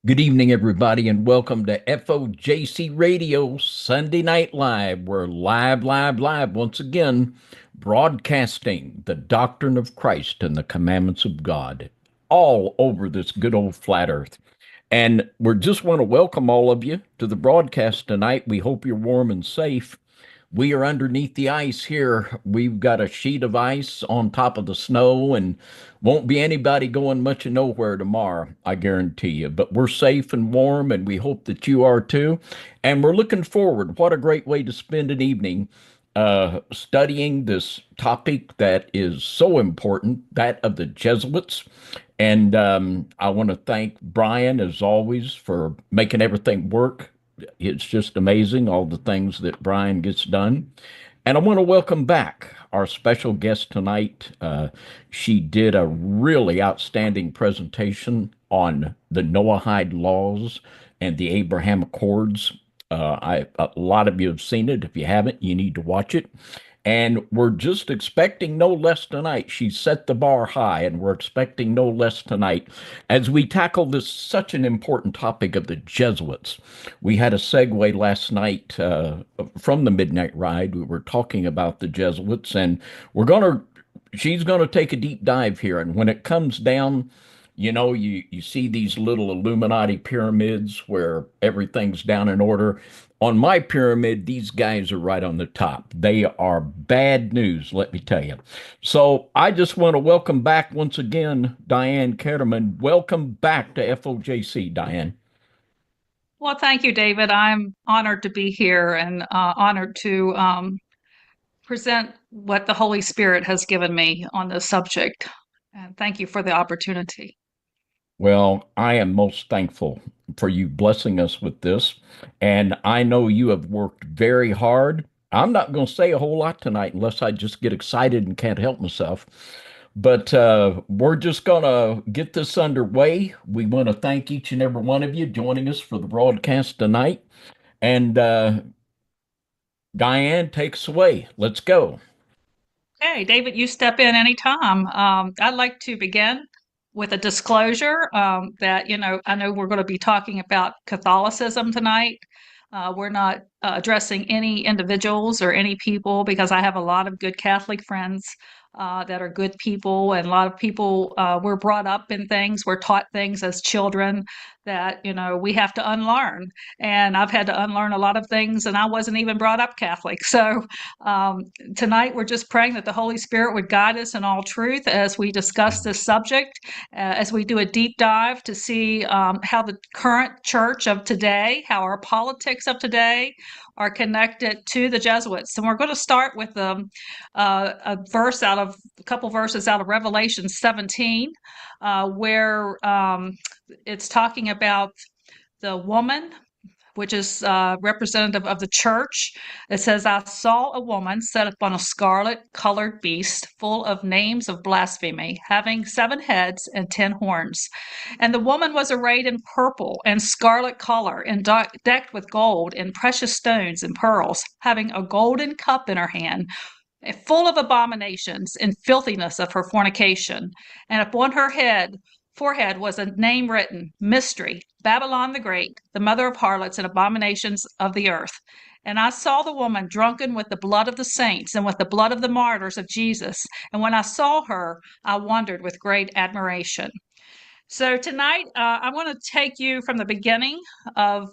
Good evening, everybody, and welcome to FOJC Radio Sunday Night Live. We're live once again, broadcasting the doctrine of Christ and the commandments of God all over this good old flat earth. And we just want to welcome all of you to the broadcast tonight. We hope you're warm and safe. We are underneath the ice here. We've got a sheet of ice on top of the snow, and won't be anybody going much of nowhere tomorrow, I guarantee you. But we're safe and warm, and we hope that you are too. And we're looking forward. What a great way to spend an evening studying this topic that is so important, that of the Jesuits. And I want to thank Brian, as always, for making everything work. It's just amazing all the things that Brian gets done. And I want to welcome back our special guest tonight. She did a really outstanding presentation on the Noahide laws and the Abraham Accords. A lot of you have seen it. If you haven't, you need to watch it. And we're just expecting no less tonight. She set the bar high, and we're expecting no less tonight as we tackle this such an important topic of the Jesuits. We had a segue last night from the Midnight Ride. We were talking about the Jesuits, and she's gonna take a deep dive here. And when it comes down, you see these little Illuminati pyramids where everything's down in order. On my pyramid, these guys are right on the top. They are bad news, let me tell you. So I just want to welcome back once again Diane Ketterman. Welcome back to FOJC, Diane. Well, thank you, David. I'm honored to be here and honored to present what the Holy Spirit has given me on this subject. And thank you for the opportunity. Well, I am most thankful for you blessing us with this. And I know you have worked very hard. I'm not going to say a whole lot tonight unless I just get excited and can't help myself. But we're just going to get this underway. We want to thank each and every one of you joining us for the broadcast tonight. And Diane, takes away. Let's go. Hey, David, you step in anytime. I'd like to begin with a disclosure that, I know we're going to be talking about Catholicism tonight. We're not addressing any individuals or any people because I have a lot of good Catholic friends that are good people, and a lot of people were brought up in things, we're taught things as children that, we have to unlearn. And I've had to unlearn a lot of things, and I wasn't even brought up Catholic. So tonight we're just praying that the Holy Spirit would guide us in all truth as we discuss this subject, as we do a deep dive to see how the current church of today, how our politics of today are connected to the Jesuits. And we're going to start with a couple verses out of Revelation 17, where it's talking about the woman, which is representative of the church. It says, I saw a woman set upon a scarlet colored beast full of names of blasphemy, having 7 heads and 10 horns. And the woman was arrayed in purple and scarlet color, and decked with gold and precious stones and pearls, having a golden cup in her hand, full of abominations and filthiness of her fornication. And upon her forehead was a name written, Mystery, Babylon the Great, the mother of harlots and abominations of the earth. And I saw the woman drunken with the blood of the saints and with the blood of the martyrs of Jesus. And when I saw her, I wondered with great admiration. So tonight, I want to take you from the beginning of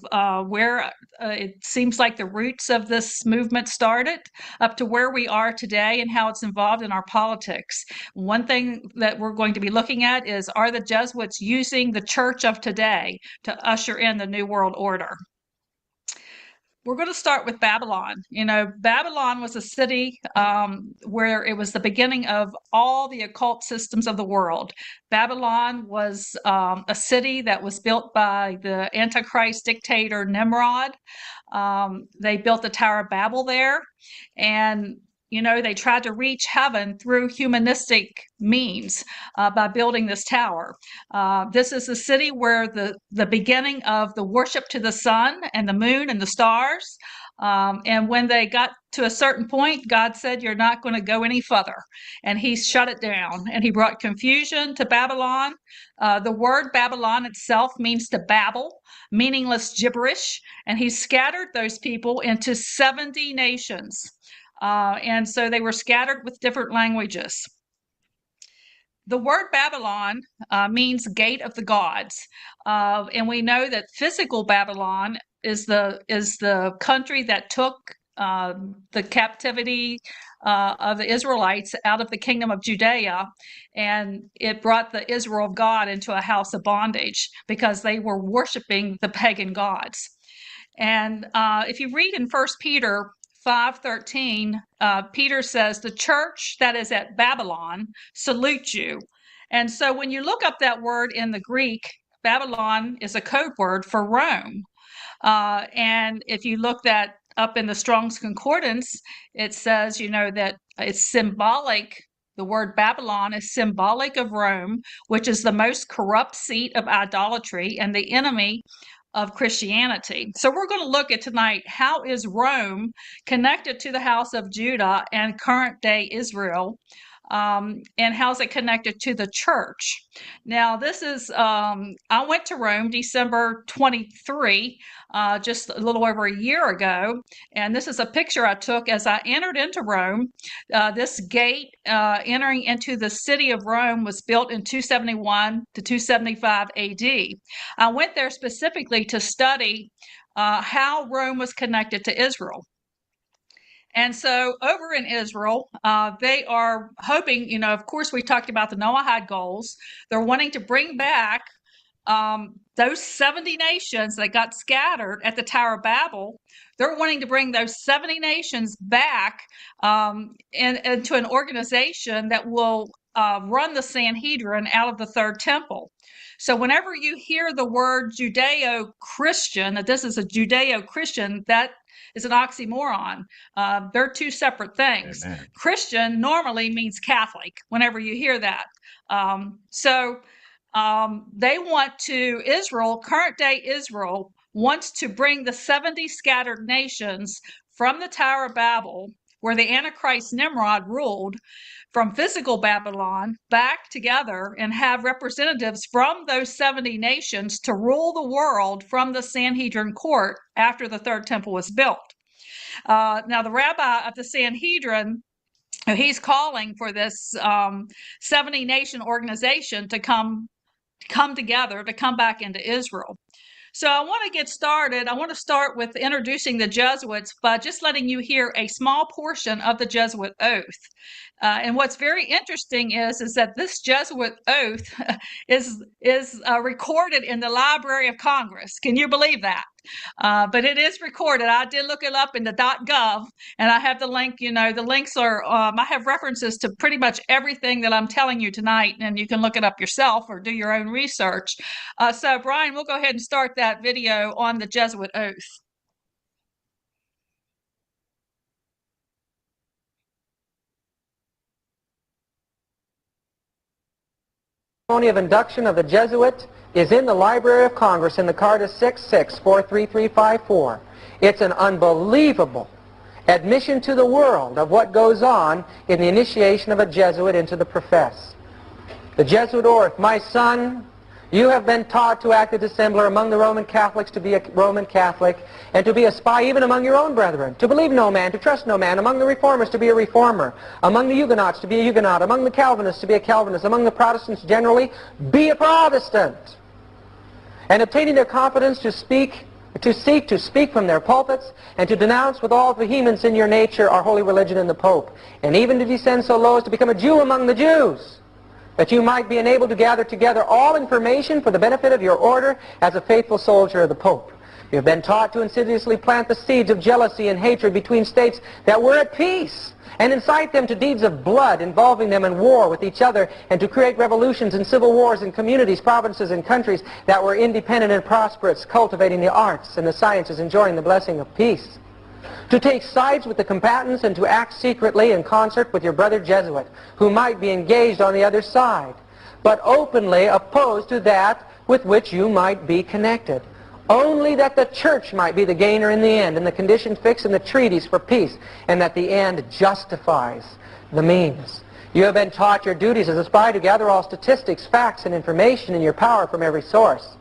where it seems like the roots of this movement started up to where we are today and how it's involved in our politics. One thing that we're going to be looking at is, are the Jesuits using the church of today to usher in the New World Order? We're going to start with Babylon. Babylon was a city where it was the beginning of all the occult systems of the world. Babylon was a city that was built by the Antichrist dictator Nimrod. They built the Tower of Babel there, and they tried to reach heaven through humanistic means by building this tower. This is the city where the beginning of the worship to the sun and the moon and the stars. And when they got to a certain point, God said, "You're not going to go any further." And he shut it down, and he brought confusion to Babylon. The word Babylon itself means to babble, meaningless gibberish, and he scattered those people into 70 nations. And so they were scattered with different languages. The word Babylon means gate of the gods, and we know that physical Babylon is the country that took the captivity of the Israelites out of the kingdom of Judea, and it brought the Israel of God into a house of bondage because they were worshiping the pagan gods. And if you read in 1 Peter 5:13, Peter says, "The church that is at Babylon salute you." And so when you look up that word in the Greek, Babylon is a code word for Rome. And if you look that up in the Strong's Concordance, it says, that it's symbolic. The word Babylon is symbolic of Rome, which is the most corrupt seat of idolatry and the enemy of Christianity. So we're going to look at tonight, how is Rome connected to the house of Judah and current day Israel, and how's it connected to the church? Now, this is, I went to Rome December 23, just a little over a year ago, and this is a picture I took as I entered into Rome. This gate entering into the city of Rome was built in 271 to 275 AD. I went there specifically to study how Rome was connected to Israel. And so over in Israel, they are hoping, of course, we talked about the Noahide goals. They're wanting to bring back those 70 nations that got scattered at the Tower of Babel. They're wanting to bring those 70 nations back into an organization that will run the Sanhedrin out of the third temple. So whenever you hear the word Judeo-Christian, that this is a Judeo-Christian, that is an oxymoron. They're two separate things. Amen. Christian normally means Catholic whenever you hear that. They want to, current day Israel wants to bring the 70 scattered nations from the Tower of Babel, where the Antichrist Nimrod ruled, from physical Babylon back together and have representatives from those 70 nations to rule the world from the Sanhedrin court after the third temple was built. Now, the rabbi of the Sanhedrin, he's calling for this 70 nation organization to come together, to come back into Israel. So I want to get started. I want to start with introducing the Jesuits by just letting you hear a small portion of the Jesuit oath. And what's very interesting is that this Jesuit oath is recorded in the Library of Congress. Can you believe that? But it is recorded. I did look it up in the .gov, and I have the link. The links are, I have references to pretty much everything that I'm telling you tonight, and you can look it up yourself or do your own research. So, Brian, we'll go ahead and start that video on the Jesuit oath. Of induction of the Jesuit is in the Library of Congress in the card is 6643354. It's an unbelievable admission to the world of what goes on in the initiation of a Jesuit into the profess. The Jesuit oath: "My son, you have been taught to act as dissembler among the Roman Catholics, to be a Roman Catholic, and to be a spy even among your own brethren, to believe no man, to trust no man, among the Reformers to be a Reformer, among the Huguenots to be a Huguenot, among the Calvinists to be a Calvinist, among the Protestants generally, be a Protestant, and obtaining their confidence to seek to speak from their pulpits, and to denounce with all vehemence in your nature our holy religion and the Pope, and even to descend so low as to become a Jew among the Jews, that you might be enabled to gather together all information for the benefit of your order as a faithful soldier of the Pope. You have been taught to insidiously plant the seeds of jealousy and hatred between states that were at peace, and incite them to deeds of blood, involving them in war with each other, and to create revolutions and civil wars in communities, provinces, and countries that were independent and prosperous, cultivating the arts and the sciences, enjoying the blessing of peace. To take sides with the combatants, and to act secretly in concert with your brother Jesuit, who might be engaged on the other side, but openly opposed to that with which you might be connected. only that the church might be the gainer in the end, and the condition fixed in the treaties for peace, and that the end justifies the means. You have been taught your duties as a spy to gather all statistics, facts, and information in your power from every source,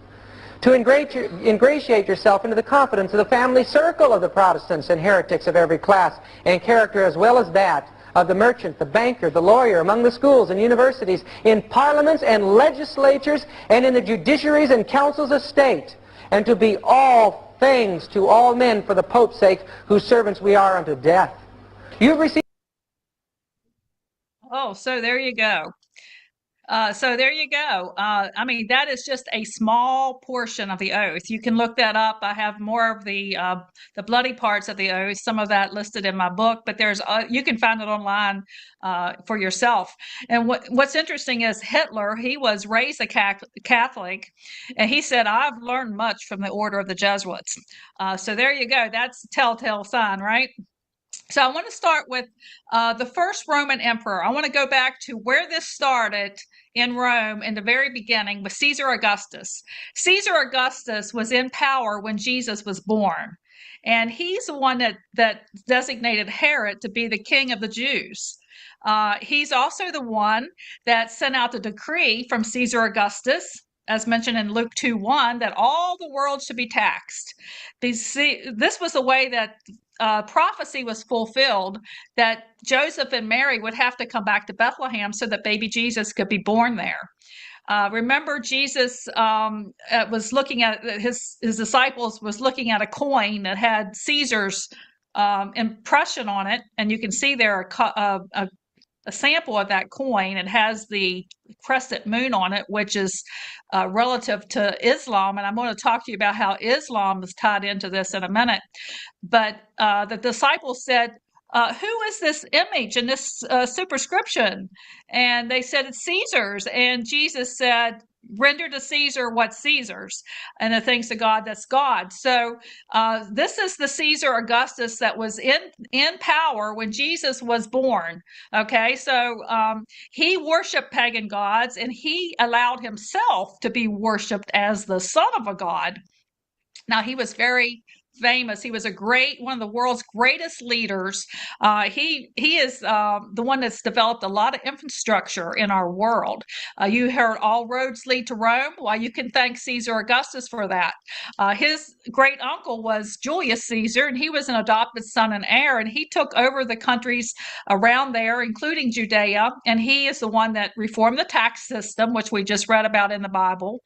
to ingratiate yourself into the confidence of the family circle of the Protestants and heretics of every class and character, as well as that of the merchant, the banker, the lawyer, among the schools and universities, in parliaments and legislatures, and in the judiciaries and councils of state, and to be all things to all men for the Pope's sake, whose servants we are unto death. You've received... Oh, so there you go. I mean, that is just a small portion of the oath. You can look that up. I have more of the bloody parts of the oath, some of that listed in my book, but there's you can find it online for yourself. And what's interesting is Hitler, he was raised a Catholic, and he said, "I've learned much from the order of the Jesuits." So there you go. That's a telltale sign, right? So I want to start with the first Roman emperor. I want to go back to where this started in Rome in the very beginning with Caesar Augustus. Caesar Augustus was in power when Jesus was born. And he's the one that designated Herod to be the king of the Jews. He's also the one that sent out the decree from Caesar Augustus, as mentioned in Luke 2:1, that all the world should be taxed. This was the way that prophecy was fulfilled, that Joseph and Mary would have to come back to Bethlehem so that baby Jesus could be born there. Remember, Jesus was looking at his disciples was looking at a coin that had Caesar's impression on it, and you can see there a sample of that coin. It has the crescent moon on it, which is relative to Islam. And I'm going to talk to you about how Islam is tied into this in a minute. But the disciples said, "Who is this image and this superscription?" And they said, "It's Caesar's." And Jesus said, "Render to Caesar what's Caesar's, and the things to God that's God." So this is the Caesar Augustus that was in power when Jesus was born. Okay, so he worshipped pagan gods, and he allowed himself to be worshipped as the son of a god. Now, he was very famous. He was one of the world's greatest leaders. He is the one that's developed a lot of infrastructure in our world. You heard all roads lead to Rome. Well, you can thank Caesar Augustus for that. His great uncle was Julius Caesar, and he was an adopted son and heir, and he took over the countries around there, including Judea, and he is the one that reformed the tax system, which we just read about in the Bible.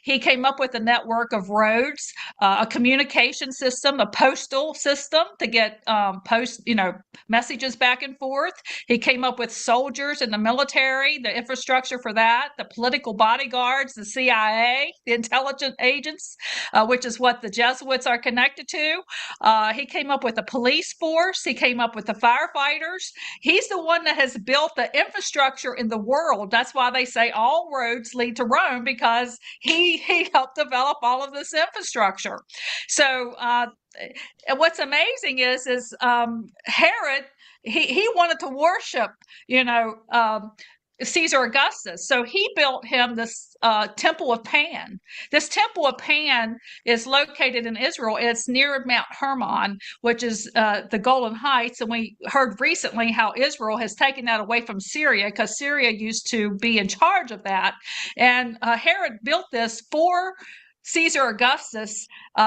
He came up with a network of roads, a communication system, a postal system to get messages back and forth. He came up with soldiers in the military, the infrastructure for that, the political bodyguards, the CIA, the intelligence agents, which is what the Jesuits are connected to. He came up with a police force. He came up with the firefighters. He's the one that has built the infrastructure in the world. That's why they say all roads lead to Rome, because he helped develop all of this infrastructure. So what's amazing is Herod, he wanted to worship, Caesar Augustus. So he built him this Temple of Pan. This Temple of Pan is located in Israel. It's near Mount Hermon, which is the Golan Heights. And we heard recently how Israel has taken that away from Syria, because Syria used to be in charge of that. And Herod built this for Caesar Augustus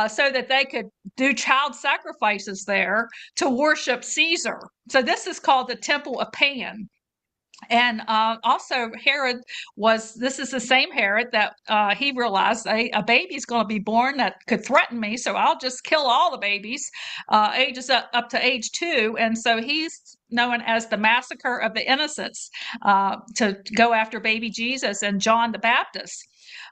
so that they could do child sacrifices there to worship Caesar. So this is called the Temple of Pan. And also Herod this is the same Herod that he realized a baby is going to be born that could threaten me, so I'll just kill all the babies ages up to age 2. And so he's known as the Massacre of the Innocents, to go after baby Jesus and John the Baptist.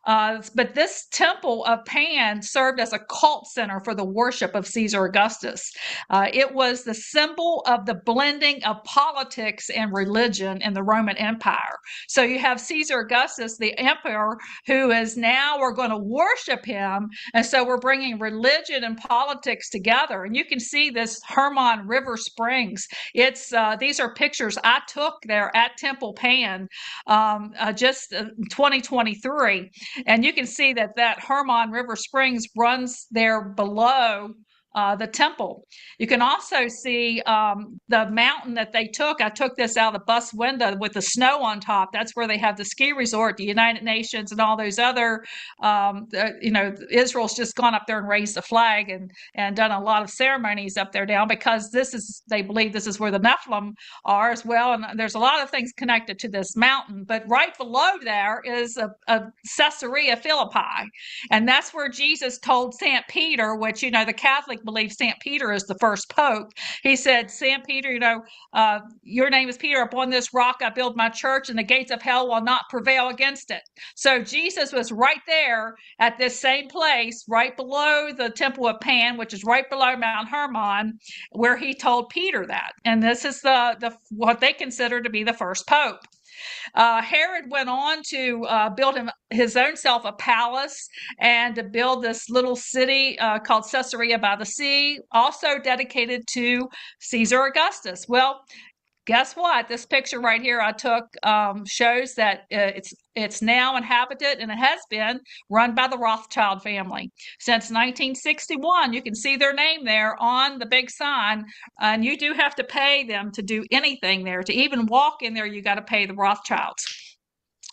But this Temple of Pan served as a cult center for the worship of Caesar Augustus. It was the symbol of the blending of politics and religion in the Roman Empire. So you have Caesar Augustus, the emperor, who is now, we're going to worship him. And so we're bringing religion and politics together. And you can see this Hermon River Springs. These are pictures I took there at Temple Pan just 2023. And you can see that Hermon River Springs runs there below the temple. You can also see the mountain that they took. I took this out of the bus window with the snow on top. That's where they have the ski resort, the United Nations, and all those other. Israel's just gone up there and raised a flag and done a lot of ceremonies up there now, because they believe this is where the Nephilim are as well. And there's a lot of things connected to this mountain. But right below there is a Caesarea Philippi, and that's where Jesus told St. Peter, which, the Catholic believe St. Peter is the first pope. He said, St. Peter, your name is Peter. Upon this rock I build my church, and the gates of hell will not prevail against it. So Jesus was right there at this same place, right below the Temple of Pan, which is right below Mount Hermon, where he told Peter that. And this is what they consider to be the first pope. Herod went on to build his own self a palace, and to build this little city called Caesarea by the Sea, also dedicated to Caesar Augustus. Well, guess what? This picture right here I took shows that it's now inhabited, and it has been run by the Rothschild family since 1961. You can see their name there on the big sign, and you do have to pay them to do anything there. To even walk in there, you got to pay the Rothschilds.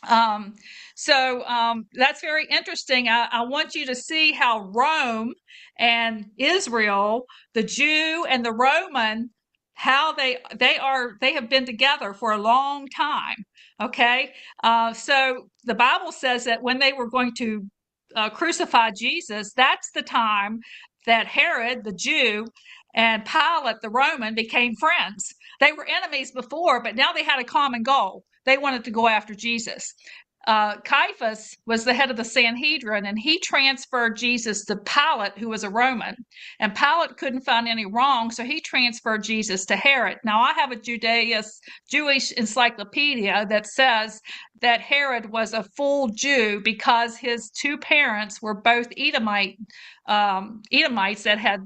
That's very interesting. I want you to see how Rome and Israel, the Jew and the Roman, how they have been together for a long time. Okay, so the Bible says that when they were going to crucify Jesus, that's the time that Herod, the Jew, and Pilate, the Roman, became friends. They were enemies before, but now they had a common goal. They wanted to go after Jesus. Caiaphas was the head of the Sanhedrin, and he transferred Jesus to Pilate, who was a Roman. And Pilate couldn't find any wrong, so he transferred Jesus to Herod. Now, I have a Jewish encyclopedia that says that Herod was a full Jew because his two parents were both Edomites that had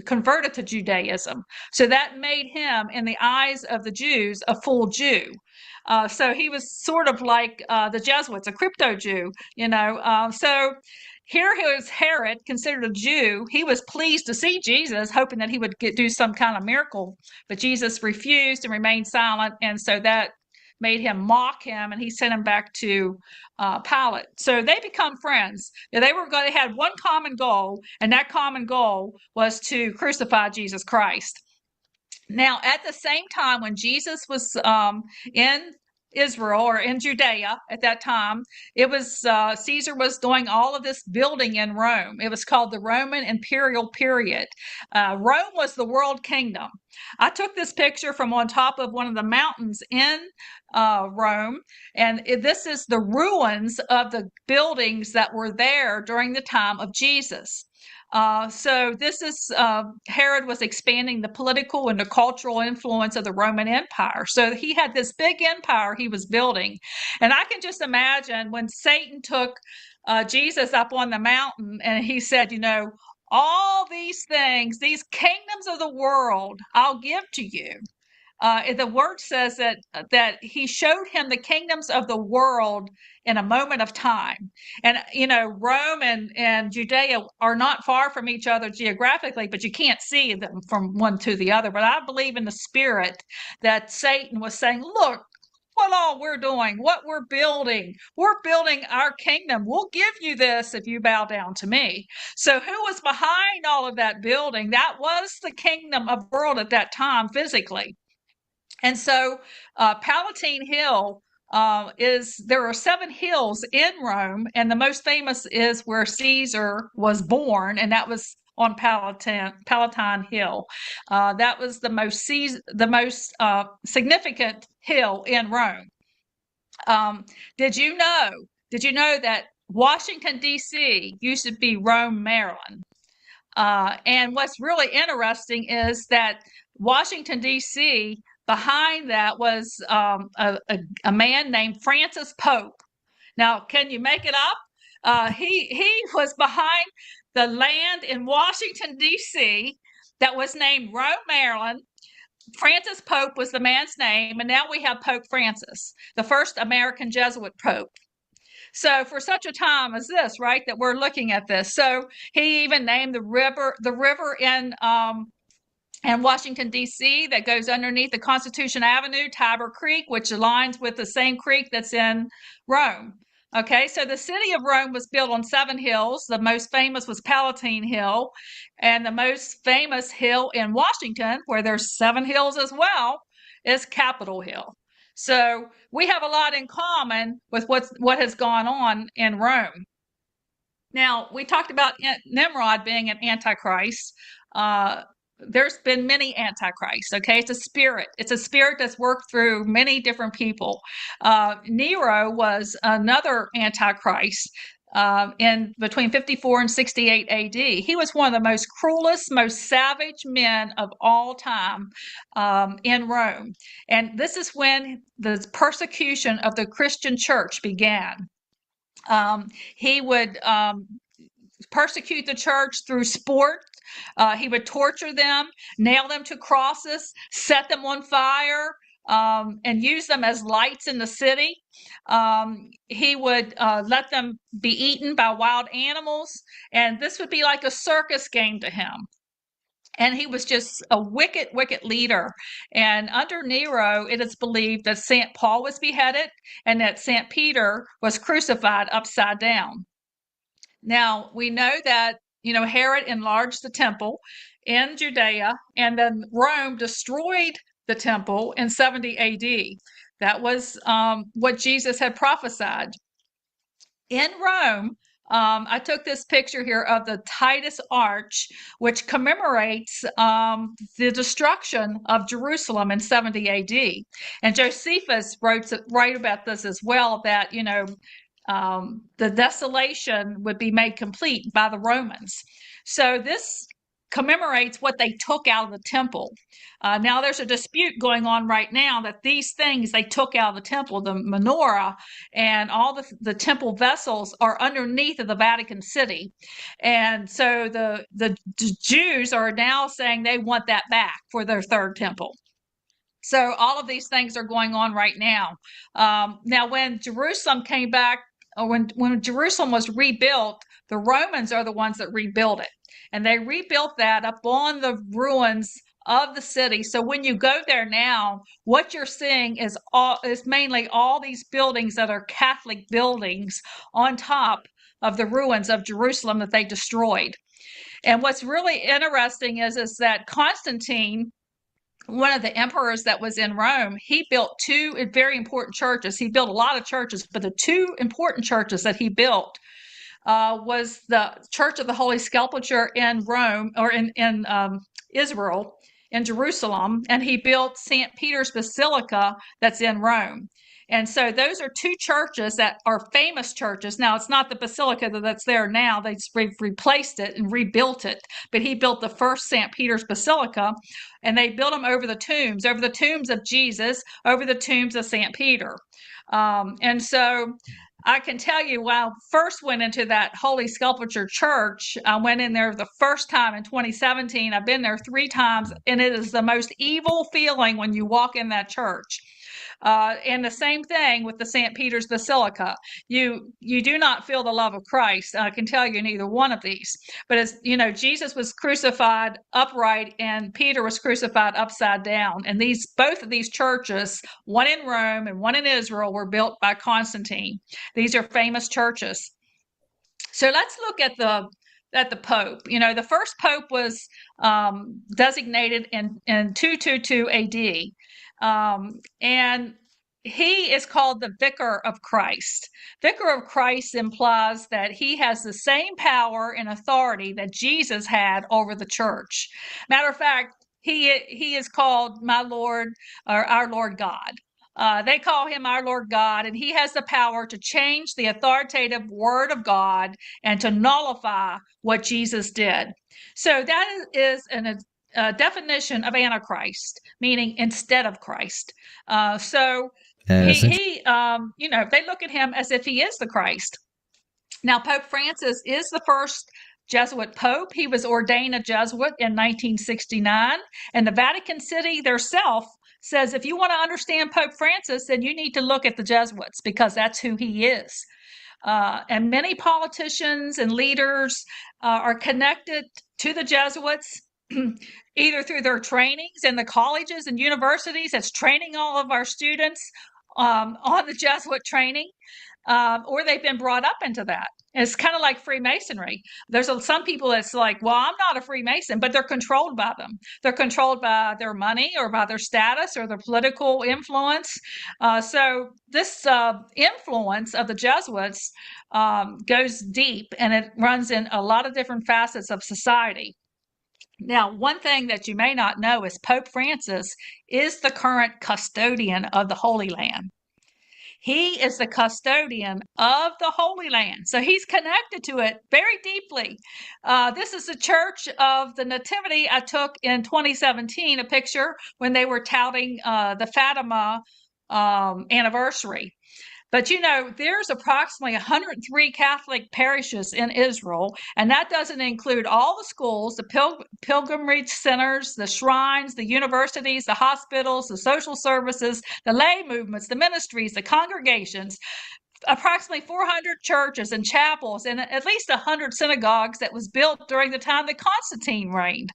converted to Judaism. So that made him, in the eyes of the Jews, a full Jew. So he was sort of like the Jesuits, a crypto Jew, So here was Herod, considered a Jew. He was pleased to see Jesus, hoping that he would do some kind of miracle. But Jesus refused and remained silent. And so that made him mock him, and he sent him back to Pilate. So they become friends. They had one common goal, and that common goal was to crucify Jesus Christ. Now, at the same time, when Jesus was in Israel or in Judea at that time, it was Caesar was doing all of this building in Rome. It was called the Roman imperial period. Rome was the world kingdom. I took this picture from on top of one of the mountains in Rome, and this is the ruins of the buildings that were there during the time of Jesus. So this is Herod was expanding the political and the cultural influence of the Roman Empire. So he had this big empire he was building. And I can just imagine when Satan took Jesus up on the mountain and he said, all these things, these kingdoms of the world, I'll give to you. The word says that he showed him the kingdoms of the world in a moment of time. And, Rome and Judea are not far from each other geographically, but you can't see them from one to the other. But I believe in the spirit that Satan was saying, look, what all we're doing, what we're building our kingdom. We'll give you this if you bow down to me. So who was behind all of that building? That was the kingdom of the world at that time physically. And so Palatine Hill there are 7 hills in Rome, and the most famous is where Caesar was born, and that was on Palatine Hill. That was the most significant hill in Rome. Did you know that Washington, D.C. used to be Rome, Maryland? And what's really interesting is that Washington, D.C., behind that was a man named Francis Pope. Now, can you make it up? He was behind the land in Washington, D.C. that was named Rome, Maryland. Francis Pope was the man's name, and now we have Pope Francis, the first American Jesuit Pope. So for such a time as this, right, that we're looking at this. So he even named the river in Washington, D.C., that goes underneath the Constitution Avenue, Tiber Creek, which aligns with the same creek that's in Rome. Okay, so the city of Rome was built on 7 hills. The most famous was Palatine Hill, and the most famous hill in Washington, where there's 7 hills as well, is Capitol Hill. So we have a lot in common with what has gone on in Rome. Now, we talked about Nimrod being an antichrist. There's been many antichrists. Okay, it's a spirit. It's a spirit that's worked through many different people. Nero was another antichrist in between 54 and 68 AD. He was one of the most cruelest, most savage men of all time in Rome. And this is when the persecution of the Christian church began. He would persecute the church through sport. He would torture them, nail them to crosses, set them on fire, and use them as lights in the city. He would let them be eaten by wild animals, and this would be like a circus game to him. And he was just a wicked, wicked leader. And under Nero, it is believed that St. Paul was beheaded and that St. Peter was crucified upside down. Now, we know that, Herod enlarged the temple in Judea, and then Rome destroyed the temple in 70 AD. That was what Jesus had prophesied. In Rome, I took this picture here of the Titus Arch, which commemorates the destruction of Jerusalem in 70 AD. And Josephus wrote about this as well, that, the desolation would be made complete by the Romans. So this commemorates what they took out of the temple. Now there's a dispute going on right now that these things they took out of the temple, the menorah and all the temple vessels, are underneath of the Vatican City. And so the Jews are now saying they want that back for their third temple. So all of these things are going on right now. Now, when Jerusalem came back, or when Jerusalem was rebuilt, the Romans are the ones that rebuilt it. And they rebuilt that up on the ruins of the city. So when you go there now, what you're seeing is mainly all these buildings that are Catholic buildings on top of the ruins of Jerusalem that they destroyed. And what's really interesting is that Constantine, one of the emperors that was in Rome, he built 2 very important churches. He built a lot of churches, but the 2 important churches that he built was the Church of the Holy Sepulchre in Rome, or in Israel, in Jerusalem, and he built St. Peter's Basilica that's in Rome. And so those are 2 churches that are famous churches. Now, it's not the basilica that's there now. They replaced it and rebuilt it. But he built the first St. Peter's Basilica, and they built them over the tombs of Jesus, over the tombs of St. Peter. And so I can tell you, when I first went into that Holy Sepulchre Church, I went in there the first time in 2017. I've been there 3 times, and it is the most evil feeling when you walk in that church. And the same thing with the St. Peter's Basilica. You do not feel the love of Christ. I can tell you in either one of these. But as Jesus was crucified upright and Peter was crucified upside down. And both of these churches, one in Rome and one in Israel, were built by Constantine. These are famous churches. So let's look at the Pope. The first Pope was designated in 222 AD. And he is called the Vicar of Christ. Vicar of Christ implies that he has the same power and authority that Jesus had over the church. Matter of fact, he is called my Lord, or our Lord God. They call him our Lord God, and he has the power to change the authoritative word of God and to nullify what Jesus did. So that is a definition of Antichrist, meaning instead of Christ. So they look at him as if he is the Christ. Now, Pope Francis is the first Jesuit Pope. He was ordained a Jesuit in 1969, and the Vatican City theirself says if you want to understand Pope Francis, then you need to look at the Jesuits, because that's who he is. And many politicians and leaders are connected to the Jesuits, either through their trainings in the colleges and universities that's training all of our students on the Jesuit training, or they've been brought up into that. It's kind of like Freemasonry. There's some people that's like, well, I'm not a Freemason, but they're controlled by them. They're controlled by their money or by their status or their political influence. So this influence of the Jesuits goes deep, and it runs in a lot of different facets of society. Now, one thing that you may not know is Pope Francis is the current custodian of the Holy Land. He is the custodian of the Holy Land. So he's connected to it very deeply. This is the Church of the Nativity I took in 2017, a picture when they were touting the Fatima anniversary. But you know, there's approximately 103 Catholic parishes in Israel, and that doesn't include all the schools, the pilgrimage centers, the shrines, the universities, the hospitals, the social services, the lay movements, the ministries, the congregations, approximately 400 churches and chapels, and at least 100 synagogues that was built during the time that Constantine reigned.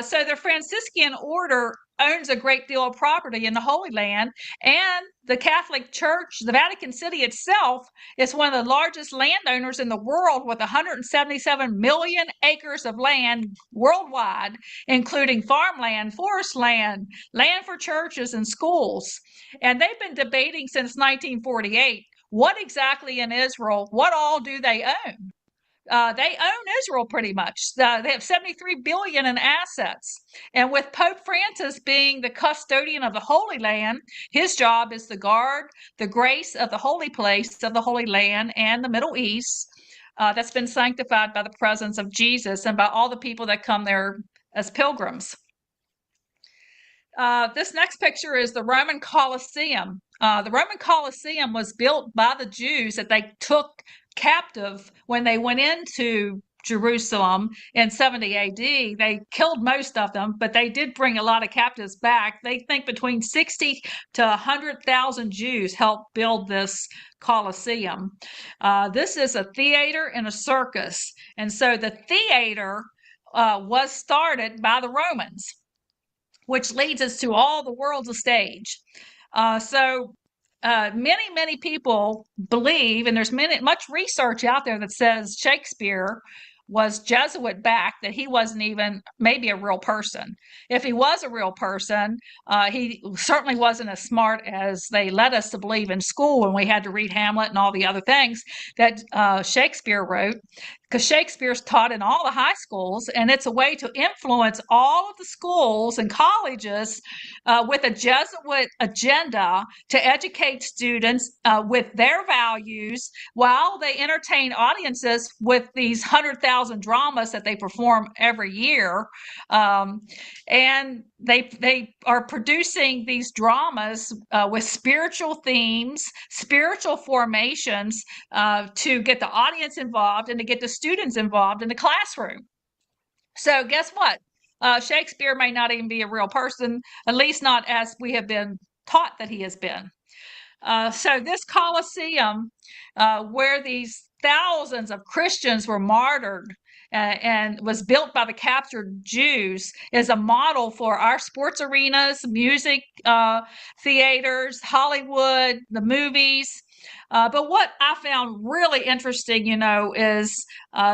So the Franciscan order owns a great deal of property in the Holy Land, and the Catholic Church, the Vatican City itself, is one of the largest landowners in the world with 177 million acres of land worldwide, including farmland, forest land, land for churches and schools. And they've been debating since 1948 what exactly in Israel, what all do they own? They own Israel pretty much. They have 73 billion in assets. And with Pope Francis being the custodian of the Holy Land, his job is to guard the grace of the holy place of the Holy Land and the Middle East that's been sanctified by the presence of Jesus and by all the people that come there as pilgrims. This next picture is the Roman Colosseum. The Roman Colosseum was built by the Jews that they took captive when they went into Jerusalem in 70 AD. They killed most of them, but they did bring a lot of captives back. They think between 60 to 100,000 Jews helped build this Colosseum. This is a theater and a circus. And so the theater was started by the Romans, which leads us to all the world's a stage. Many people believe, and there's much research out there that says Shakespeare was Jesuit backed, that he wasn't even maybe a real person. If he was a real person, he certainly wasn't as smart as they led us to believe in school when we had to read Hamlet and all the other things that Shakespeare wrote, because Shakespeare's taught in all the high schools, and it's a way to influence all of the schools and colleges with a Jesuit agenda to educate students with their values while they entertain audiences with these 100,000 dramas that they perform every year. And they are producing these dramas with spiritual themes, spiritual formations to get the audience involved and to get the students involved in the classroom. So guess what? Shakespeare may not even be a real person, at least not as we have been taught that he has been. So this Colosseum, where these thousands of Christians were martyred and was built by the captured Jews, is a model for our sports arenas, music theaters, Hollywood, the movies. But what I found really interesting, is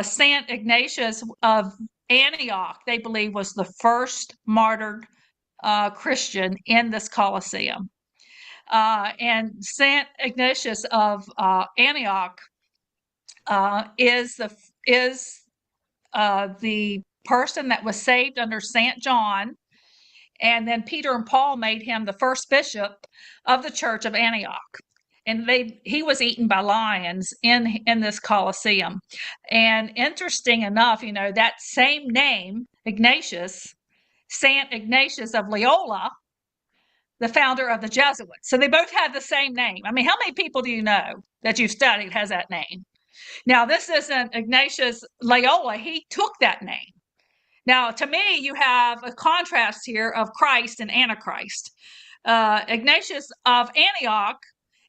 St. Ignatius of Antioch, they believe, was the first martyred Christian in this Colosseum. And St. Ignatius of Antioch is the person that was saved under St. John, and then Peter and Paul made him the first bishop of the Church of Antioch. And he was eaten by lions in this Colosseum. And interesting enough, that same name, Ignatius, St. Ignatius of Loyola, the founder of the Jesuits. So they both had the same name. I mean, how many people do you know that you've studied has that name? Now, this isn't Ignatius Loyola. He took that name. Now, to me, you have a contrast here of Christ and Antichrist. Ignatius of Antioch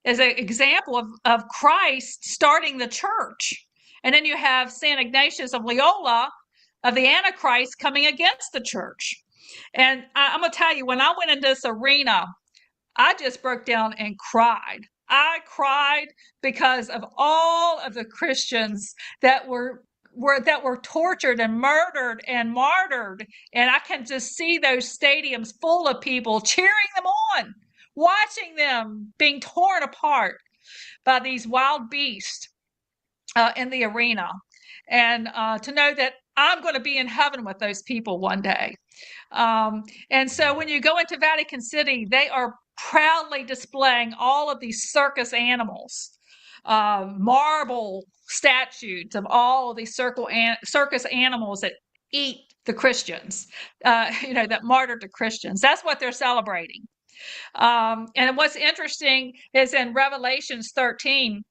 is an example of Christ starting the church. And then you have St. Ignatius of Loyola, of the Antichrist, coming against the church. And I'm going to tell you, when I went into this arena, I just broke down and cried. I cried because of all of the Christians that were tortured and murdered and martyred. And I can just see those stadiums full of people cheering them on, watching them being torn apart by these wild beasts in the arena. And to know that I'm going to be in heaven with those people one day. And so when you go into Vatican City, they are proudly displaying all of these circus animals, marble statues of all of these circus animals that eat the Christians, that martyred the Christians. That's what they're celebrating. And what's interesting is in Revelations 13,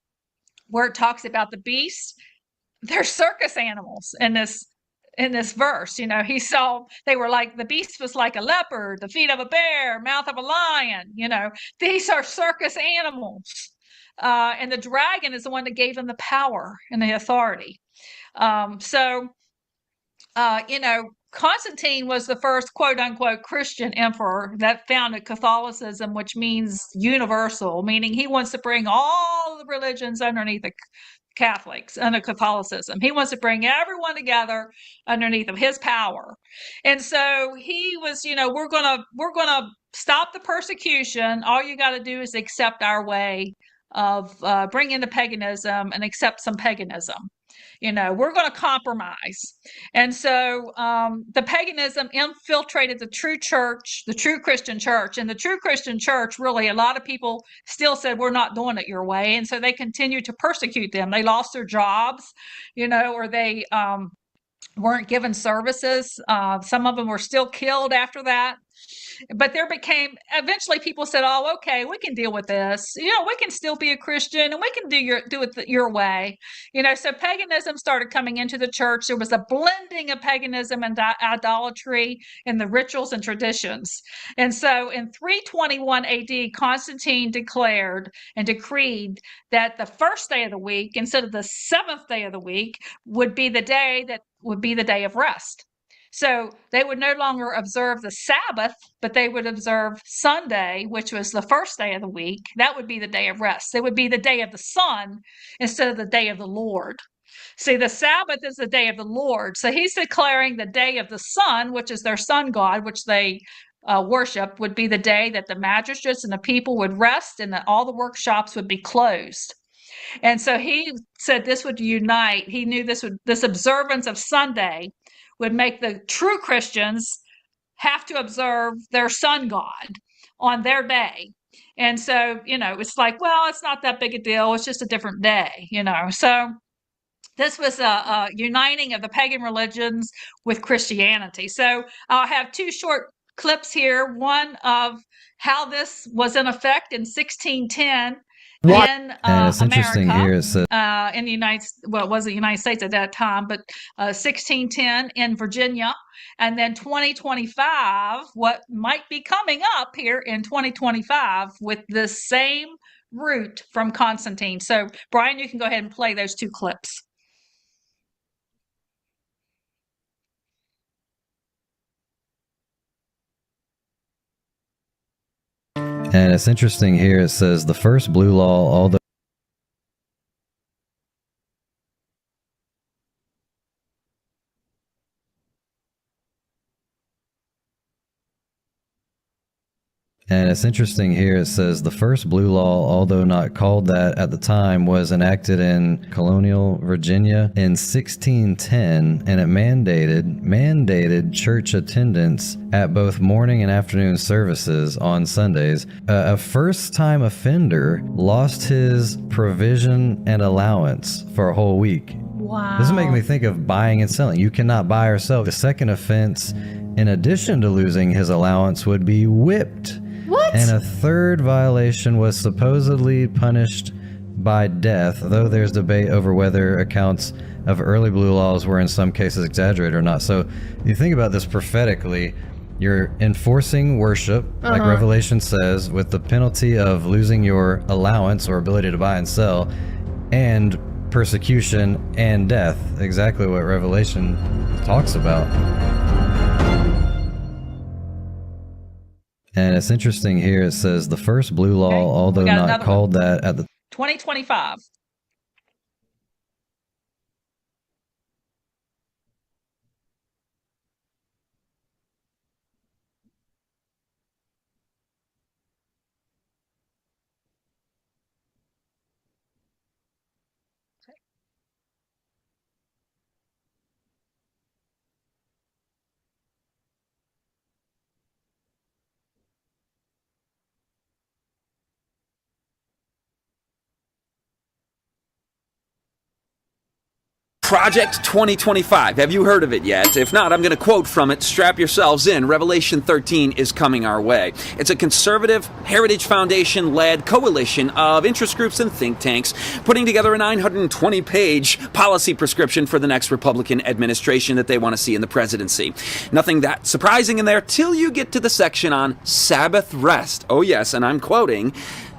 where it talks about the beast, they're circus animals in this verse. He saw, they were like, the beast was like a leopard, the feet of a bear, mouth of a lion. These are circus animals. And the dragon is the one that gave them the power and the authority. Constantine was the first quote unquote Christian emperor that founded Catholicism, which means universal, meaning he wants to bring all the religions underneath the Catholics, under Catholicism. He wants to bring everyone together underneath of his power. And so he was, we're gonna stop the persecution. All you got to do is accept our way of bring in the paganism and accept some paganism. We're going to compromise. And so the paganism infiltrated the true church, the true Christian church. And the true Christian church, really, a lot of people still said, we're not doing it your way. And so they continued to persecute them. They lost their jobs, or they weren't given services. Some of them were still killed after that. But eventually people said, oh, okay, we can deal with this. We can still be a Christian and we can do it your way. So paganism started coming into the church. There was a blending of paganism and idolatry in the rituals and traditions. And so in 321 AD, Constantine declared and decreed that the first day of the week, instead of the seventh day of the week, would be the day of rest. So they would no longer observe the Sabbath, but they would observe Sunday, which was the first day of the week. That would be the day of rest. It would be the day of the sun instead of the day of the Lord. See, the Sabbath is the day of the Lord. So he's declaring the day of the sun, which is their sun god, which they worship, would be the day that the magistrates and the people would rest and that all the workshops would be closed. And so he said this would unite. He knew this observance of Sunday would make the true Christians have to observe their sun god on their day. And so, it's like, well, it's not that big a deal. It's just a different day, So this was a uniting of the pagan religions with Christianity. So I'll have two short clips here. One of how this was in effect in 1610 in it's interesting America, here. It says in the it wasn't the United States at that time, but 1610 in Virginia, and then 2025, what might be coming up here in 2025 with the same root from Constantine. So, Brian, you can go ahead and play those two clips. And it's interesting here. It says the first blue law, although And it's interesting here, it says the first blue law, although not called that at the time, was enacted in colonial Virginia in 1610, and it mandated church attendance at both morning and afternoon services on Sundays. A first-time offender lost his provision and allowance for a whole week. Wow. This is making me think of buying and selling. You cannot buy or sell. The second offense, in addition to losing his allowance, would be whipped. What? And a third violation was supposedly punished by death, though there's debate over whether accounts of early blue laws were in some cases exaggerated or not. So you think about this prophetically, You're enforcing worship, like Revelation says, with the penalty of losing your allowance or ability to buy and sell, and persecution and death. Exactly what Revelation talks about. And it's interesting here, it says the first blue law, although not called that at the 2025. Project 2025. Have you heard of it yet? If not, I'm going to quote from it. Strap yourselves in. Revelation 13 is coming our way. It's a conservative Heritage Foundation-led coalition of interest groups and think tanks putting together a 920-page policy prescription for the next Republican administration that they want to see in the presidency. Nothing that surprising in there till you get to the section on Sabbath rest. Oh yes, and I'm quoting,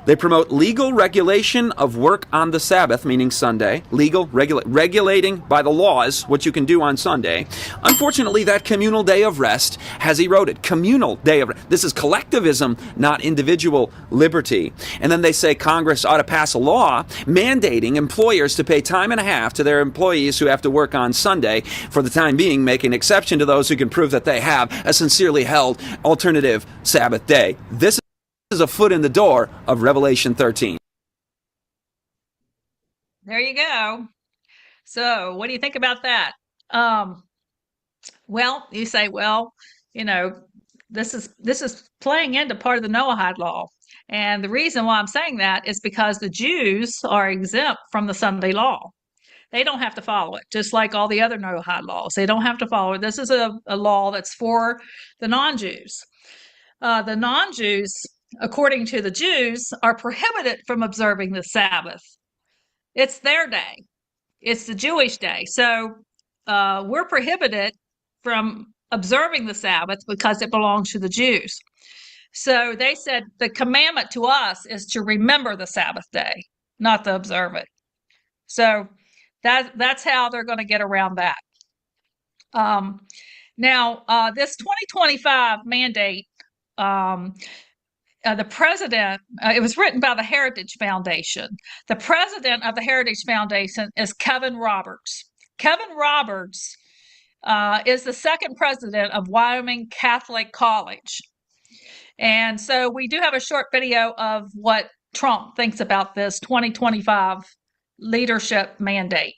they promote legal regulation of work on the Sabbath, meaning Sunday, regulating by the laws what you can do on Sunday. Unfortunately, that communal day of rest has eroded. Communal day of rest. This is collectivism, not individual liberty. And then they say Congress ought to pass a law mandating employers to pay time and a half to their employees who have to work on Sunday, for the time being, make an exception to those who can prove that they have a sincerely held alternative Sabbath day. This is a foot in the door of Revelation 13. There you go. So what do you think about that? Well, you say, well, you know, this is playing into part of the Noahide law. And the reason why I'm saying that is because the Jews are exempt from the Sunday law. They don't have to follow it, just like all the other Noahide laws. They don't have to follow it. This is a law that's for the non-Jews. The non-Jews, according to the Jews, are prohibited from observing the Sabbath. It's their day. It's the Jewish day. So we're prohibited from observing the Sabbath because it belongs to the Jews. So they said the commandment to us is to remember the Sabbath day, not to observe it. So that's how they're going to get around that. Now, this 2025 mandate, the president, it was written by the Heritage Foundation. The president of the Heritage Foundation is Kevin Roberts. Kevin Roberts is the second president of Wyoming Catholic College. And so we do have a short video of what Trump thinks about this 2025 leadership mandate.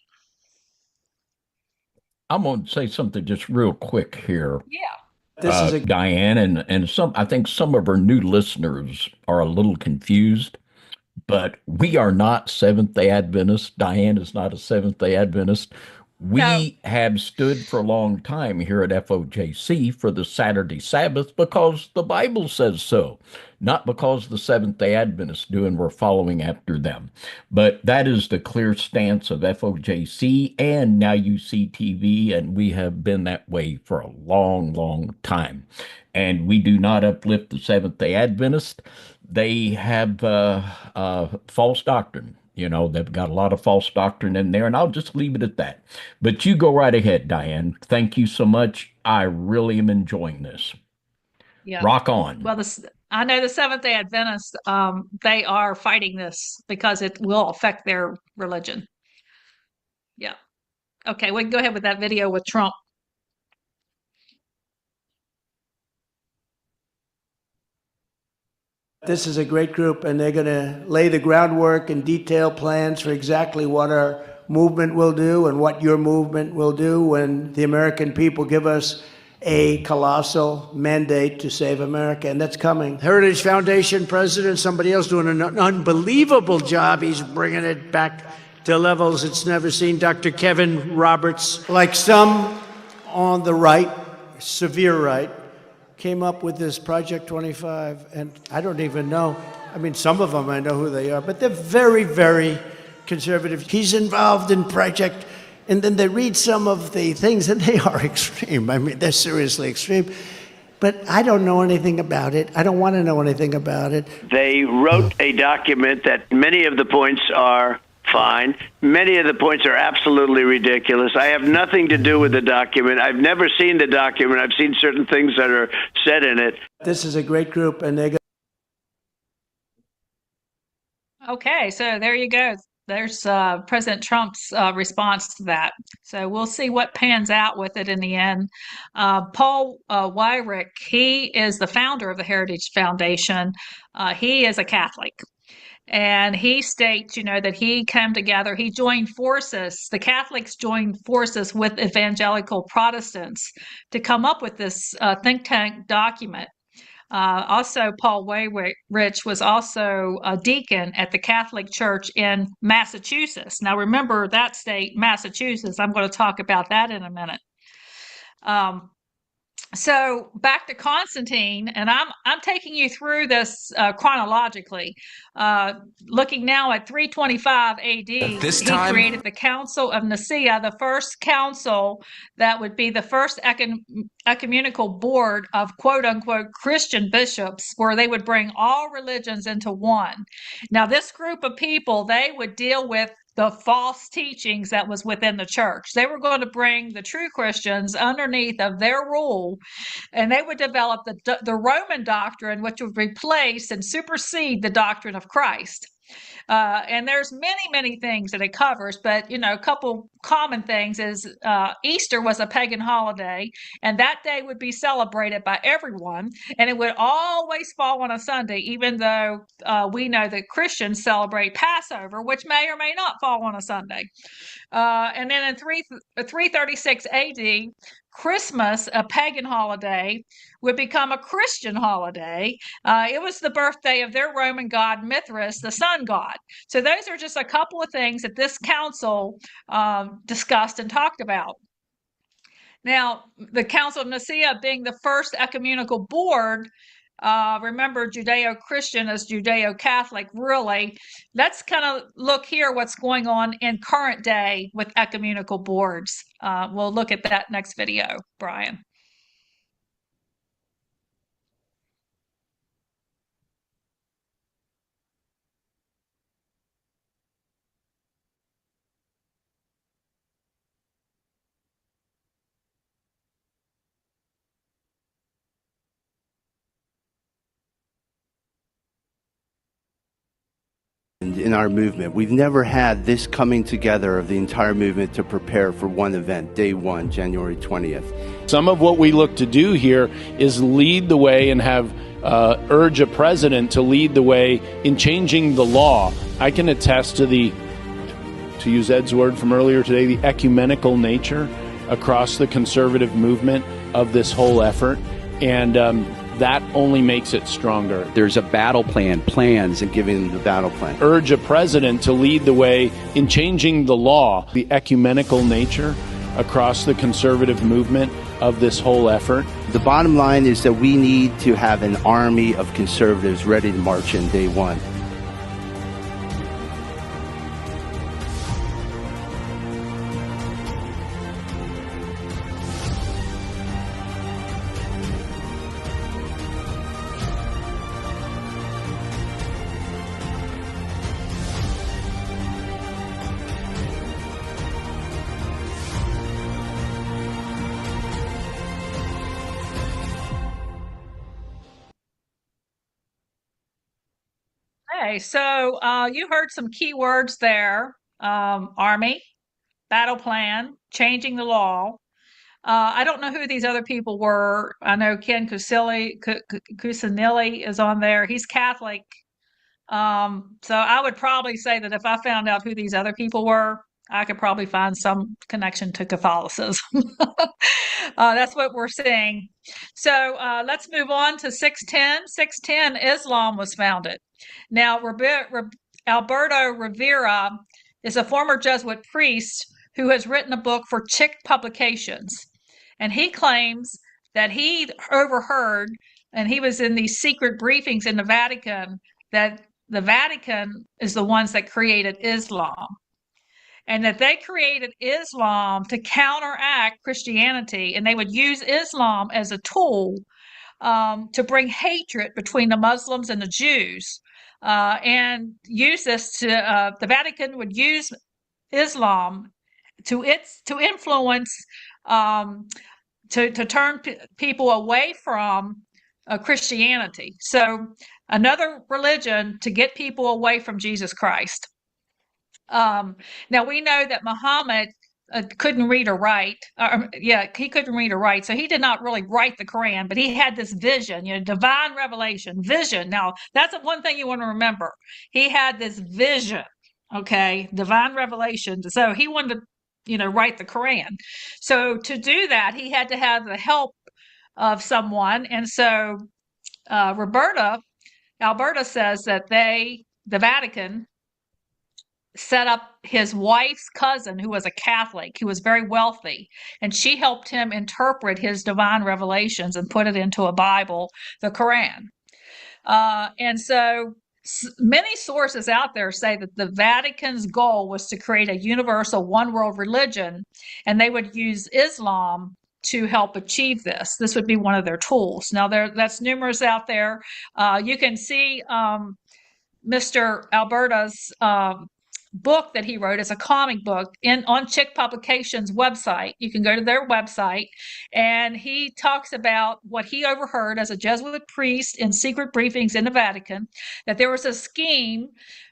I'm going to say something just real quick here. Yeah. Diane, and I think some of our new listeners are a little confused, but we are not Seventh-day Adventists. Diane is not a Seventh-day Adventist. We have stood for a long time here at FOJC for the Saturday Sabbath because the Bible says so, not because the Seventh-day Adventists do and we're following after them. But that is the clear stance of FOJC and now UCTV, and we have been that way for a long, long time. And we do not uplift the Seventh-day Adventists. They have false doctrine. You know, they've got a lot of false doctrine in there, and I'll just leave it at that. But you go right ahead, Diane. Thank you so much. I really am enjoying this. Yeah. Rock on. Well, I know the Seventh-day Adventists, they are fighting this because it will affect their religion. Yeah. Okay, we can go ahead with that video with Trump. This is a great group, and they're going to lay the groundwork and detail plans for exactly what our movement will do and what your movement will do when the American people give us a colossal mandate to save America, and that's coming. Heritage Foundation president, somebody else doing an unbelievable job. He's bringing it back to levels it's never seen. Dr. Kevin Roberts, like some on the right, severe right, came up with this Project 25, and I don't even know. I mean, some of them I know who they are, but they're very, very conservative. He's involved in Project, and then they read some of the things, and they are extreme. I mean, they're seriously extreme. but I don't know anything about it. I don't want to know anything about it. They wrote a document that many of the points are fine. Many of the points are absolutely ridiculous. I have nothing to do with the document. I've never seen the document. I've seen certain things that are said in it. This is a great group, and they're Okay, so there you go. There's President Trump's response to that. So we'll see what pans out with it in the end. Paul Weyrich, he is the founder of the Heritage Foundation. He is a Catholic. And he states, that he came together, he joined forces, the Catholics joined forces with evangelical Protestants to come up with this think tank document. Also, Paul Weyrich was also a deacon at the Catholic Church in Massachusetts. Now, remember that state, Massachusetts. I'm going to talk about that in a minute. So back to Constantine, and I'm taking you through this chronologically. Looking now at 325 A.D., he created the Council of Nicaea, the first council that would be the first ecumenical board of quote unquote Christian bishops, where they would bring all religions into one. Now, this group of people, they would deal with the false teachings that was within the church. They were going to bring the true Christians underneath of their rule, and they would develop the Roman doctrine, which would replace and supersede the doctrine of Christ. And there's many things that it covers, but a couple common things is Easter was a pagan holiday, and that day would be celebrated by everyone, and it would always fall on a Sunday, even though we know that Christians celebrate Passover, which may or may not fall on a Sunday. And then in 336 AD, Christmas, a pagan holiday, would become a Christian holiday. It was the birthday of their Roman god Mithras, the sun god. So those are just a couple of things that this council discussed and talked about. Now, the Council of Nicaea being the first ecumenical board, remember Judeo-Christian is Judeo-Catholic, really. Let's kind of look here what's going on in current day with ecumenical boards. We'll look at that next video, Brian. In our movement, we've never had this coming together of the entire movement to prepare for one event, day one, January 20th. Some of what we look to do here is lead the way and have urge a president to lead the way in changing the law. I can attest to to use Ed's word from earlier today, the ecumenical nature across the conservative movement of this whole effort. And that only makes it stronger. There's a battle plan, plans, and giving them the battle plan. Urge a president to lead the way in changing the law, the ecumenical nature across the conservative movement of this whole effort. The bottom line is that we need to have an army of conservatives ready to march in day one. Okay, so you heard some key words there. Army, battle plan, changing the law. I don't know who these other people were. I know Ken Cusinelli is on there. He's Catholic. So I would probably say that if I found out who these other people were, I could probably find some connection to Catholicism. That's what we're seeing. So let's move on to 610. 610, Islam was founded. Now, Alberto Rivera is a former Jesuit priest who has written a book for Chick Publications. And he claims that he overheard, and he was in these secret briefings in the Vatican, that the Vatican is the ones that created Islam. And that they created Islam to counteract Christianity, and they would use Islam as a tool to bring hatred between the Muslims and the Jews, and use this to the Vatican would use Islam to influence, to turn people away from Christianity. So another religion to get people away from Jesus Christ. Now we know that Muhammad couldn't read or write. He couldn't read or write, so he did not really write the Quran, but he had this vision, divine revelation, vision. Now that's one thing you want to remember. He had this vision, okay, divine revelation. So he wanted to, write the Quran. So to do that, he had to have the help of someone, and so Alberta says that the Vatican set up his wife's cousin, who was a Catholic, who was very wealthy, and she helped him interpret his divine revelations and put it into a Bible, the Quran. And so many sources out there say that the Vatican's goal was to create a universal one world religion, and they would use Islam to help achieve this. This would be one of their tools. Now, that's numerous out there. You can see Mr. Alberta's book that he wrote as a comic book on Chick Publications website. You can go to their website, and he talks about what he overheard as a Jesuit priest in secret briefings in the Vatican, that there was a scheme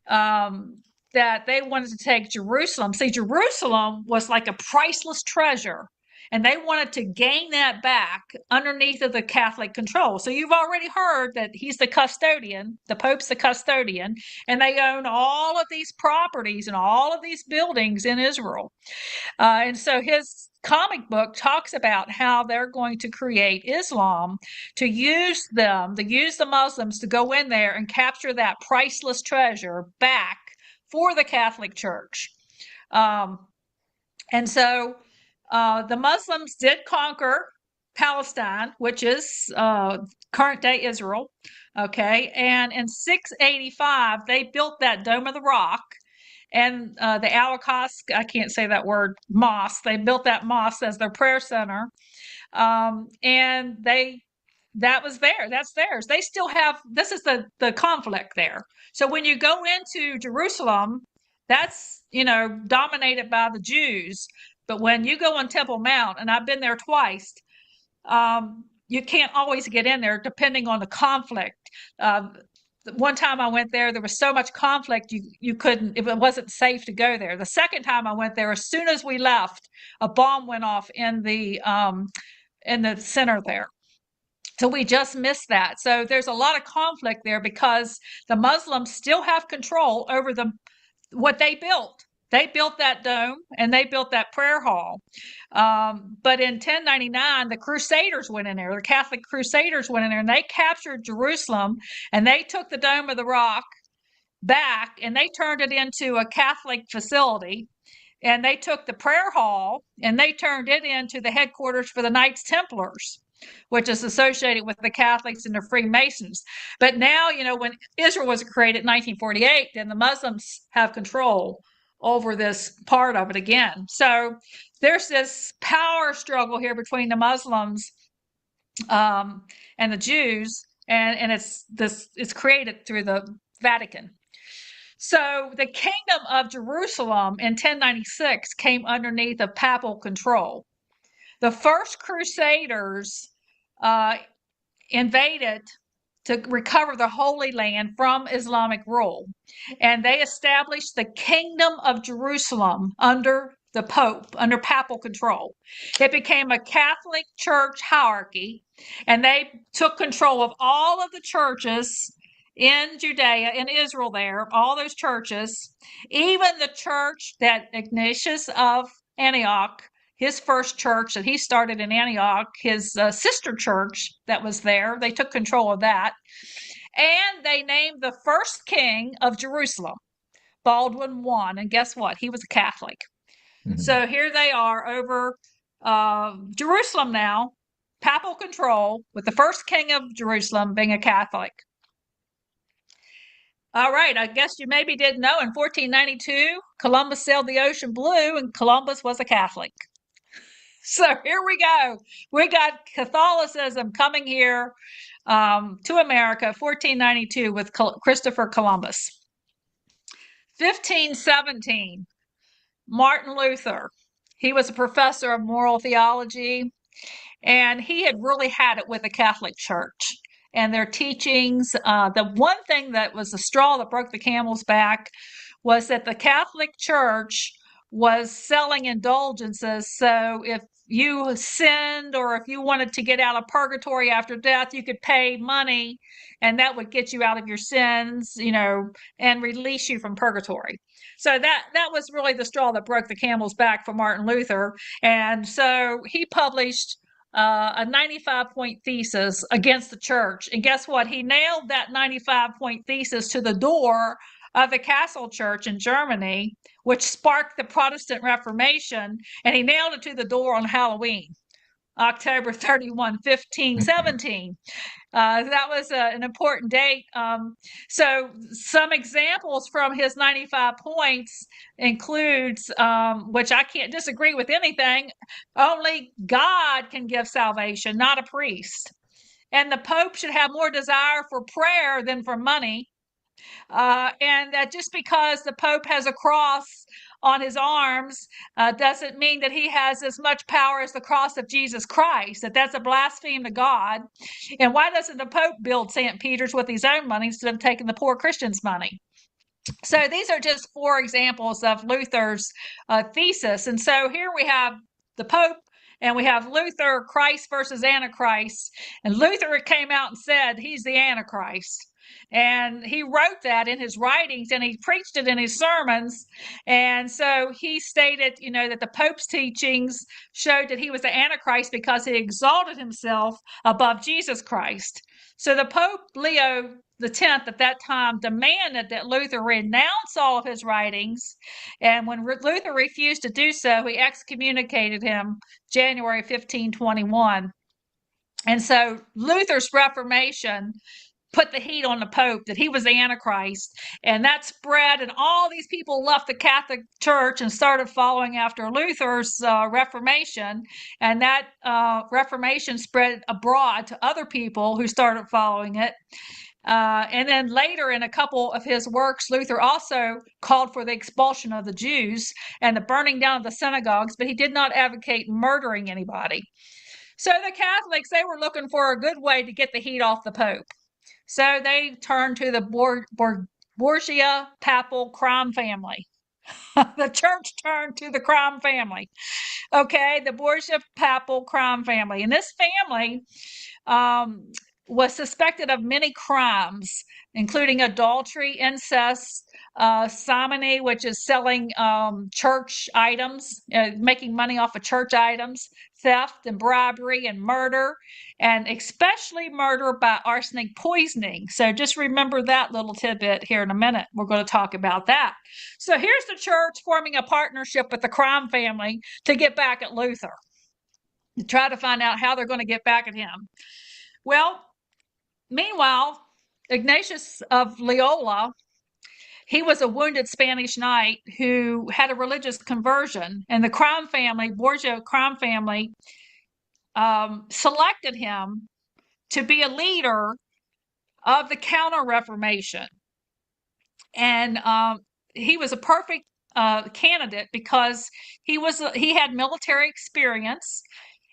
that they wanted to take Jerusalem. See, Jerusalem was like a priceless treasure, and they wanted to gain that back underneath of the Catholic control. So you've already heard that he's the custodian, the Pope's the custodian, and they own all of these properties and all of these buildings in Israel. And so his comic book talks about how they're going to create Islam to use the Muslims to go in there and capture that priceless treasure back for the Catholic Church. And so the Muslims did conquer Palestine, which is current day Israel. Okay. And in 685, they built that Dome of the Rock and the Al-Aqsa, I can't say that word, mosque. They built that mosque as their prayer center. And that was there. That's theirs. They still have, this is the conflict there. So when you go into Jerusalem, that's, dominated by the Jews. But when you go on Temple Mount, and I've been there twice, you can't always get in there depending on the conflict. One time I went there was so much conflict you couldn't, it wasn't safe to go there. The second time I went there, as soon as we left, a bomb went off in the center there. So we just missed that. So there's a lot of conflict there because the Muslims still have control over what they built. They built that dome and they built that prayer hall. But in 1099, the Crusaders went in there. The Catholic Crusaders went in there and they captured Jerusalem, and they took the Dome of the Rock back and they turned it into a Catholic facility. And they took the prayer hall and they turned it into the headquarters for the Knights Templars, which is associated with the Catholics and the Freemasons. But now, when Israel was created in 1948, then the Muslims have control over this part of it again. So there's this power struggle here between the Muslims and the Jews, and it's created through the Vatican. So the Kingdom of Jerusalem in 1096 came underneath of papal control. The first Crusaders invaded to recover the Holy Land from Islamic rule, and they established the Kingdom of Jerusalem under the Pope, under papal control. It became a Catholic church hierarchy, and they took control of all of the churches in Judea, in Israel there, all those churches, even the church that Ignatius of Antioch, his first church that he started in Antioch, his sister church that was there, they took control of that. And they named the first king of Jerusalem, Baldwin I. And guess what? He was a Catholic. Mm-hmm. So here they are over Jerusalem now, papal control, with the first king of Jerusalem being a Catholic. All right, I guess you maybe didn't know, in 1492, Columbus sailed the ocean blue, and Columbus was a Catholic. So here we go. We got Catholicism coming here to America, 1492 with Christopher Columbus. 1517, Martin Luther. He was a professor of moral theology, and he had really had it with the Catholic Church and their teachings. The one thing that was the straw that broke the camel's back was that the Catholic Church was selling indulgences. So if you sinned or if you wanted to get out of purgatory after death, you could pay money and that would get you out of your sins, and release you from purgatory. So that was really the straw that broke the camel's back for Martin Luther. And so he published a 95-point thesis against the church. And guess what? He nailed that 95-point thesis to the door of the Castle Church in Germany, which sparked the Protestant Reformation, and he nailed it to the door on Halloween, October 31, 1517. That was an important date. So some examples from his 95 points includes, which I can't disagree with anything, only God can give salvation, not a priest. And the Pope should have more desire for prayer than for money. And that just because the Pope has a cross on his arms doesn't mean that he has as much power as the cross of Jesus Christ, that's a blasphemy to God. And why doesn't the Pope build St. Peter's with his own money instead of taking the poor Christians' money? So these are just 4 examples of Luther's thesis. And so here we have the Pope and we have Luther, Christ versus Antichrist. And Luther came out and said he's the Antichrist. And he wrote that in his writings and he preached it in his sermons. And so he stated, that the Pope's teachings showed that he was the Antichrist because he exalted himself above Jesus Christ. So the Pope Leo X at that time demanded that Luther renounce all of his writings. And when Luther refused to do so, he excommunicated him January 1521. And so Luther's Reformation put the heat on the Pope that he was the Antichrist, and that spread, and all these people left the Catholic Church and started following after Luther's Reformation, and that Reformation spread abroad to other people who started following it. And then later in a couple of his works, Luther also called for the expulsion of the Jews and the burning down of the synagogues, but he did not advocate murdering anybody. So the Catholics, they were looking for a good way to get the heat off the Pope. So they turned to the Borgia papal crime family. The church turned to the crime family. Okay, the Borgia papal crime family. And this family was suspected of many crimes, including adultery, incest, simony, which is selling church items, making money off of church items, theft and bribery and murder, and especially murder by arsenic poisoning. So just remember that little tidbit here in a minute. We're going to talk about that. So here's the church forming a partnership with the crime family to get back at Luther, to try to find out how they're going to get back at him. Well, meanwhile, Ignatius of Loyola, he was a wounded Spanish knight who had a religious conversion, and the crime family, Borgia crime family, selected him to be a leader of the Counter-Reformation. And he was a perfect candidate because he had military experience,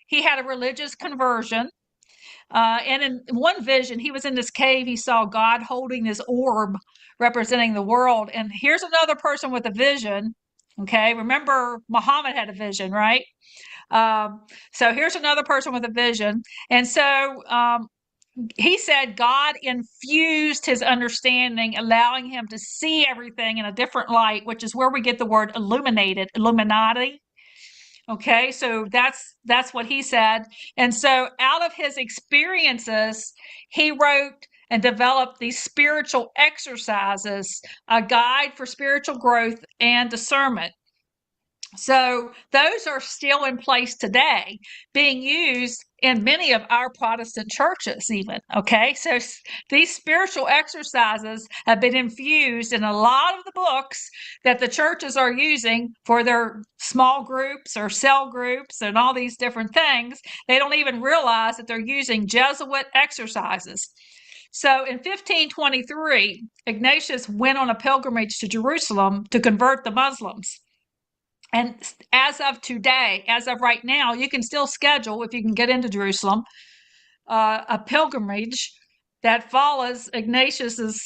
he had a religious conversion. And in one vision, he was in this cave. He saw God holding this orb representing the world. And here's another person with a vision. Okay, remember Muhammad had a vision, right? So here's another person with a vision. And so he said God infused his understanding, allowing him to see everything in a different light, which is where we get the word illuminated, Illuminati. Okay, so that's what he said. And so out of his experiences, he wrote and developed these spiritual exercises, a guide for spiritual growth and discernment. So those are still in place today, being used in many of our Protestant churches even, okay? So these spiritual exercises have been infused in a lot of the books that the churches are using for their small groups or cell groups and all these different things. They don't even realize that they're using Jesuit exercises. So in 1523, Ignatius went on a pilgrimage to Jerusalem to convert the Muslims. And as of today, as of right now, you can still schedule, if you can get into Jerusalem, a pilgrimage that follows Ignatius's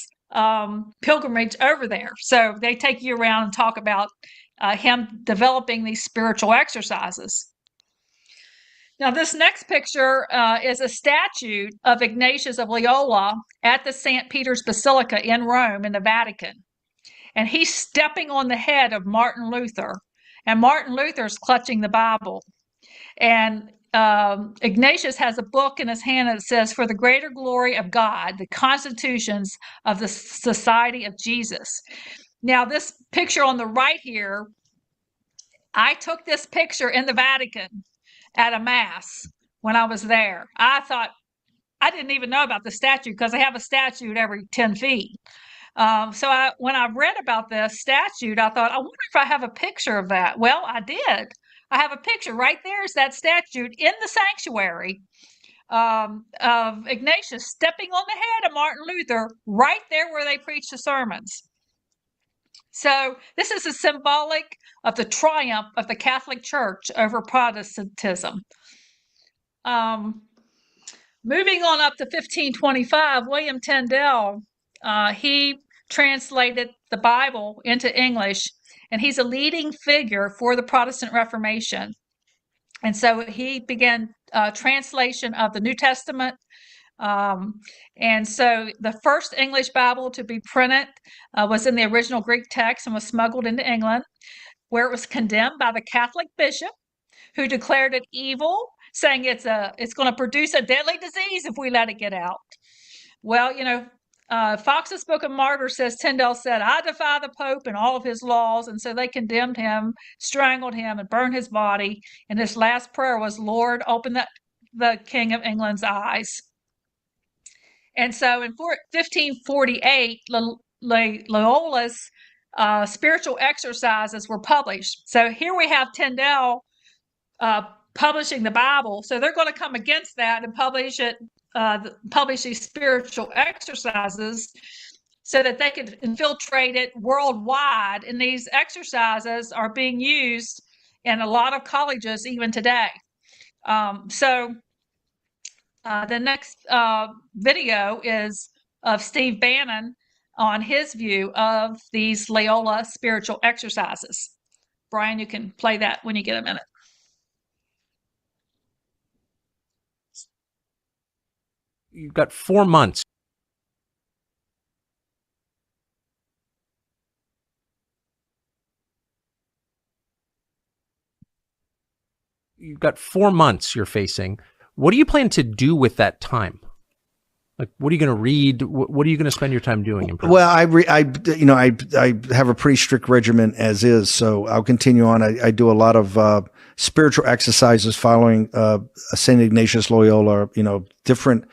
pilgrimage over there. So they take you around and talk about him developing these spiritual exercises. Now, this next picture is a statue of Ignatius of Loyola at the St. Peter's Basilica in Rome in the Vatican. And he's stepping on the head of Martin Luther. And Martin Luther's clutching the Bible. And Ignatius has a book in his hand that says, "For the greater glory of God, the constitutions of the Society of Jesus." Now, this picture on the right here, I took this picture in the Vatican at a mass when I was there. I thought, I didn't even know about the statue because they have a statue every 10 feet. So when I read about this statute, I thought, I wonder if I have a picture of that. Well, I did. I have a picture right there is that statute in the sanctuary of Ignatius stepping on the head of Martin Luther right there where they preach the sermons. So this is a symbolic of the triumph of the Catholic Church over Protestantism. Moving on up to 1525, William Tyndale, he translated the Bible into English, and he's a leading figure for the Protestant Reformation. And so he began translation of the New Testament. And so the first English Bible to be printed was in the original Greek text and was smuggled into England, where it was condemned by the Catholic bishop, who declared it evil, saying it's going to produce a deadly disease if we let it get out. Well, Fox's Book of Martyrs says Tyndale said, "I defy the Pope and all of his laws," and so they condemned him, strangled him, and burned his body. And his last prayer was, "Lord, open the King of England's eyes." And so in 1548, Loyola's spiritual exercises were published. So here we have Tyndale publishing the Bible. So they're going to come against that and publish these spiritual exercises so that they could infiltrate it worldwide. And these exercises are being used in a lot of colleges even today. The next video is of Steve Bannon on his view of these Loyola spiritual exercises. Brian, you can play that when you get a minute. You've got 4 months. You've got 4 months you're facing. What do you plan to do with that time? Like, what are you going to read? What are you going to spend your time doing in prison? Well, I have a pretty strict regimen as is, so I'll continue on. I do a lot of spiritual exercises following Saint Ignatius Loyola. Different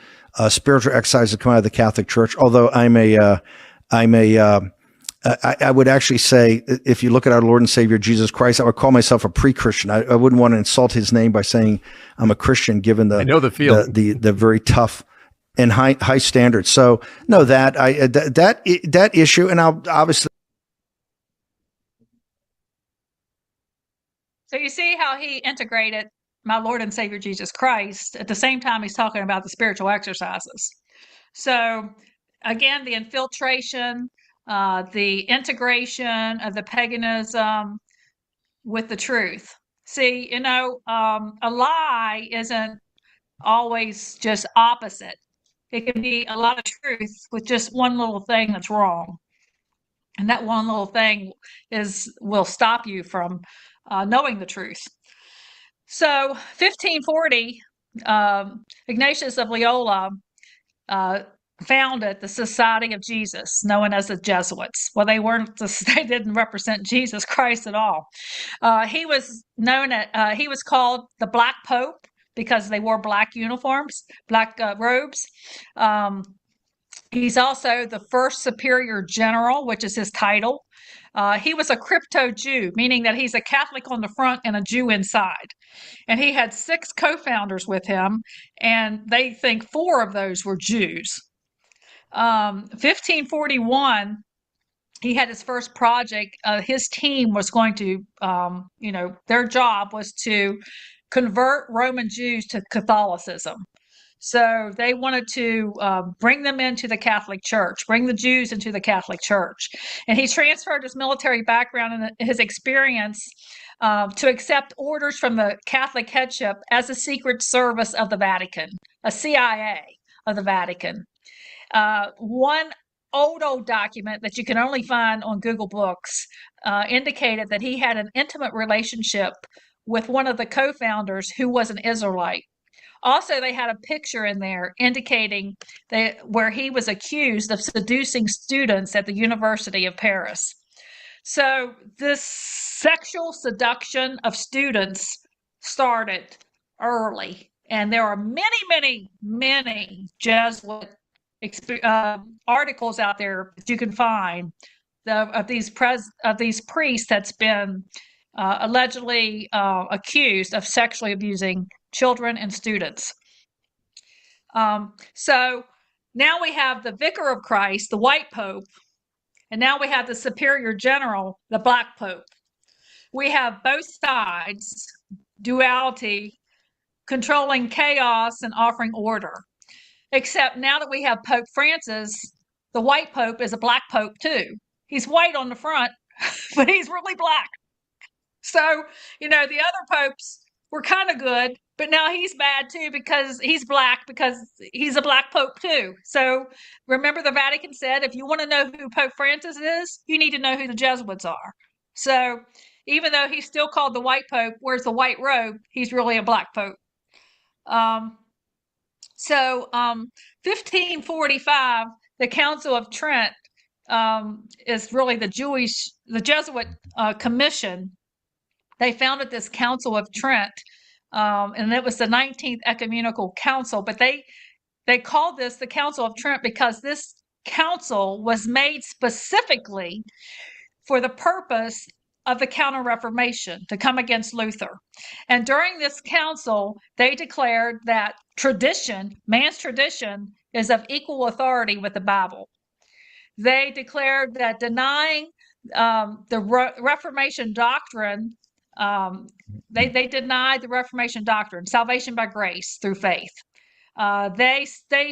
spiritual exercises that come out of the Catholic Church. Although I would actually say, if you look at our Lord and Savior Jesus Christ, I would call myself a pre-Christian. I wouldn't want to insult his name by saying I'm a Christian, given I know the feeling. the very tough and high standards. So no, that issue, and I'll obviously. So you see how he integrated my Lord and Savior Jesus Christ at the same time he's talking about the spiritual exercises. So again, the infiltration, the integration of the paganism with the truth. See, a lie isn't always just opposite. It can be a lot of truth with just one little thing that's wrong. And that one little thing will stop you from knowing the truth. So 1540, Ignatius of Loyola founded the Society of Jesus, known as the Jesuits. Well, they weren't. They didn't represent Jesus Christ at all. He was he was called the Black Pope because they wore black uniforms, black robes. He's also the first superior general, which is his title. He was a crypto Jew, meaning that he's a Catholic on the front and a Jew inside. And he had 6 co-founders with him, and they think 4 of those were Jews. 1541, he had his first project. His team was going to, their job was to convert Roman Jews to Catholicism. So they wanted to bring them into the Catholic Church, bring the Jews into the Catholic Church. And he transferred his military background and his experience to accept orders from the Catholic headship as a secret service of the Vatican, a CIA of the Vatican. One old document that you can only find on Google Books indicated that he had an intimate relationship with one of the co-founders who was an Israelite. Also, they had a picture in there indicating where he was accused of seducing students at the University of Paris. So this sexual seduction of students started early, and there are many Jesuit articles out there that you can find of these priests that's been allegedly accused of sexually abusing children and students. So now we have the Vicar of Christ, the white pope, and now we have the superior general, the black pope. We have both sides, duality, controlling chaos and offering order. Except now that we have Pope Francis, the white pope is a black pope too. He's white on the front, but he's really black. So, the other popes were kind of good, but now he's bad too because he's black, because he's a black pope too. So remember, the Vatican said, if you want to know who Pope Francis is, you need to know who the Jesuits are. So even though he's still called the white pope, wears the white robe, he's really a black pope. 1545, the Council of Trent is really the Jesuit commission. They founded this Council of Trent, and it was the 19th Ecumenical Council, but they called this the Council of Trent because this council was made specifically for the purpose of the Counter-Reformation, to come against Luther. And during this council, they declared that man's tradition, is of equal authority with the Bible. They declared that denying the Reformation doctrine, they denied the Reformation doctrine, salvation by grace through faith. They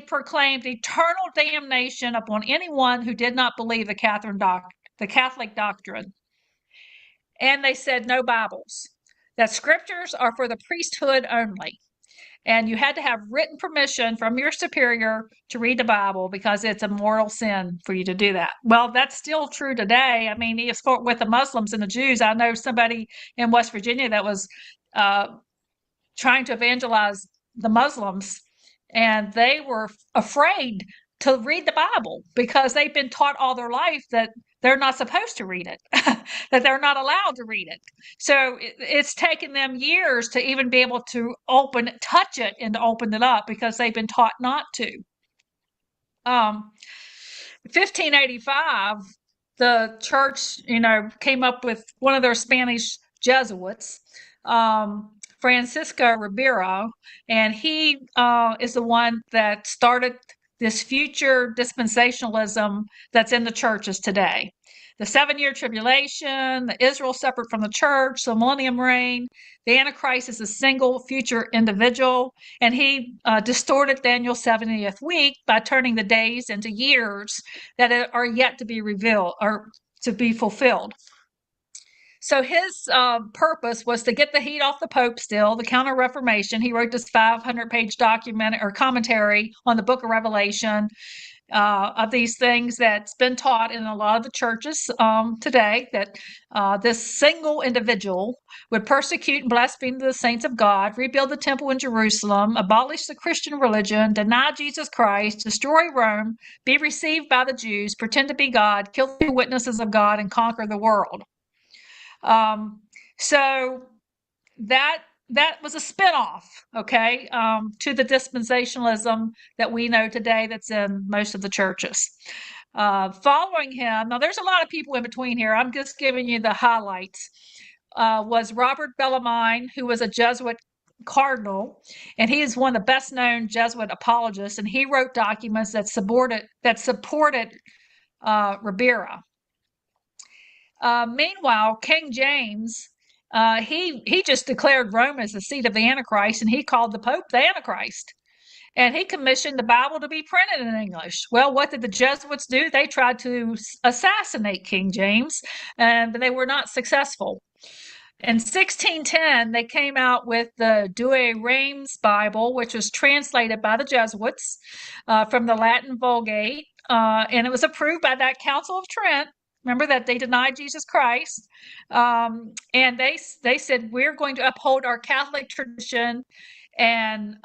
proclaimed eternal damnation upon anyone who did not believe the Catholic doctrine. And they said no Bibles, that scriptures are for the priesthood only. And you had to have written permission from your superior to read the Bible because it's a mortal sin for you to do that. Well, that's still true today. I mean, with the Muslims and the Jews, I know somebody in West Virginia that was trying to evangelize the Muslims, and they were afraid to read the Bible because they've been taught all their life that they're not supposed to read it, that they're not allowed to read it. So it's taken them years to even be able to touch it and to open it up because they've been taught not to. 1585, the church, came up with one of their Spanish Jesuits, Francisco Ribera, and he is the one that started this future dispensationalism that's in the churches today. The 7-year tribulation, the Israel separate from the church, the millennium reign, the Antichrist is a single future individual, and he distorted Daniel's 70th week by turning the days into years that are yet to be revealed or to be fulfilled. So his purpose was to get the heat off the Pope still, the Counter-Reformation. He wrote this 500-page document or commentary on the book of Revelation. of these things that's been taught in a lot of the churches today, that this single individual would persecute and blaspheme the saints of God, rebuild the temple in Jerusalem, abolish the Christian religion, deny Jesus Christ, destroy Rome, be received by the Jews, pretend to be God, kill the witnesses of God, and conquer the world. So that was a spinoff, okay, to the dispensationalism that we know today that's in most of the churches. Following him, now there's a lot of people in between here. I'm just giving you the highlights. Was Robert Bellarmine, who was a Jesuit cardinal, and he is one of the best-known Jesuit apologists, and he wrote documents that supported Ribera. Meanwhile, King James, he just declared Rome as the seat of the Antichrist, and he called the Pope the Antichrist. And he commissioned the Bible to be printed in English. Well, what did the Jesuits do? They tried to assassinate King James, but they were not successful. In 1610, they came out with the Douay-Rheims Bible, which was translated by the Jesuits from the Latin Vulgate, and it was approved by that Council of Trent. Remember that they denied Jesus Christ, and they said, we're going to uphold our Catholic tradition and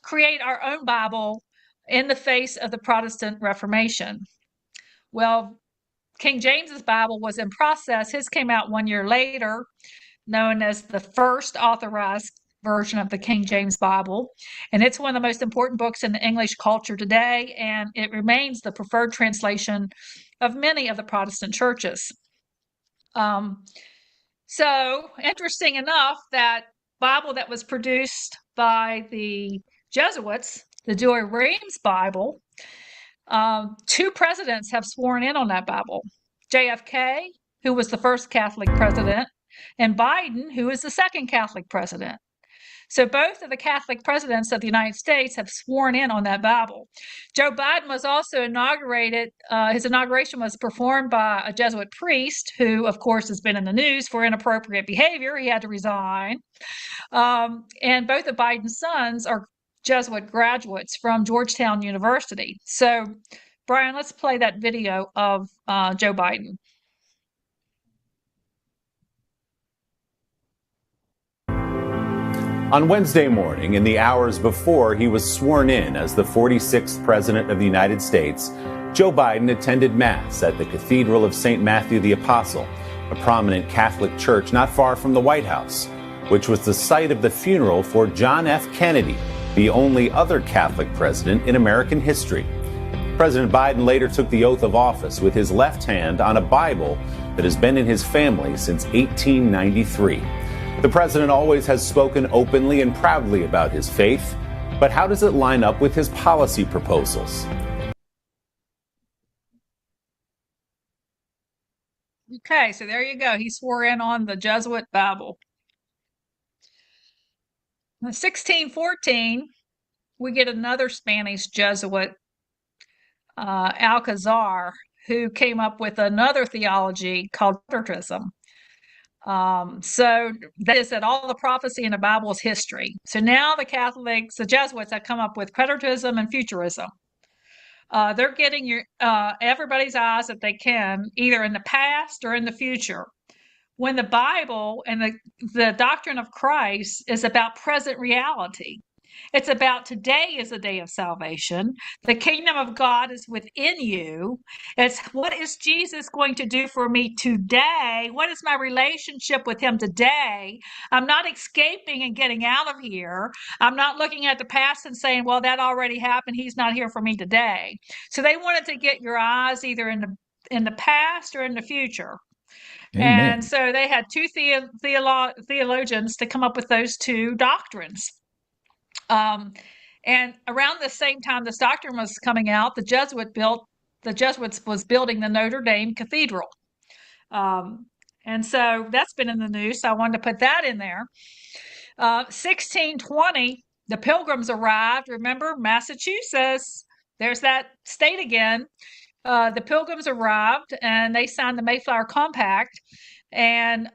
create our own Bible in the face of the Protestant Reformation. Well, King James's Bible was in process. His came out 1 year later, known as the first authorized version of the King James Bible. And it's one of the most important books in the English culture today, and it remains the preferred translation of many of the Protestant churches. So interesting enough, that Bible that was produced by the Jesuits, the Douay-Rheims Bible, 2 presidents have sworn in on that Bible. JFK, who was the first Catholic president, and Biden, who is the second Catholic president. So both of the Catholic presidents of the United States have sworn in on that Bible. Joe Biden was also inaugurated. His inauguration was performed by a Jesuit priest who, of course, has been in the news for inappropriate behavior. He had to resign. And both of Biden's sons are Jesuit graduates from Georgetown University. So, Brian, let's play that video of Joe Biden. On Wednesday morning, in the hours before he was sworn in as the 46th President of the United States, Joe Biden attended Mass at the Cathedral of St. Matthew the Apostle, a prominent Catholic church not far from the White House, which was the site of the funeral for John F. Kennedy, the only other Catholic president in American history. President Biden later took the oath of office with his left hand on a Bible that has been in his family since 1893. The president always has spoken openly and proudly about his faith, but how does it line up with his policy proposals? Okay, so there you go. He swore in on the Jesuit Bible. In 1614, we get another Spanish Jesuit, Alcazar, who came up with another theology called preterism. So that is that all the prophecy in the Bible is history. So now the Catholics, the Jesuits, have come up with preterism and futurism. They're getting everybody's eyes that they can, either in the past or in the future. When the Bible and the doctrine of Christ is about present reality. It's about today is the day of salvation. The kingdom of God is within you. It's what is Jesus going to do for me today? What is my relationship with him today? I'm not escaping and getting out of here. I'm not looking at the past and saying, well, that already happened. He's not here for me today. So they wanted to get your eyes either in the past or in the future. Amen. And so they had 2 theologians to come up with those 2 doctrines. And around the same time this doctrine was coming out, the Jesuits was building the Notre Dame Cathedral. And so that's been in the news, so I wanted to put that in there. 1620, the Pilgrims arrived. Remember, Massachusetts, there's that state again. The Pilgrims arrived, and they signed the Mayflower Compact. And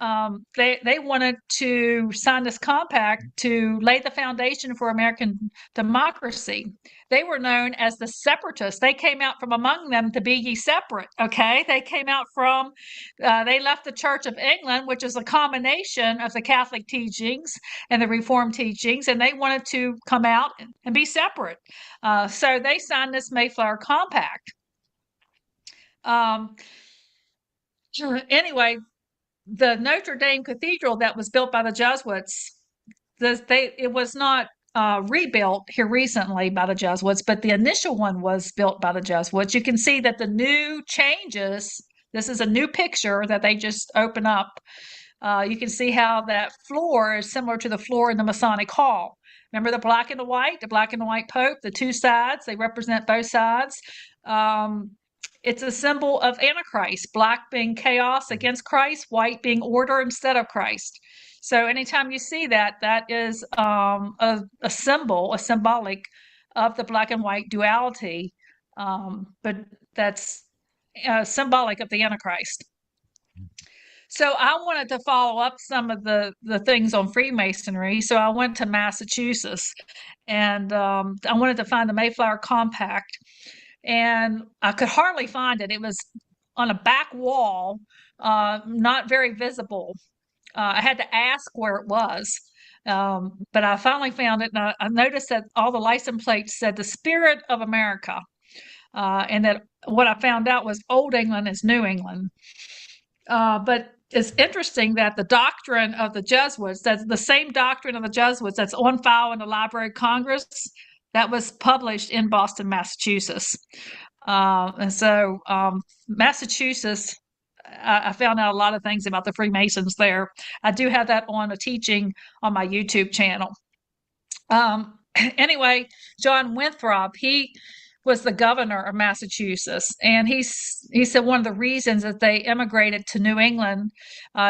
they wanted to sign this compact to lay the foundation for American democracy. They were known as the separatists. They came out from among them to be ye separate. Okay, they came out from. They left the Church of England, which is a combination of the Catholic teachings and the Reformed teachings, and they wanted to come out and be separate. So they signed this Mayflower Compact. Anyway, the Notre Dame Cathedral that was built by the Jesuits, it was not rebuilt here recently by the Jesuits, but the initial one was built by the Jesuits. You can see that the new changes. This is a new picture that they just opened up. You can see how that floor is similar to the floor in the Masonic Hall. Remember the black and the white Pope, the two sides, they represent both sides. It's a symbol of Antichrist, black being chaos against Christ, white being order instead of Christ. So anytime you see that, that is a symbol, a symbolic of the black and white duality, but that's symbolic of the Antichrist. So I wanted to follow up some of the things on Freemasonry. So I went to Massachusetts, and I wanted to find the Mayflower Compact, and I could hardly find it. It was on a back wall, not very visible. I had to ask where it was, but I finally found it, and I noticed that all the license plates said the Spirit of America, and that what I found out was Old England is New England. But it's interesting that the doctrine of the Jesuits, that's the same doctrine of the Jesuits that's on file in the Library of Congress, that was published in Boston, Massachusetts. And so Massachusetts, I found out a lot of things about the Freemasons there. I do have that on a teaching on my YouTube channel. Anyway, John Winthrop, he was the governor of Massachusetts, and he said one of the reasons that they immigrated to New England,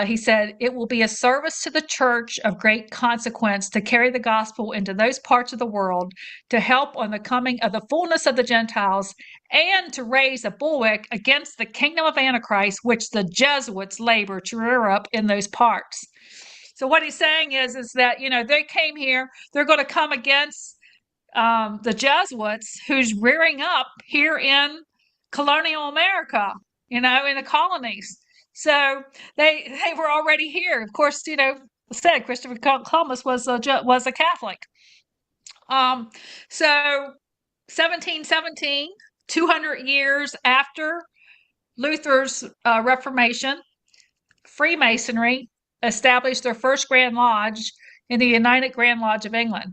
he said, it will be a service to the church of great consequence to carry the gospel into those parts of the world, to help on the coming of the fullness of the Gentiles, and to raise a bulwark against the kingdom of Antichrist, which the Jesuits labor to rear up in those parts. So what he's saying is that, they came here, they're going to come against the Jesuits, who's rearing up here in colonial America, in the colonies. So they were already here. Of course, said Christopher Columbus was a Catholic. So 1717, 200 years after Luther's Reformation, Freemasonry established their first Grand Lodge in the United Grand Lodge of England.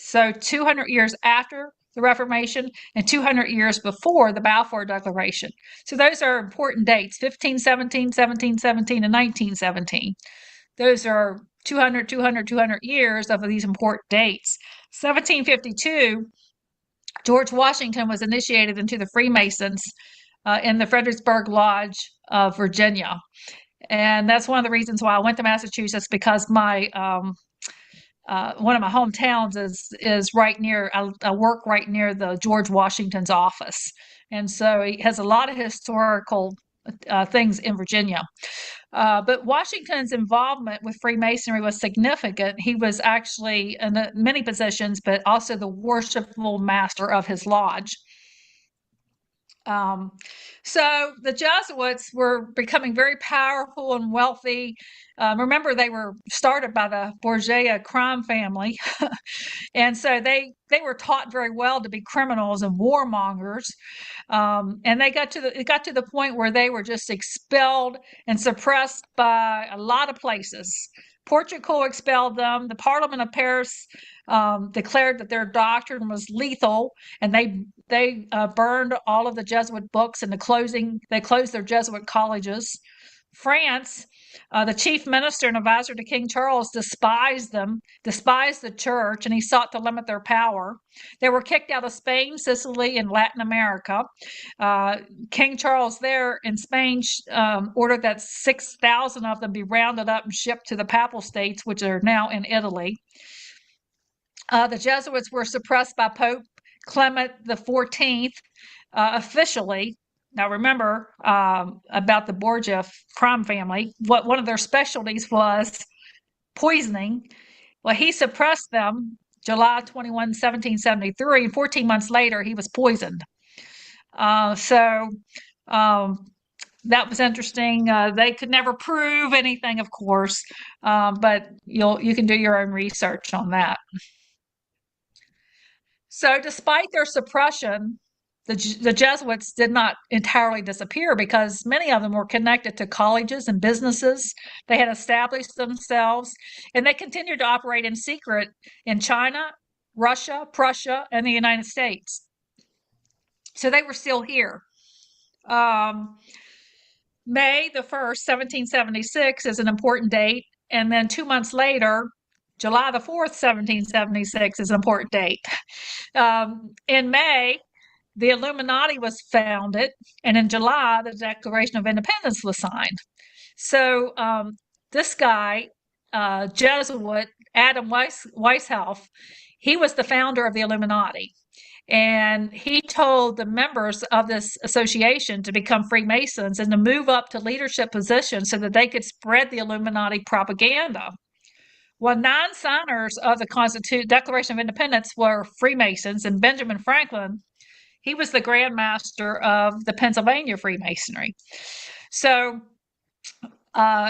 So 200 years after the Reformation and 200 years before the Balfour Declaration. So those are important dates, 1517, 1717, and 1917. Those are 200 years of these important dates. 1752, George Washington was initiated into the Freemasons in the Fredericksburg Lodge of Virginia. And that's one of the reasons why I went to Massachusetts, because my one of my hometowns is right near. I work right near the George Washington's office, and so he has a lot of historical things in Virginia. But Washington's involvement with Freemasonry was significant. He was actually in many positions, but also the worshipful master of his lodge. So the Jesuits were becoming very powerful and wealthy. Remember, they were started by the Borgia crime family. And so they were taught very well to be criminals and warmongers. And it got to the point where they were just expelled and suppressed by a lot of places. Portugal expelled them. The Parliament of Paris declared that their doctrine was lethal, and they burned all of the Jesuit books, and they closed their Jesuit colleges. France, the chief minister and advisor to King Charles, despised the church, and he sought to limit their power. They were kicked out of Spain, Sicily, and Latin America. King Charles there in Spain ordered that 6,000 of them be rounded up and shipped to the Papal States, which are now in Italy. The Jesuits were suppressed by Pope Clement XIV officially, Now, remember about the Borgia crime family, one of their specialties was poisoning. Well, he suppressed them July 21, 1773, and 14 months later, he was poisoned. So that was interesting. They could never prove anything, of course, but you can do your own research on that. So, despite their suppression, the Jesuits did not entirely disappear because many of them were connected to colleges and businesses. They had established themselves, and they continued to operate in secret in China, Russia, Prussia, and the United States. So they were still here. May the 1st, 1776 is an important date. And then 2 months later, July the 4th, 1776 is an important date. In May, the Illuminati was founded, and in July, the Declaration of Independence was signed. So this guy, Jesuit Adam Weishaupt, he was the founder of the Illuminati. And he told the members of this association to become Freemasons and to move up to leadership positions so that they could spread the Illuminati propaganda. Well, 9 signers of the Declaration of Independence were Freemasons, and Benjamin Franklin, he was the Grand Master of the Pennsylvania Freemasonry. So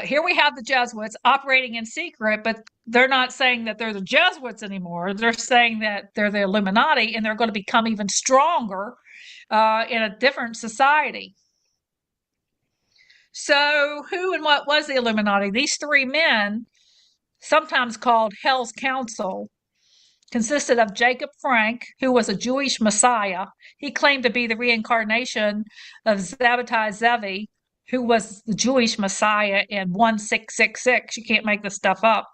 here we have the Jesuits operating in secret, but they're not saying that they're the Jesuits anymore. They're saying that they're the Illuminati, and they're going to become even stronger in a different society. So who and what was the Illuminati? These 3 men, sometimes called Hell's Council, consisted of Jacob Frank, who was a Jewish messiah. He claimed to be the reincarnation of Zabbatai Zevi, who was the Jewish messiah in 1666. You can't make this stuff up.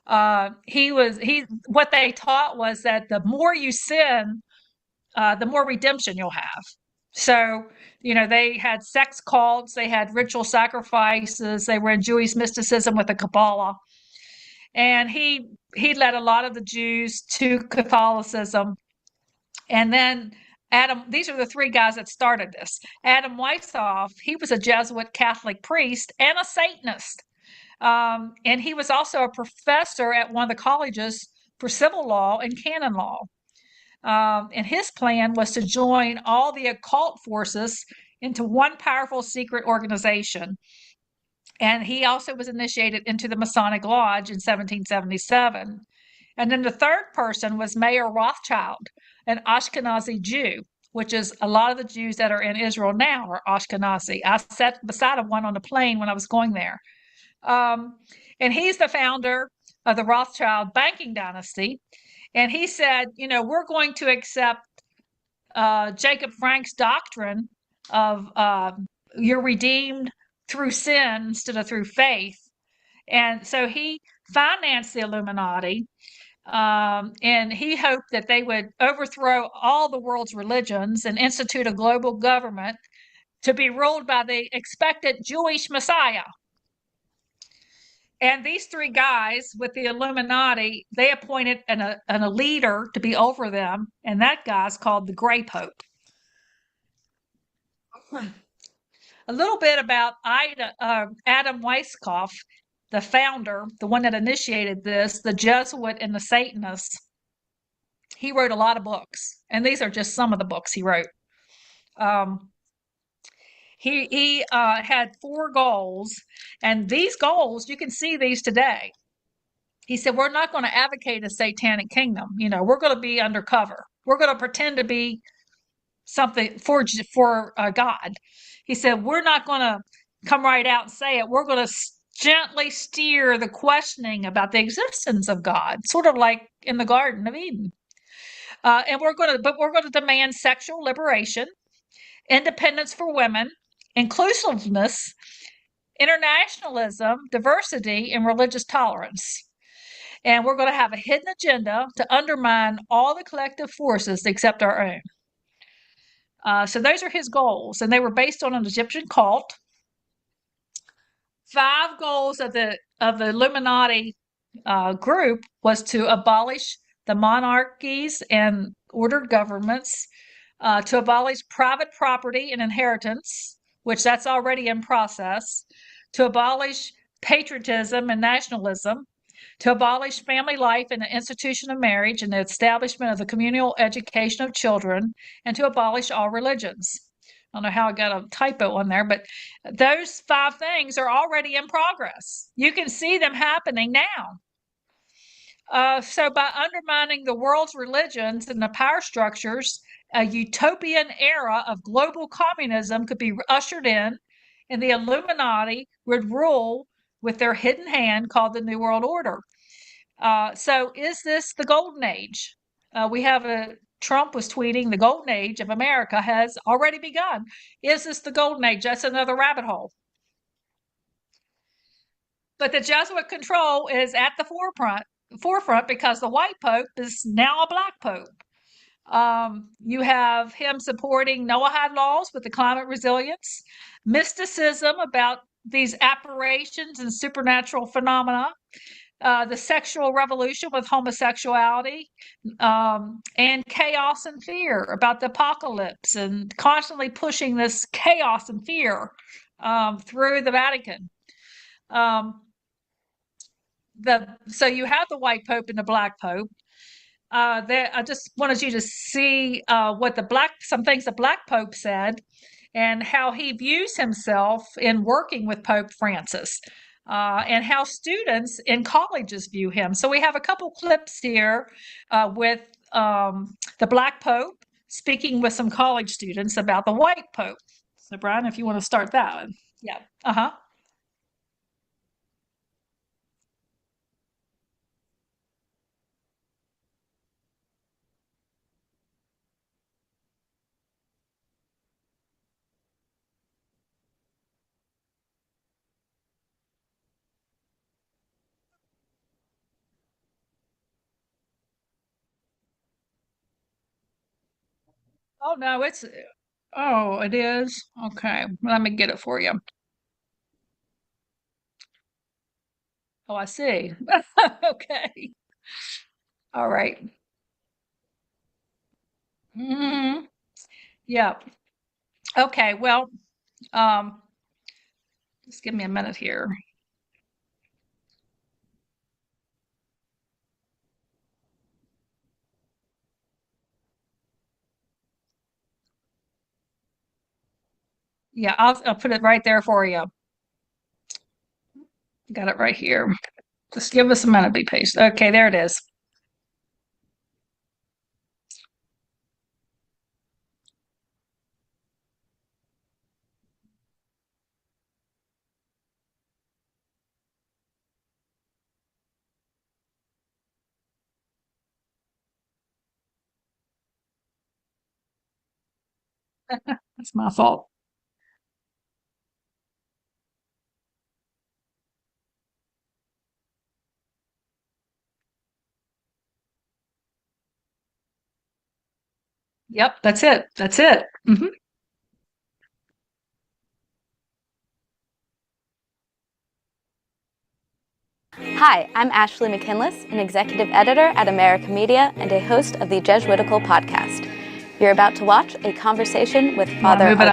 What they taught was that the more you sin, the more redemption you'll have. So, they had sex cults, they had ritual sacrifices, they were in Jewish mysticism with the Kabbalah. And he led a lot of the Jews to Catholicism. And then these are the 3 guys that started this. Adam Weishaupt, he was a Jesuit Catholic priest and a Satanist. And he was also a professor at one of the colleges for civil law and canon law. And his plan was to join all the occult forces into one powerful secret organization. And he also was initiated into the Masonic Lodge in 1777. And then the third person was Mayer Rothschild, an Ashkenazi Jew, which is a lot of the Jews that are in Israel now are Ashkenazi. I sat beside of one on the plane when I was going there. And he's the founder of the Rothschild banking dynasty. And he said, we're going to accept Jacob Frank's doctrine of you're redeemed through sin instead of through faith. And so he financed the Illuminati, and he hoped that they would overthrow all the world's religions and institute a global government to be ruled by the expected Jewish Messiah. And these 3 guys with the Illuminati, they appointed a leader to be over them, and that guy's called the Gray Pope. A little bit about Adam Weishaupt, the founder, the one that initiated this, the Jesuit and the Satanist. He wrote a lot of books, and these are just some of the books he wrote. He had 4 goals, and these goals, you can see these today. He said, we're not going to advocate a satanic kingdom. We're going to be undercover. We're going to pretend to be something for God. He said, we're not going to come right out and say it. We're going to gently steer the questioning about the existence of God, sort of like in the Garden of Eden. And we're going to demand sexual liberation, independence for women, inclusiveness, internationalism, diversity, and religious tolerance. And we're going to have a hidden agenda to undermine all the collective forces except our own. So those are his goals, and they were based on an Egyptian cult. 5 goals of the Illuminati group was to abolish the monarchies and ordered governments, to abolish private property and inheritance, which that's already in process, to abolish patriotism and nationalism, to abolish family life and the institution of marriage and the establishment of the communal education of children, and to abolish all religions. I don't know how I got a typo on there, but those 5 things are already in progress. You can see them happening now. So by undermining the world's religions and the power structures, a utopian era of global communism could be ushered in, and the Illuminati would rule with their hidden hand called the New World Order. So is this the golden age? We have Trump was tweeting the golden age of America has already begun. Is this the golden age? That's another rabbit hole. But the Jesuit control is at the forefront because the white pope is now a black pope. You have him supporting Noahide laws with the climate resilience, mysticism about these apparitions and supernatural phenomena, the sexual revolution with homosexuality, and chaos and fear about the apocalypse, and constantly pushing this chaos and fear through the Vatican. So you have the white pope and the black pope. I just wanted you to see what some things the black pope said and how he views himself in working with Pope Francis, and how students in colleges view him. So we have a couple clips here with the black pope speaking with some college students about the white pope. So Brian, if you want to start that one. Yeah. Uh-huh. Oh no, it is. Okay, let me get it for you. Oh, I see. Okay. All right. Yeah. Okay, well, just give me a minute here. Yeah, I'll put it right there for you. Got it right here. Just give us a minute, be patient. Okay, there it is. That's my fault. Yep, that's it. That's it. Mhm. Hi, I'm Ashley McKinless, an executive editor at America Media and a host of the Jesuitical podcast. You're about to watch a conversation with Father Arturo.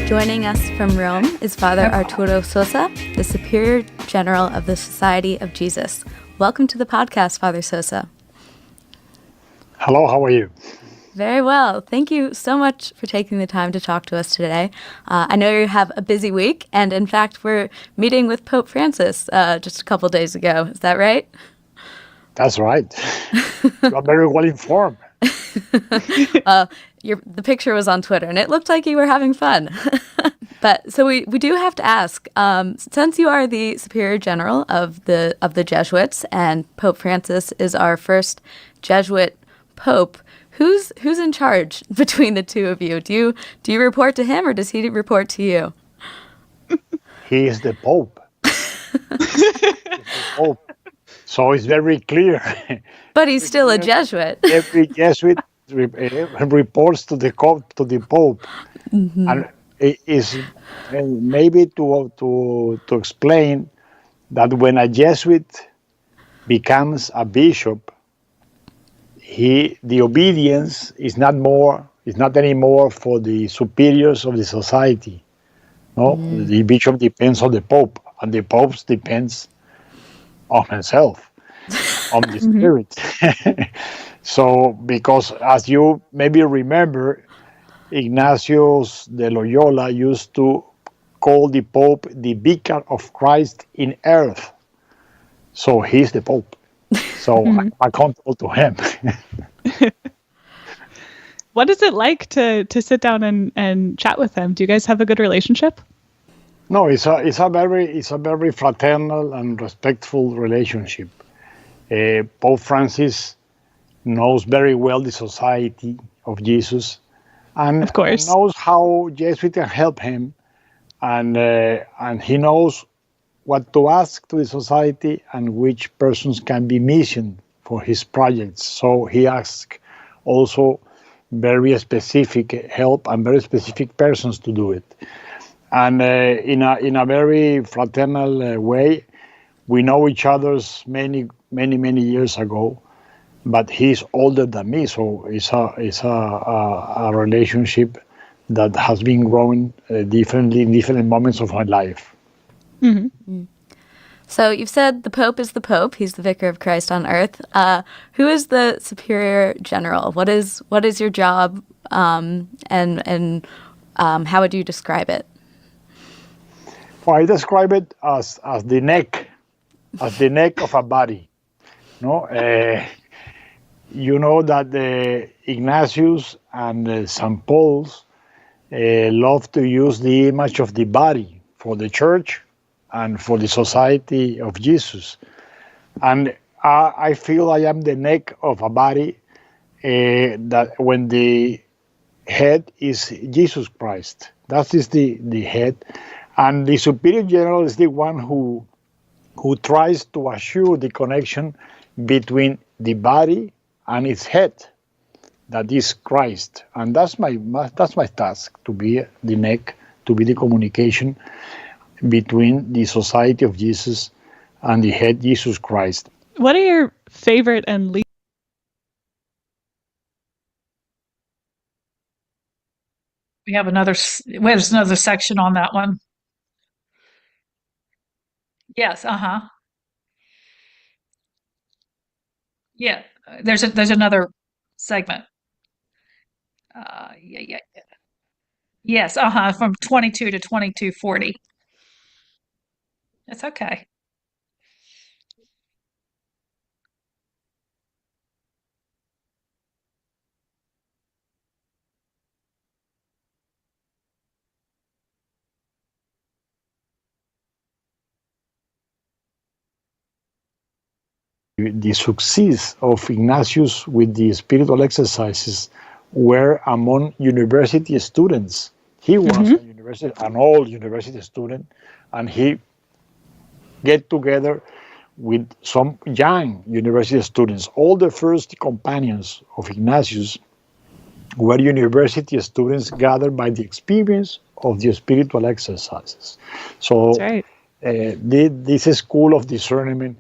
Joining us from Rome is Father Arturo Sosa, the Superior General of the Society of Jesus. Welcome to the podcast, Father Sosa. Hello, how are you? Very well. Thank you so much for taking the time to talk to us today. I know you have a busy week, and in fact, we're meeting with Pope Francis just a couple days ago. Is that right? That's right. You are very well informed. The picture was on Twitter, and it looked like you were having fun. But so we do have to ask, since you are the Superior General of the Jesuits, and Pope Francis is our first Jesuit Pope, who's in charge between the two of you? Do you report to him, or does he report to you? He is the Pope. So it's very clear. But he's still a Jesuit. Every Jesuit reports to the Pope, mm-hmm. And it is maybe to explain that when a Jesuit becomes a bishop, the obedience is not anymore for the superiors of the society. No, the bishop depends on the pope, and the pope depends on himself, on the spirit. So, because as you maybe remember, Ignatius de Loyola used to call the Pope the vicar of Christ in earth. So he's the Pope. So I'm accountable to him. What is it like to sit down and chat with him? Do you guys have a good relationship? No, it's a very fraternal and respectful relationship. Pope Francis knows very well the Society of Jesus, and of course knows how Jesuit can help him, and he knows what to ask to the society and which persons can be missioned for his projects. So he asks also very specific help and very specific persons to do it. And in a very fraternal way, we know each other's many years ago, but he's older than me, so it's a relationship that has been growing differently in different moments of my life. So you've said the Pope is the Pope. He's the Vicar of Christ on earth. Who is the Superior General? What is your job, and how would you describe it? Well, I describe it as the neck of a body. No, you know that Ignatius and St. Paul's love to use the image of the body for the church and for the Society of Jesus. And I feel I am the neck of a body that when the head is Jesus Christ. That is the head. And the Superior General is the one who tries to assure the connection between the body and its head, that is Christ. And that's my task, to be the neck, to be the communication between the Society of Jesus and the head, Jesus Christ. What are your favorite and least? There's another section on that one. Yes, yeah, there's another segment. Yeah. Yes, from 22 to 2240. That's okay. The success of Ignatius with the spiritual exercises were among university students. He was an old university student, and he get together with some young university students. All the first companions of Ignatius were university students gathered by the experience of the spiritual exercises. So That's right. this school of discernment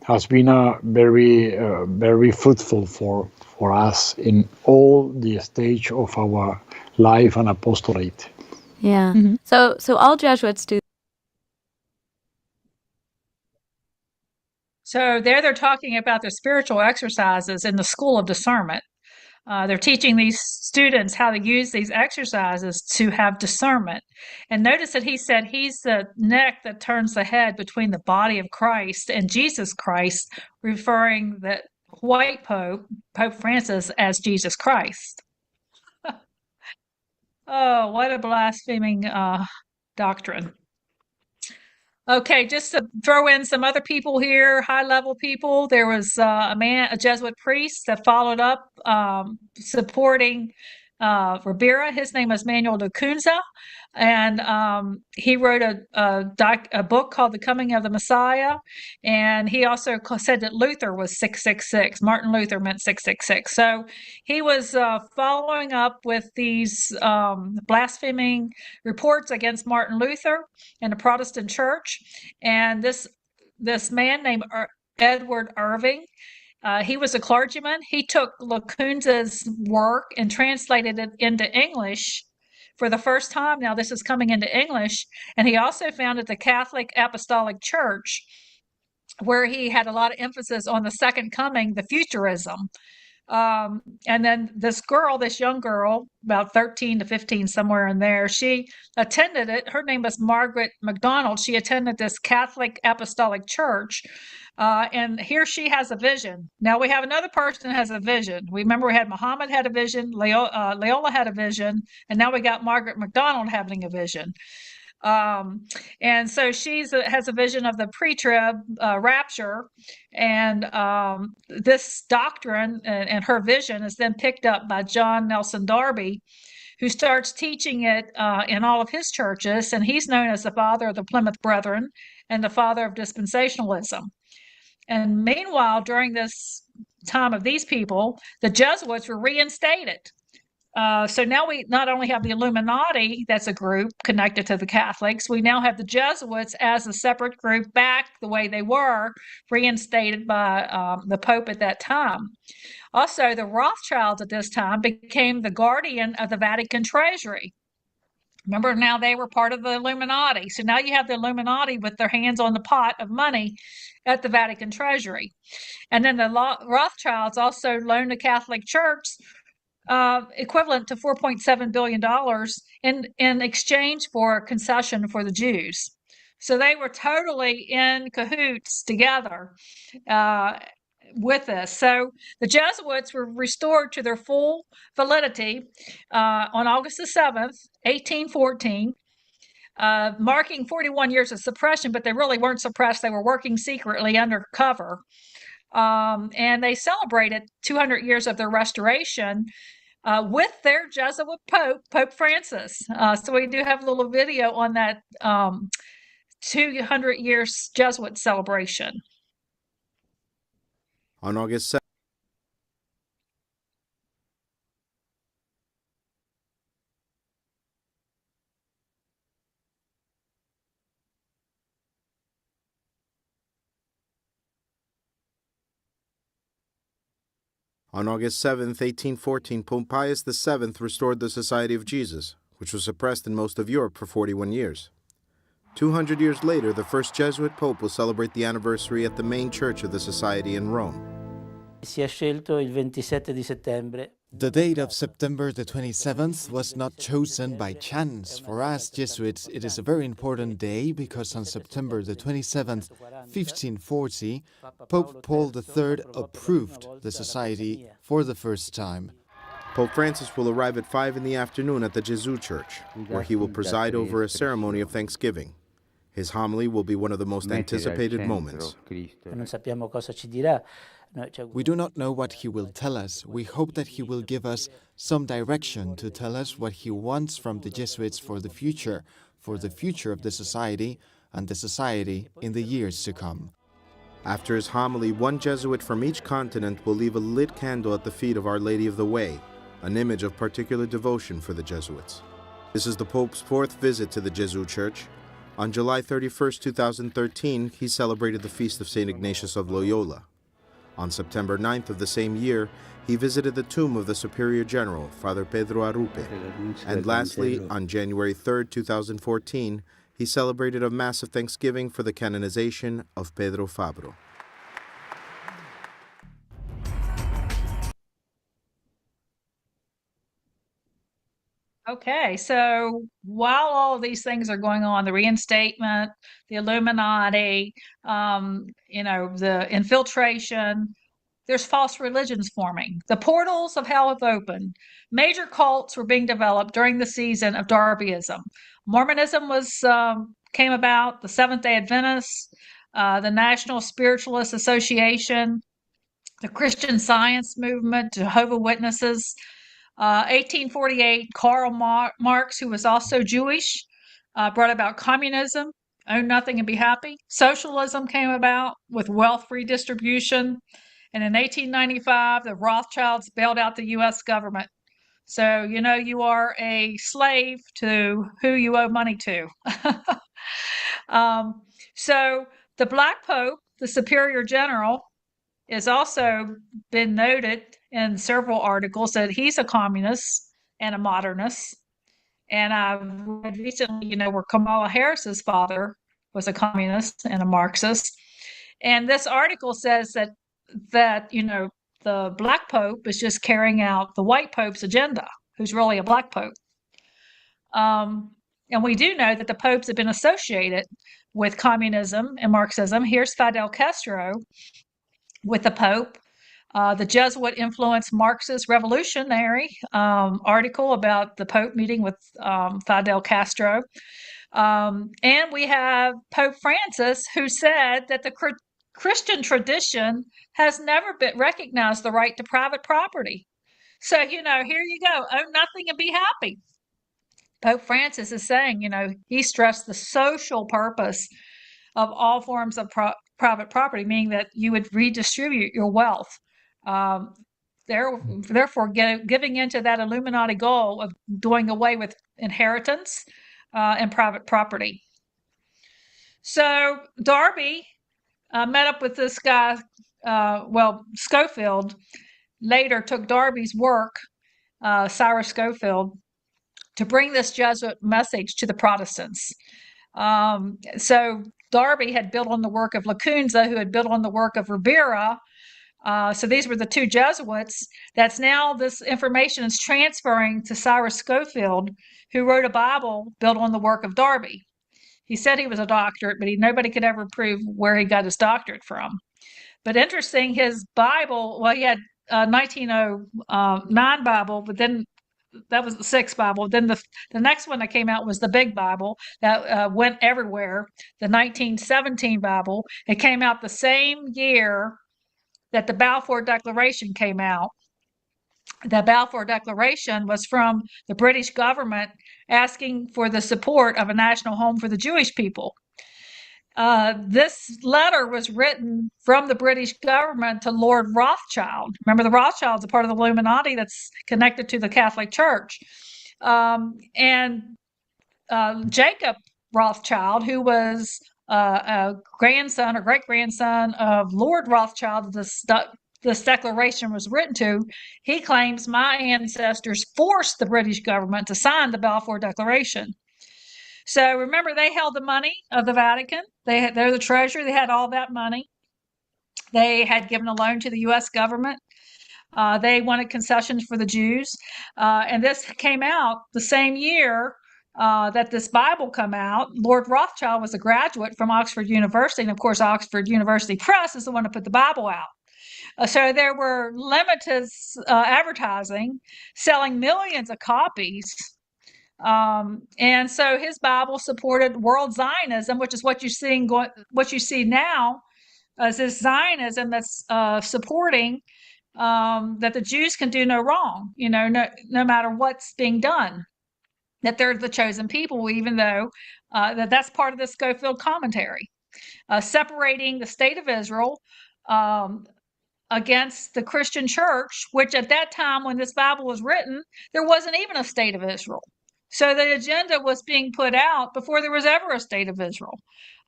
has been very fruitful for us in all the stage of our life and apostolate. Yeah. So all Jesuits do. So they're talking about the spiritual exercises in the School of Discernment. They're teaching these students how to use these exercises to have discernment. And notice that he said he's the neck that turns the head between the body of Christ and Jesus Christ, referring the white Pope, Pope Francis, as Jesus Christ. Oh, what a blaspheming doctrine. Okay, just to throw in some other people here, high-level people. There was a Jesuit priest that followed up supporting Ribera. His name was Manuel de Cunza, and he wrote a book called The Coming of the Messiah. And he also said that Luther was 666. Martin Luther meant 666. So he was following up with these blaspheming reports against Martin Luther and the Protestant Church. And this man named Edward Irving, He was a clergyman. He took Lacunza's work and translated it into English for the first time. Now this is coming into English. And he also founded the Catholic Apostolic Church, where he had a lot of emphasis on the second coming, the futurism. And then this young girl, about 13 to 15, somewhere in there, she attended it. Her name was Margaret MacDonald. She attended this Catholic Apostolic Church. And here she has a vision. Now we have another person that has a vision. We had Muhammad had a vision, Loyola had a vision, and now we got Margaret MacDonald having a vision. And so she has a vision of the pre-trib rapture, and this doctrine and her vision is then picked up by John Nelson Darby, who starts teaching it in all of his churches, and he's known as the father of the Plymouth Brethren and the father of dispensationalism. And meanwhile, during this time of these people, the Jesuits were reinstated. So now we not only have the Illuminati, that's a group connected to the Catholics, we now have the Jesuits as a separate group back the way they were, reinstated by the Pope at that time. Also, the Rothschilds at this time became the guardian of the Vatican treasury. Remember, now they were part of the Illuminati. So now you have the Illuminati with their hands on the pot of money at the Vatican treasury. And then the Rothschilds also loaned the Catholic Church equivalent to $4.7 billion in exchange for a concession for the Jews. So they were totally in cahoots together with this. So the Jesuits were restored to their full validity on August the 7th, 1814, marking 41 years of suppression, but they really weren't suppressed. They were working secretly undercover. And they celebrated 200 years of their restoration with their Jesuit Pope, Pope Francis. So we do have a little video on that 200 years Jesuit celebration. On August 7th, On August 7th, 1814, Pope Pius VII restored the Society of Jesus, which was suppressed in most of Europe for 41 years. 200 years later, the first Jesuit Pope will celebrate the anniversary at the main church of the Society in Rome. Si è scelto il 27 di settembre. The date of September the 27th was not chosen by chance. For us Jesuits, it is a very important day because on September the 27th, 1540, Pope Paul III approved the society for the first time. Pope Francis will arrive at 5 in the afternoon at the Jewsuit Church, where he will preside over a ceremony of thanksgiving. His homily will be one of the most anticipated moments. Non sappiamo cosa ci dirà. We do not know what he will tell us. We hope that he will give us some direction to tell us what he wants from the Jesuits for the future of the society and the society in the years to come. After his homily, one Jesuit from each continent will leave a lit candle at the feet of Our Lady of the Way, an image of particular devotion for the Jesuits. This is the Pope's fourth visit to the Jewsuit Church. On July 31st, 2013, he celebrated the feast of St. Ignatius of Loyola. On September 9th of the same year, he visited the tomb of the Superior General, Father Pedro Arrupe. And lastly, on January 3rd, 2014, he celebrated a Mass of Thanksgiving for the canonization of Pedro Fabro. Okay, so while all of these things are going on, the reinstatement, the Illuminati, the infiltration, there's false religions forming. The portals of hell have opened. Major cults were being developed during the season of Darbyism. Mormonism came about, the Seventh-day Adventists, the National Spiritualist Association, the Christian Science movement, Jehovah's Witnesses. 1848, Karl Marx, who was also Jewish, brought about communism, own nothing and be happy. Socialism came about with wealth redistribution. And in 1895, the Rothschilds bailed out the U.S. government. So, you are a slave to who you owe money to. So the Black Pope, the Superior General, is also been noted in several articles that he's a communist and a modernist. And I've read recently, where Kamala Harris's father was a communist and a Marxist. And this article says that the black pope is just carrying out the white pope's agenda, who's really a black pope. And we do know that the popes have been associated with communism and Marxism. Here's Fidel Castro with the Pope. The Jesuit influenced Marxist revolutionary article about the Pope meeting with Fidel Castro. And we have Pope Francis, who said that the Christian tradition has never been recognized the right to private property. So, here you go, own nothing and be happy. Pope Francis is saying, he stressed the social purpose of all forms of private property, meaning that you would redistribute your wealth. Therefore, giving into that Illuminati goal of doing away with inheritance and private property. So Darby met up with this guy, Schofield later took Darby's work, Cyrus Schofield, to bring this Jesuit message to the Protestants. So Darby had built on the work of Lacunza, who had built on the work of Ribera. So these were the two Jesuits. That's now this information is transferring to Cyrus Schofield, who wrote a Bible built on the work of Darby. He said he was a doctorate, but nobody could ever prove where he got his doctorate from. But interesting, his Bible, he had a 1909 Bible, but then that was the sixth Bible. Then the next one that came out was the Big Bible that went everywhere, the 1917 Bible. It came out the same year that the Balfour Declaration came out. The Balfour Declaration was from the British government asking for the support of a national home for the Jewish people. This letter was written from the British government to Lord Rothschild. Remember, the Rothschilds are part of the Illuminati that's connected to the Catholic Church. And Jacob Rothschild, who was a grandson or great-grandson of Lord Rothschild, this declaration was written to, he claims my ancestors forced the British government to sign the Balfour Declaration. So remember, they held the money of the Vatican. They're the treasury. They had all that money. They had given a loan to the U.S. government. They wanted concessions for the Jews. And this came out the same year that this Bible come out. Lord Rothschild was a graduate from Oxford University. And of course, Oxford University Press is the one to put the Bible out. So there were limited advertising, selling millions of copies. And so his Bible supported world Zionism, which is what you see now as this Zionism that's supporting that the Jews can do no wrong, no matter what's being done, that they're the chosen people, even though that's part of the Schofield commentary, separating the state of Israel against the Christian church, which at that time when this Bible was written, there wasn't even a state of Israel. So the agenda was being put out before there was ever a state of Israel.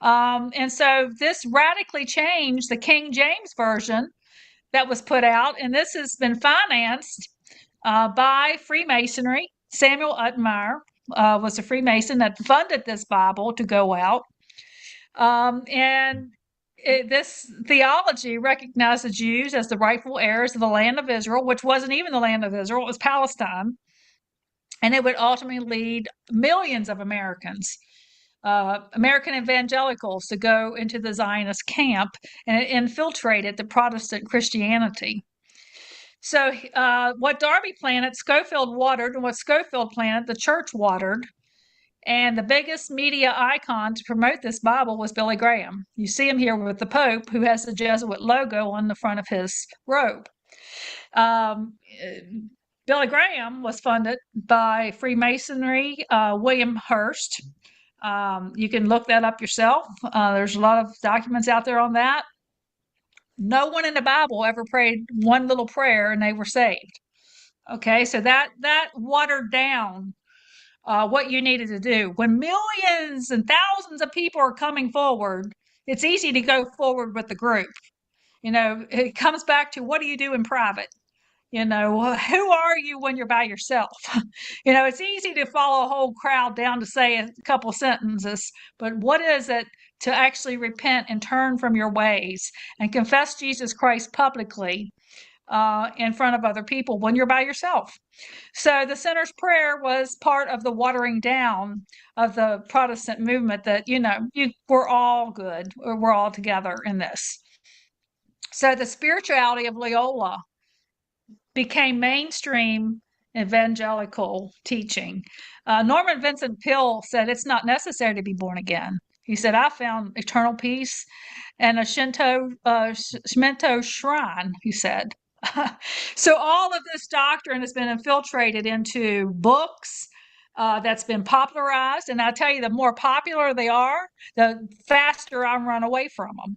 And so this radically changed the King James Version that was put out, and this has been financed by Freemasonry. Samuel Utmeyer was a Freemason that funded this Bible to go out. This theology recognized the Jews as the rightful heirs of the land of Israel, which wasn't even the land of Israel, it was Palestine. And it would ultimately lead millions of Americans, American evangelicals, to go into the Zionist camp and it infiltrated the Protestant Christianity. So what Darby planted, Schofield watered, and what Schofield planted, the church watered. And the biggest media icon to promote this Bible was Billy Graham. You see him here with the Pope, who has the Jesuit logo on the front of his robe. Billy Graham was funded by Freemasonry, William Hurst. You can look that up yourself. There's a lot of documents out there on that. No one in the Bible ever prayed one little prayer and they were saved. Okay, so that watered down what you needed to do. When millions and thousands of people are coming forward, it's easy to go forward with the group. It comes back to, what do you do in private? Who are you when you're by yourself? It's easy to follow a whole crowd down to say a couple sentences, but what is it to actually repent and turn from your ways and confess Jesus Christ publicly in front of other people when you're by yourself? So the sinner's prayer was part of the watering down of the Protestant movement that, we're all good, we're all together in this. So the spirituality of Loyola became mainstream evangelical teaching. Norman Vincent Peale said it's not necessary to be born again. He said, I found eternal peace and a Shinto shrine, he said. So all of this doctrine has been infiltrated into books that's been popularized. And I tell you, the more popular they are, the faster I run away from them.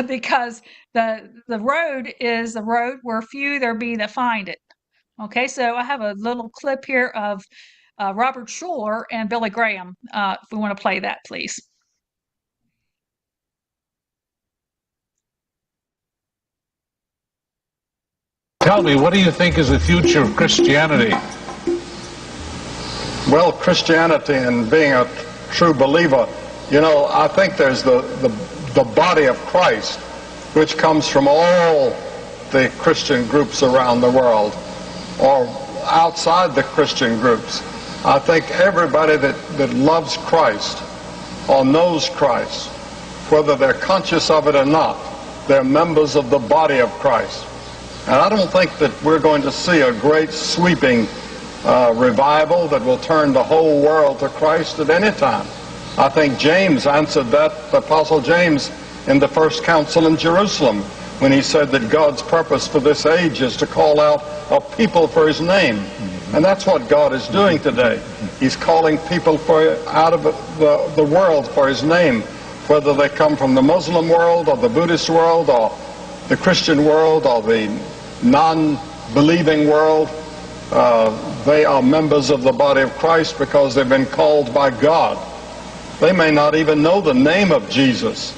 Because the road is the road where few there be that find it. Okay, so I have a little clip here of Robert Schuller and Billy Graham. If we want to play that, please. Tell me, what do you think is the future of Christianity? Well, Christianity and being a true believer, I think there's the body of Christ, which comes from all the Christian groups around the world, or outside the Christian groups. I think everybody that loves Christ or knows Christ, whether they're conscious of it or not, they're members of the body of Christ. And I don't think that we're going to see a great sweeping revival that will turn the whole world to Christ at any time. I think James answered that, the Apostle James, in the first council in Jerusalem, when he said that God's purpose for this age is to call out a people for his name. And that's what God is doing today. He's calling people out of the world for his name, whether they come from the Muslim world or the Buddhist world or the Christian world or the non-believing world. They are members of the body of Christ because they've been called by God. They may not even know the name of Jesus,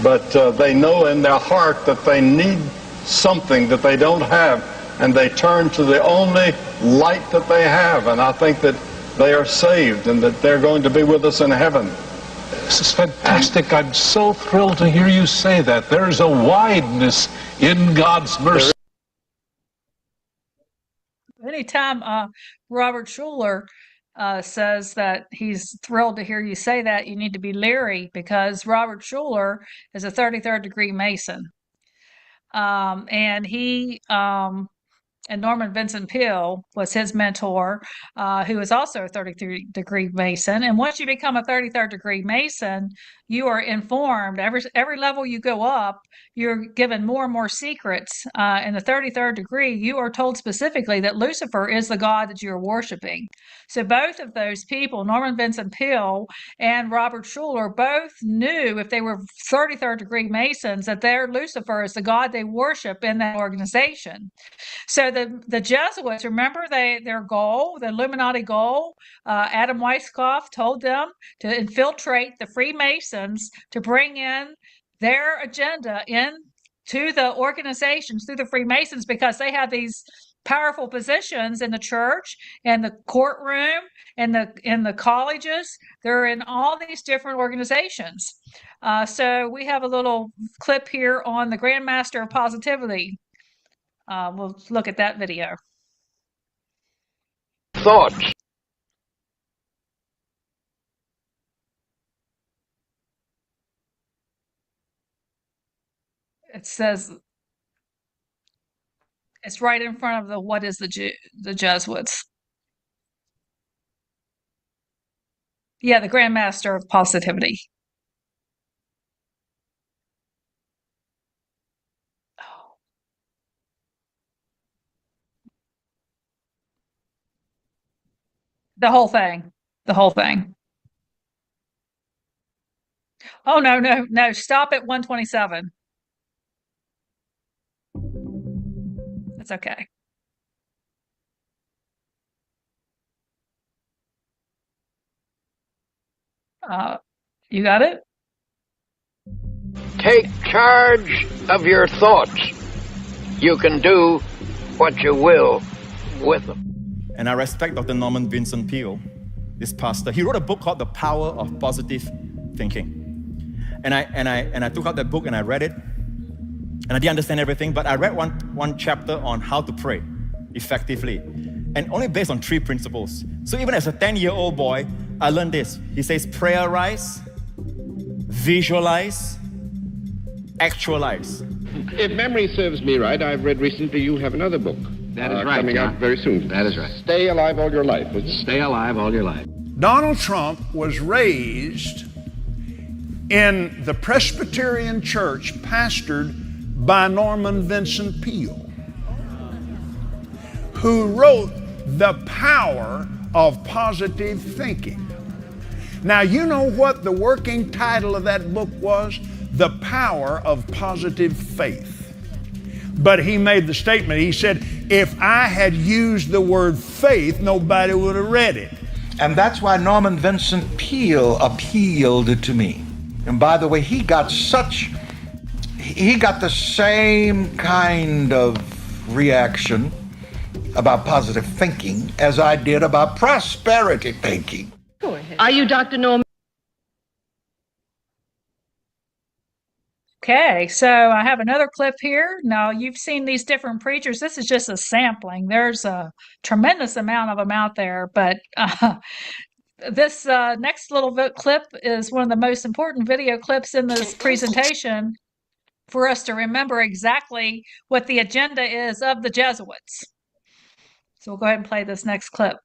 but they know in their heart that they need something that they don't have, and they turn to the only light that they have. And I think that they are saved and that they're going to be with us in heaven. This is fantastic. I'm so thrilled to hear you say that. There's a wideness in God's mercy. Anytime Robert Schuller says that he's thrilled to hear you say that, you need to be leery, because Robert Schuller is a 33rd degree Mason. And he and Norman Vincent Peale was his mentor, who is also a 33rd degree Mason. And once you become a 33rd degree Mason, you are informed. Every level you go up, you're given more and more secrets. In the 33rd degree, you are told specifically that Lucifer is the god that you're worshiping. So both of those people, Norman Vincent Peale and Robert Schuller, both knew, if they were 33rd degree Masons, that their Lucifer is the god they worship in that organization. So the Jesuits, remember their goal, the Illuminati goal, Adam Weishaupt told them to infiltrate the Freemasons to bring in their agenda into the organizations through the Freemasons, because they have these powerful positions in the church and the courtroom and in the colleges. They're in all these different organizations. So we have a little clip here on the Grandmaster of Positivity. We'll look at that video. Thoughts. It says it's right in front of the what is the Jesuits. Yeah, the Grandmaster of Positivity. The whole thing. The whole thing. Oh, no. Stop at 127. It's okay. You got it? take charge of your thoughts, you can do what you will with them. And I respect Dr. Norman Vincent Peale, this pastor. He wrote a book called The Power of Positive Thinking. And I took out that book and I read it. And I didn't understand everything, but I read one chapter on how to pray effectively. And only based on 3 principles. So even as a 10-year-old boy, I learned this. He says, prayerize, visualize, actualize. If memory serves me right, I've read recently you have another book. That is right, coming John. out very soon. That is right. Stay alive all your life. Stay alive all your life. Donald Trump was raised in the Presbyterian Church pastored by Norman Vincent Peale, who wrote The Power of Positive Thinking. Now, you know what the working title of that book was? The Power of Positive Faith. But he made the statement, he said, if I had used the word faith, nobody would have read it. And that's why Norman Vincent Peale appealed to me. And by the way, he got the same kind of reaction about positive thinking as I did about prosperity thinking. Go ahead. Are you Dr. Norman? Okay, so I have another clip here. Now, you've seen these different preachers. This is just a sampling. There's a tremendous amount of them out there, but this next little clip is one of the most important video clips in this presentation for us to remember exactly what the agenda is of the Jesuits. So we'll go ahead and play this next clip.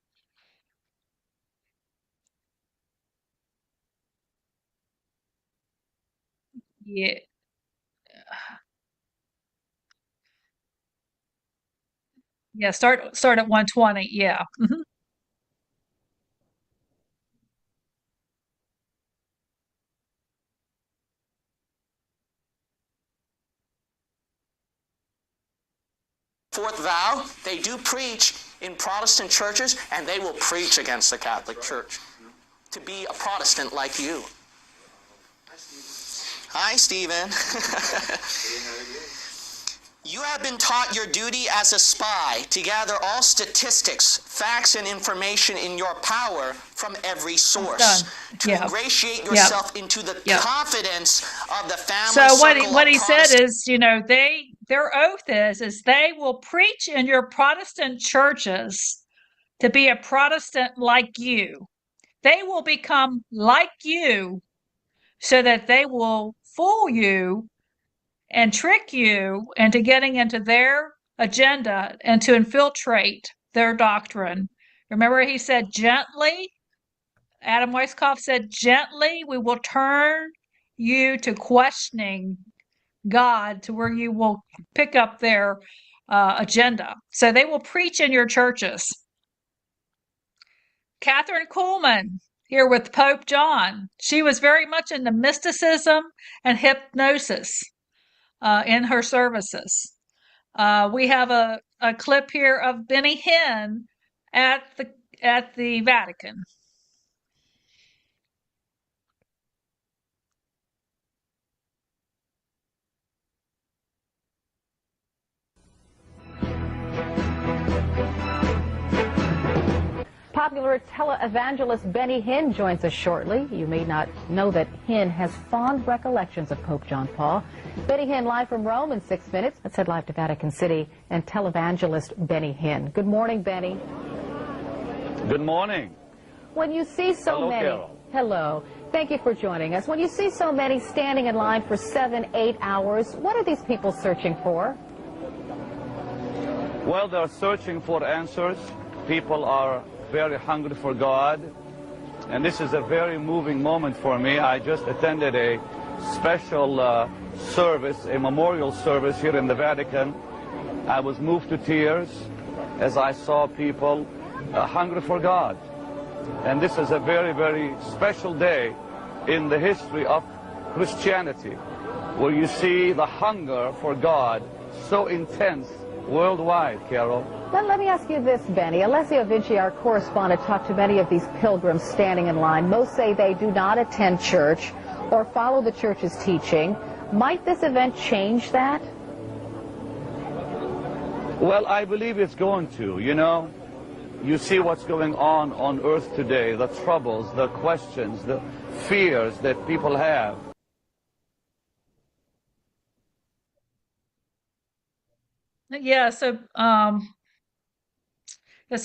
Yeah. Yeah, start at 120. Yeah. Mm-hmm. Fourth vow, they do preach in Protestant churches, and they will preach against the Catholic Church. To be a Protestant like you. Hi, Stephen. You have been taught your duty as a spy to gather all statistics, facts, and information in your power from every source. To ingratiate yourself into the confidence of the family So circle what he of said is, you know, their oath is they will preach in your Protestant churches to be a Protestant like you. They will become like you so that they will fool you and trick you into getting into their agenda and to infiltrate their doctrine. Remember, he said gently, Adam Weishaupt said gently, we will turn you to questioning God to where you will pick up their agenda. So they will preach in your churches. Catherine Kuhlman, here with Pope John. She was very much into mysticism and hypnosis in her services. We have a clip here of Benny Hinn at the Vatican. Popular televangelist Benny Hinn joins us shortly. You may not know that Hinn has fond recollections of Pope John Paul. Benny Hinn live from Rome in 6 minutes. Let's head live to Vatican City and televangelist Benny Hinn. Good morning, Benny. Good morning. When you see so many... Carol. Hello. Thank you for joining us. When you see so many standing in line for 7-8 hours, what are these people searching for? Well, they're searching for answers. People are very hungry for God, and this is a very moving moment for me. I just attended a special service, a memorial service here in the Vatican. I was moved to tears as I saw people hungry for God. And this is a very, very special day in the history of Christianity, where you see the hunger for God so intense worldwide, Carol. Let me ask you this, Benny. Alessio Vinci, our correspondent, talked to many of these pilgrims standing in line. Most say they do not attend church or follow the church's teaching. Might this event change that? Well, I believe it's going to. You see what's going on earth today, the troubles, the questions, the fears that people have. Yeah, so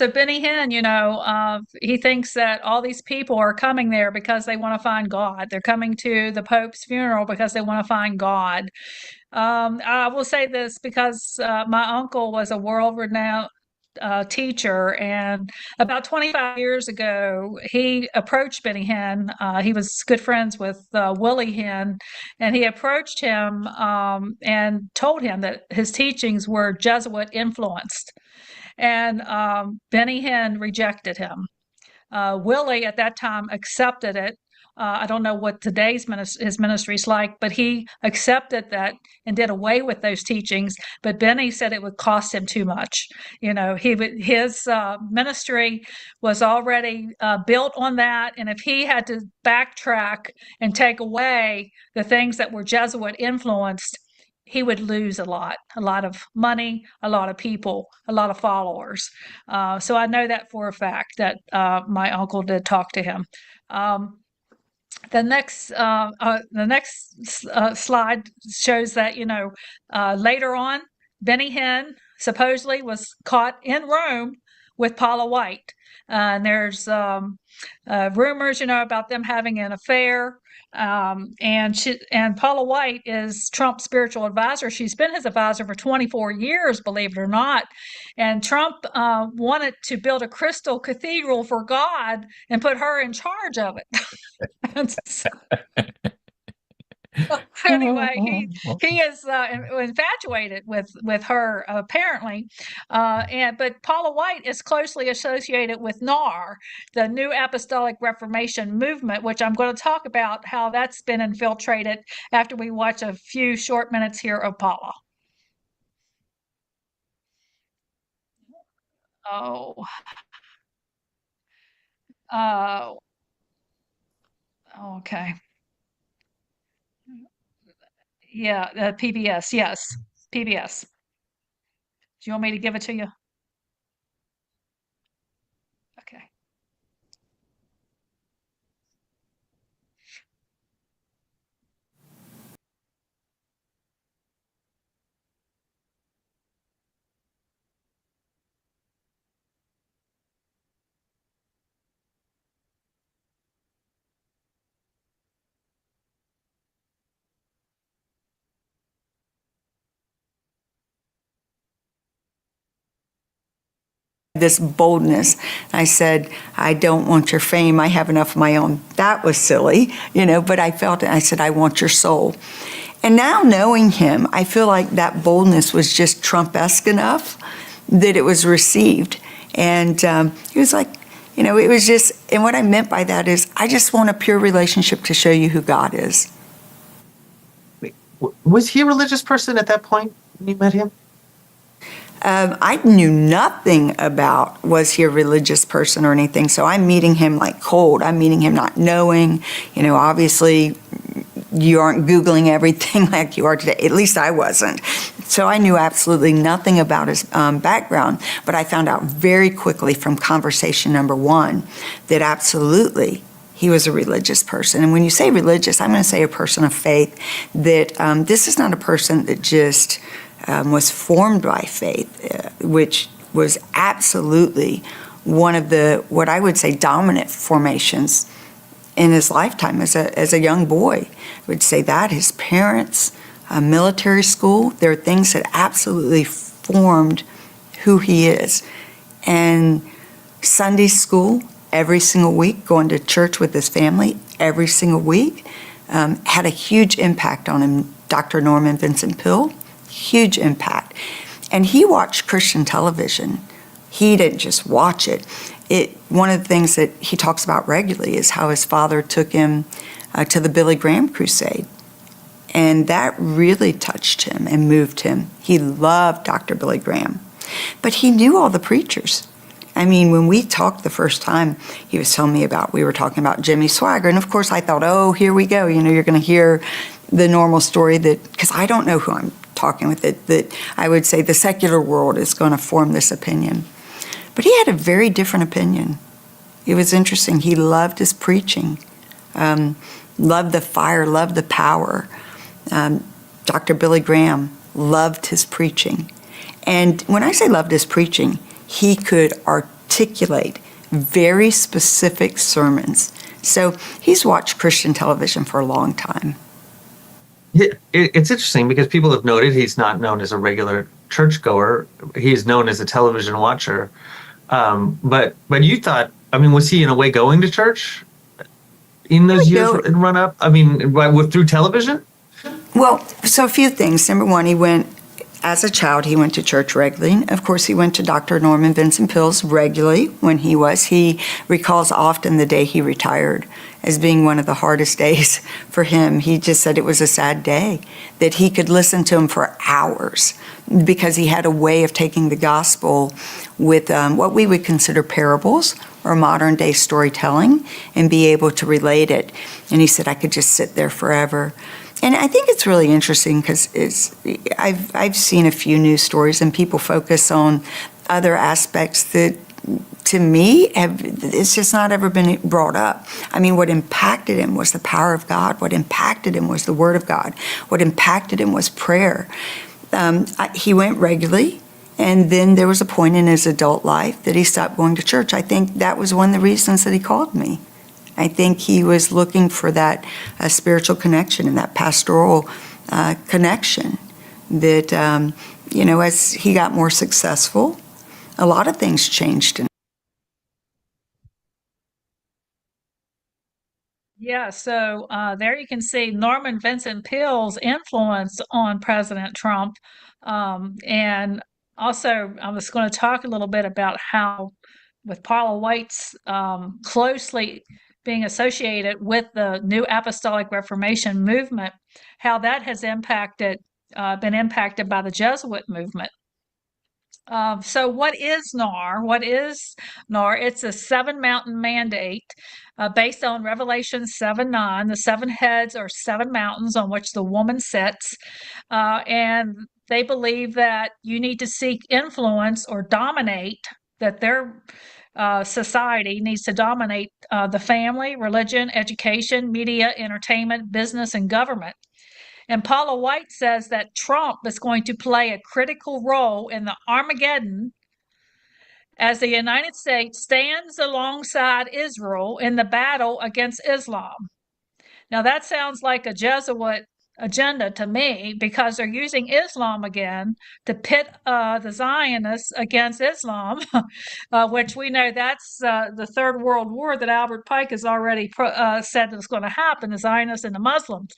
Benny Hinn, he thinks that all these people are coming there because they want to find God. They're coming to the Pope's funeral because they want to find God. I will say this because my uncle was a world-renowned teacher, and about 25 years ago, he approached Benny Hinn. He was good friends with Willie Hinn, and he approached him and told him that his teachings were Jesuit influenced. And Benny Hinn rejected him. Willie at that time accepted it. I don't know what today's his ministry is like, but he accepted that and did away with those teachings. But Benny said it would cost him too much. His ministry was already built on that, and if he had to backtrack and take away the things that were Jesuit influenced, he would lose a lot of money, a lot of people, a lot of followers. So I know that for a fact that my uncle did talk to him. The next slide shows that later on, Benny Hinn supposedly was caught in Rome with Paula White. And there's rumors, about them having an affair. And Paula White is Trump's spiritual advisor. She's been his advisor for 24 years, believe it or not. And Trump wanted to build a crystal cathedral for God and put her in charge of it. Anyway, he is infatuated with her apparently, but Paula White is closely associated with NAR, the New Apostolic Reformation movement, which I'm going to talk about how that's been infiltrated after we watch a few short minutes here of Paula. Oh. Okay. Yeah, PBS. Yes, PBS. Do you want me to give it to you? Okay. This boldness. I said, I don't want your fame. I have enough of my own. That was silly, but I felt it. I said, I want your soul. And now knowing him, I feel like that boldness was just Trump-esque enough that it was received. And he was like, it was just, and what I meant by that is, I just want a pure relationship to show you who God is. Was he a religious person at that point when you met him? I knew nothing about was he a religious person or anything, so I'm meeting him like cold. I'm meeting him not knowing. Obviously, you aren't Googling everything like you are today. At least I wasn't. So I knew absolutely nothing about his background, but I found out very quickly from conversation number one that absolutely he was a religious person. And when you say religious, I'm going to say a person of faith, that this is not a person that just was formed by faith, which was absolutely one of the, what I would say, dominant formations in his lifetime as a young boy. I would say that, his parents, military school, there are things that absolutely formed who he is. And Sunday school, every single week, going to church with his family every single week, had a huge impact on him. Dr. Norman Vincent Peale, huge impact. And he watched Christian television. He didn't just watch it. One of the things that he talks about regularly is how his father took him to the Billy Graham crusade. And that really touched him and moved him. He loved Dr. Billy Graham. But he knew all the preachers. I mean, when we talked the first time, he was telling me we were talking about Jimmy Swagger. And of course I thought, oh, here we go. You're going to hear the normal story that, because I don't know who I'm talking with, that I would say the secular world is going to form this opinion. But he had a very different opinion. It was interesting. He loved his preaching, loved the fire, loved the power. Dr. Billy Graham loved his preaching. And when I say loved his preaching, he could articulate very specific sermons. So he's watched Christian television for a long time. It's interesting because people have noted he's not known as a regular churchgoer. He's known as a television watcher. But you thought, I mean, was he in a way going to church in those years and run up? I mean, through television? Well, so a few things. Number one, as a child, he went to church regularly. Of course, he went to Dr. Norman Vincent Peale's regularly when he recalls often the day he retired as being one of the hardest days for him. He just said it was a sad day, that he could listen to him for hours because he had a way of taking the gospel with what we would consider parables or modern day storytelling and be able to relate it. And he said, I could just sit there forever. And I think it's really interesting because I've seen a few news stories and people focus on other aspects that, to me, it's just not ever been brought up. I mean, what impacted him was the power of God. What impacted him was the Word of God. What impacted him was prayer. He went regularly, and then there was a point in his adult life that he stopped going to church. I think that was one of the reasons that he called me. I think he was looking for that spiritual connection and that pastoral connection that, as he got more successful, a lot of things changed in. Yeah, so there you can see Norman Vincent Peale's influence on President Trump. And also, I was going to talk a little bit about how, with Paula White's closely being associated with the New Apostolic Reformation movement, how that has been impacted by the Jesuit movement. So what is NAR? What is NAR? It's a seven-mountain mandate based on Revelation 7:9. The seven heads are seven mountains on which the woman sits. And they believe that you need to seek influence or dominate, that their society needs to dominate the family, religion, education, media, entertainment, business, and government. And Paula White says that Trump is going to play a critical role in the Armageddon as the United States stands alongside Israel in the battle against Islam. Now, that sounds like a Jesuit agenda to me because they're using Islam again to pit the Zionists against Islam, which we know that's the Third World War that Albert Pike has already said is going to happen, the Zionists and the Muslims.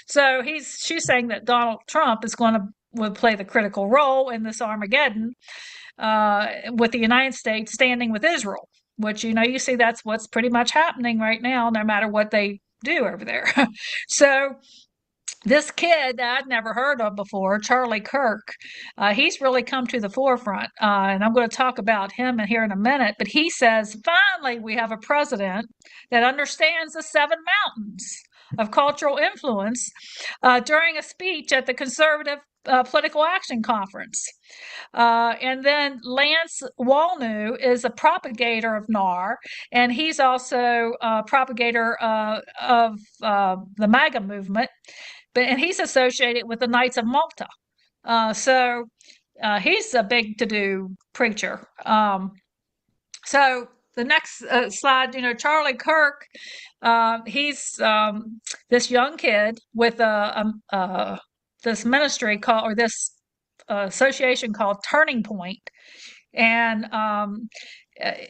So she's saying that Donald Trump is going to would play the critical role in this Armageddon with the United States standing with Israel, which, you see that's what's pretty much happening right now, no matter what they do over there. So this kid that I'd never heard of before, Charlie Kirk, he's really come to the forefront. And I'm going to talk about him here in a minute. But he says, finally, we have a president that understands the seven mountains of cultural influence during a speech at the Conservative Political Action Conference. And then Lance Walnew is a propagator of NAR, and he's also a propagator of the MAGA movement, and he's associated with the Knights of Malta. So he's a big to-do preacher. So the next slide, Charlie Kirk, he's this young kid with this ministry called, or this association called Turning Point. And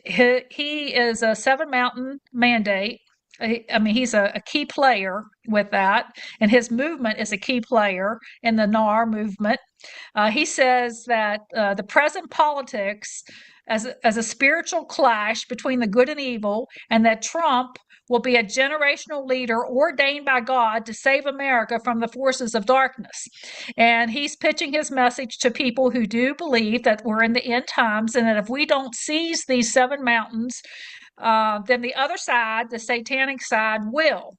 he is a Seven Mountain mandate. He's a key player with that, and his movement is a key player in the NAR movement. He says that the present politics as a spiritual clash between the good and evil, and that Trump will be a generational leader ordained by God to save America from the forces of darkness. And he's pitching his message to people who do believe that we're in the end times, and that if we don't seize these seven mountains, then the other side, the satanic side, will.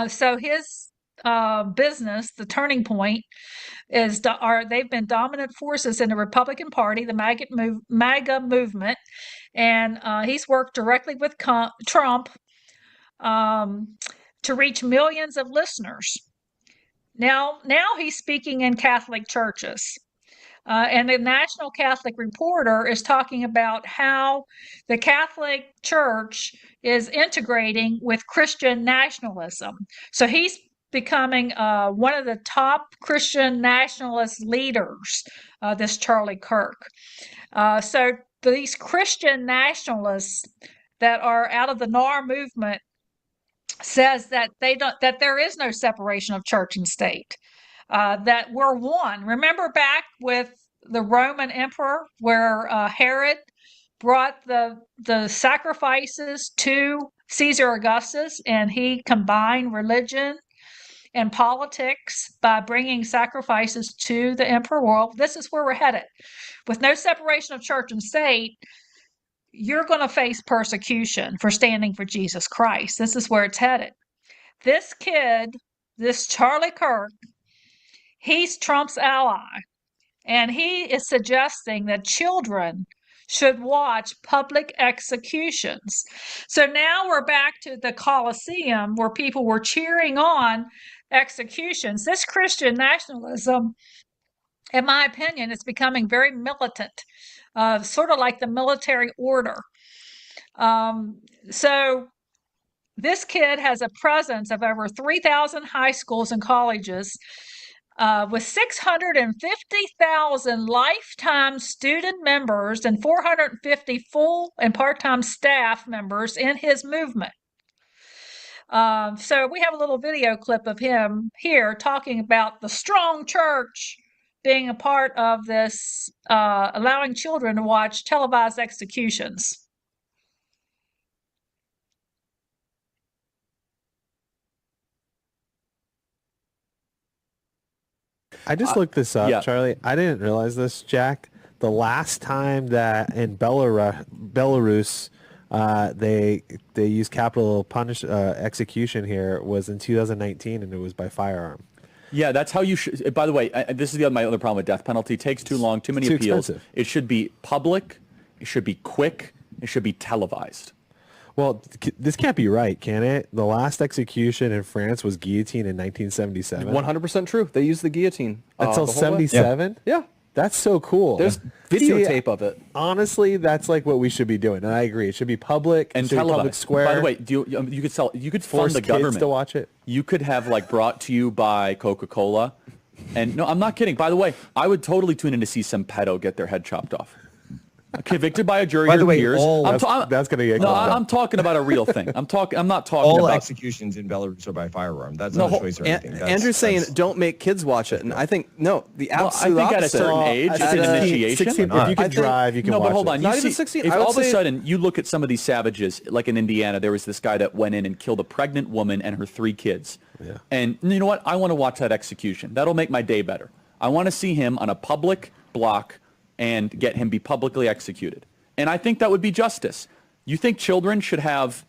So his business, the turning point, they've been dominant forces in the Republican Party, the MAGA movement, and he's worked directly with Trump to reach millions of listeners. Now he's speaking in Catholic churches. And the National Catholic Reporter is talking about how the Catholic Church is integrating with Christian nationalism. So he's becoming one of the top Christian nationalist leaders, this Charlie Kirk. So these Christian nationalists that are out of the NAR movement says that there is no separation of church and state. That we're one. Remember back with the Roman emperor, where Herod brought the sacrifices to Caesar Augustus, and he combined religion and politics by bringing sacrifices to the emperor. Well, this is where we're headed. With no separation of church and state, you're going to face persecution for standing for Jesus Christ. This is where it's headed. This kid, this Charlie Kirk, he's Trump's ally, and he is suggesting that children should watch public executions. So now we're back to the Colosseum where people were cheering on executions. This Christian nationalism, in my opinion, is becoming very militant, sort of like the military order. So this kid has a presence of over 3,000 high schools and colleges, with 650,000 lifetime student members and 450 full and part-time staff members in his movement. So we have a little video clip of him here talking about the strong church being a part of this, allowing children to watch televised executions. I just looked this up, Charlie. I didn't realize this, Jack. The last time that in Belarus they used capital execution here was in 2019, and it was by firearm. Yeah, that's how you should. By the way, this is my other problem with death penalty. It takes too long, too many Too appeals. expensive. It should be public. It should be quick. It should be televised. Well, this can't be right, can it? The last execution in France was guillotine in 1977. 100% true. They used the guillotine Until the whole way. 77? Yeah. That's so cool. There's videotape of it. Honestly, that's like what we should be doing, and I agree. It should be public And should be public televised. square. By the way, you could sell. You could fund Force the kids government to watch it. You could have like brought to you by Coca-Cola, and no, I'm not kidding. By the way, I would totally tune in to see some pedo get their head chopped off. Convicted by a jury By of the way, peers. that's gonna get. No, I'm talking about a real thing. I'm not talking all about executions in Belarus are by firearm. That's No, not a choice or anything. Andrew's saying don't make kids watch it, and I think no, the absolute I think at a opposite. certain age, it's an initiation. 16, if you can drive, you can No, watch but hold it. on. Not You even see, 16, if I would all of a say- sudden you look at some of these savages, like in Indiana, there was this guy that went in and killed a pregnant woman and her 3 kids. Yeah. And you know what? I want to watch that execution. That'll make my day better. I want to see him on a public block and get him be publicly executed. And I think that would be justice. You think children should have?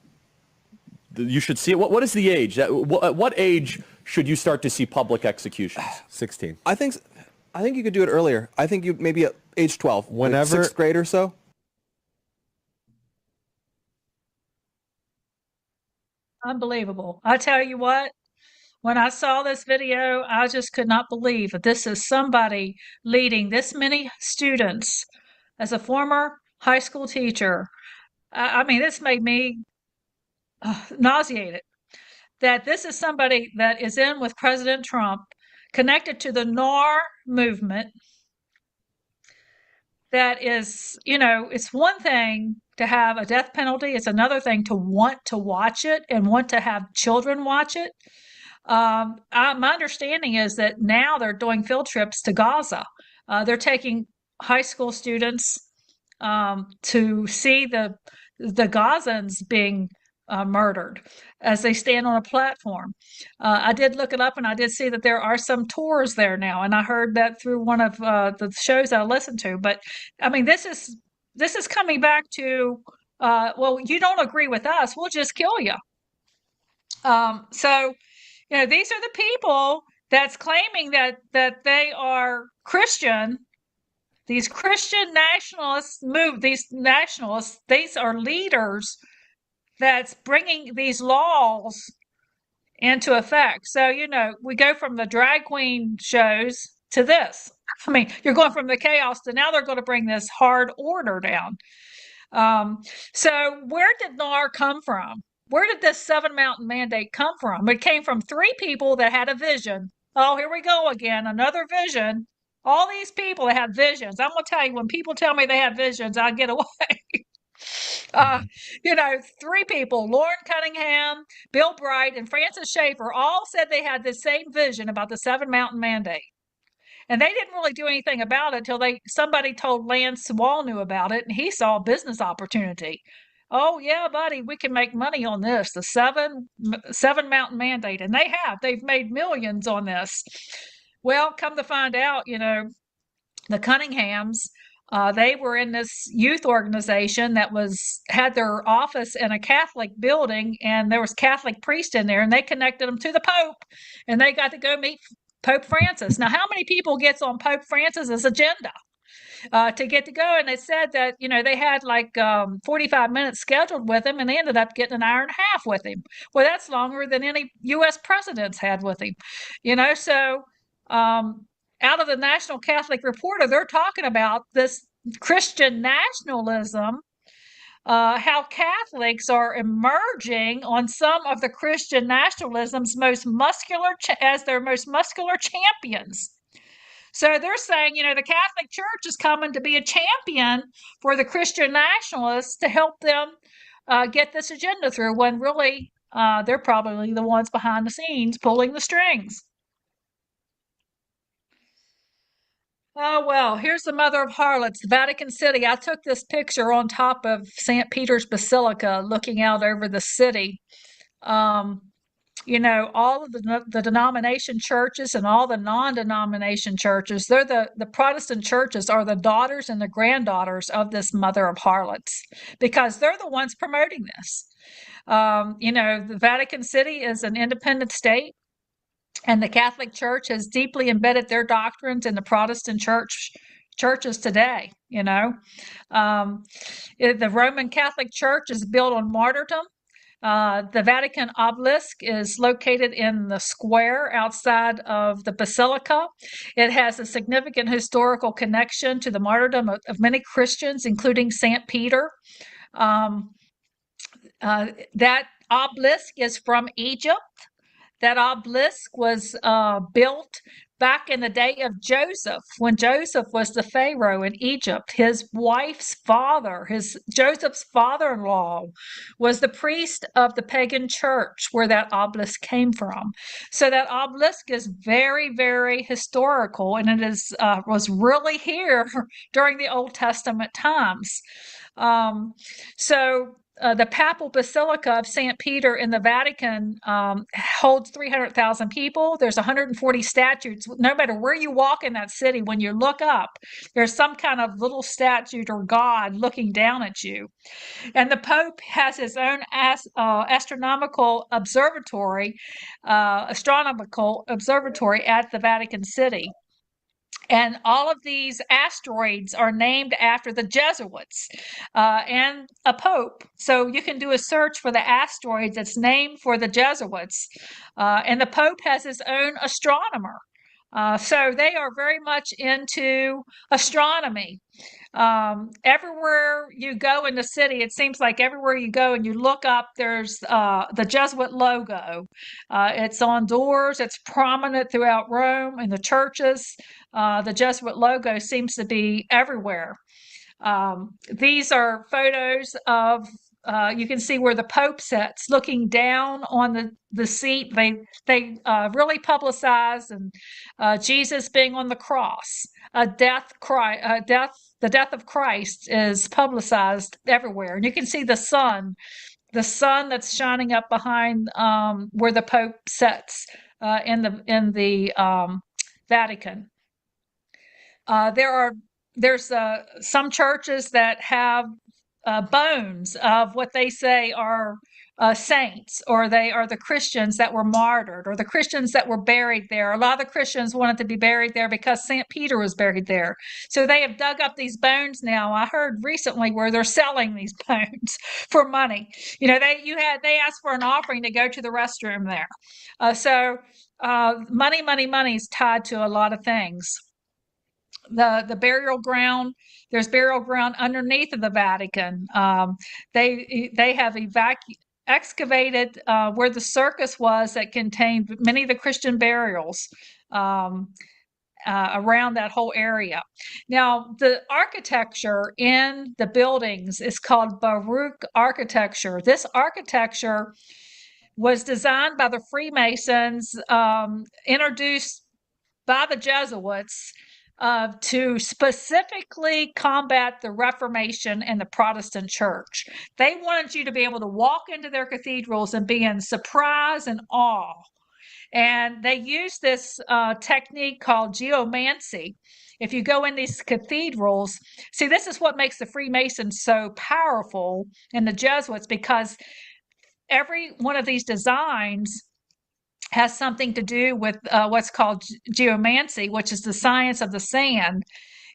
You should see it. What is the age? At what age should you start to see public executions? 16. I think you could do it earlier. I think you maybe at age 12, like Whenever- 6th grade or so. Unbelievable. I tell you what, when I saw this video, I just could not believe that this is somebody leading this many students. As a former high school teacher, I mean, this made me nauseated. That this is somebody that is in with President Trump, connected to the NAR movement. That is, it's one thing to have a death penalty. It's another thing to want to watch it and want to have children watch it. My understanding is that now they're doing field trips to Gaza. They're taking high school students to see the Gazans being murdered as they stand on a platform. I did look it up, and I did see that there are some tours there now, and I heard that through one of the shows I listened to. But I mean, this is coming back to well, you don't agree with us, we'll just kill you. So these are the people that's claiming that they are Christian. These Christian nationalists these are leaders that's bringing these laws into effect. So, we go from the drag queen shows to this. I mean, you're going from the chaos to now they're going to bring this hard order down. So where did NAR come from? Where did this 7 Mountain Mandate come from? It came from 3 people that had a vision. Oh, here we go again, another vision. All these people that have visions. I'm going to tell you, when people tell me they have visions, I get away. 3 people, Lauren Cunningham, Bill Bright, and Francis Schaeffer, all said they had the same vision about the 7 Mountain Mandate. And they didn't really do anything about it till somebody told Lance Wall knew about it, and he saw a business opportunity. Oh yeah, buddy, we can make money on this, the 7 Mountain Mandate, and they've made millions on this. Well, come to find out, the Cunninghams, they were in this youth organization that had their office in a Catholic building, and there was Catholic priests in there, and they connected them to the Pope, and they got to go meet Pope Francis. Now, how many people gets on Pope Francis's agenda to get to go? And they said that, they had like 45 minutes scheduled with him, and they ended up getting an hour and a half with him. Well, that's longer than any U.S. presidents had with him, so out of the National Catholic Reporter, they're talking about this Christian nationalism, how Catholics are emerging on some of the Christian nationalism's as their most muscular champions. So they're saying, the Catholic Church is coming to be a champion for the Christian nationalists to help them get this agenda through, when really they're probably the ones behind the scenes pulling the strings. Oh, well, here's the mother of harlots, Vatican City. I took this picture on top of St. Peter's Basilica, looking out over the city. All of the denomination churches and all the non-denomination churches, they're the Protestant churches are the daughters and the granddaughters of this mother of harlots, because they're the ones promoting this. The Vatican City is an independent state, and the Catholic Church has deeply embedded their doctrines in the Protestant churches today. The Roman Catholic Church is built on martyrdom. The Vatican obelisk is located in the square outside of the Basilica. It has a significant historical connection to the martyrdom of many Christians, including St. Peter. That obelisk is from Egypt. That obelisk was built back in the day of Joseph, when Joseph was the Pharaoh in Egypt. His wife's father, Joseph's father-in-law, was the priest of the pagan church where that obelisk came from. So that obelisk is very, very historical, and it was really here during the Old Testament times. The Papal Basilica of St. Peter in the Vatican holds 300,000 people. There's 140 statues. No matter where you walk in that city, when you look up, there's some kind of little statue or god looking down at you. And the Pope has his own astronomical observatory at the Vatican City. And all of these asteroids are named after the Jesuits and a pope. So you can do a search for the asteroids that's named for the Jesuits. And the Pope has his own astronomer. So they are very much into astronomy. Everywhere you go in the city, it seems like everywhere you go and you look up, there's the Jesuit logo. It's on doors. It's prominent throughout Rome and the churches. The Jesuit logo seems to be everywhere. These are photos of, you can see where the Pope sits, looking down on the seat. They really publicize and Jesus being on the cross. The death of Christ is publicized everywhere, and you can see the sun that's shining up behind where the Pope sits in the Vatican. There's some churches that have bones of what they say are saints, or they are the Christians that were martyred, or the Christians that were buried there. A lot of the Christians wanted to be buried there because St. Peter was buried there. So they have dug up these bones now. I heard recently where they're selling these bones for money. They asked for an offering to go to the restroom there. Money is tied to a lot of things. The burial ground, there's burial ground underneath of the Vatican. They have excavated where the circus was that contained many of the Christian burials around that whole area. Now, the architecture in the buildings is called Baroque architecture. This architecture was designed by the Freemasons, introduced by the Jesuits to specifically combat the Reformation and the Protestant church. They wanted you to be able to walk into their cathedrals and be in surprise and awe. And they use this technique called geomancy. If you go in these cathedrals, see, this is what makes the Freemasons so powerful and the Jesuits, because every one of these designs has something to do with what's called geomancy, which is the science of the sand.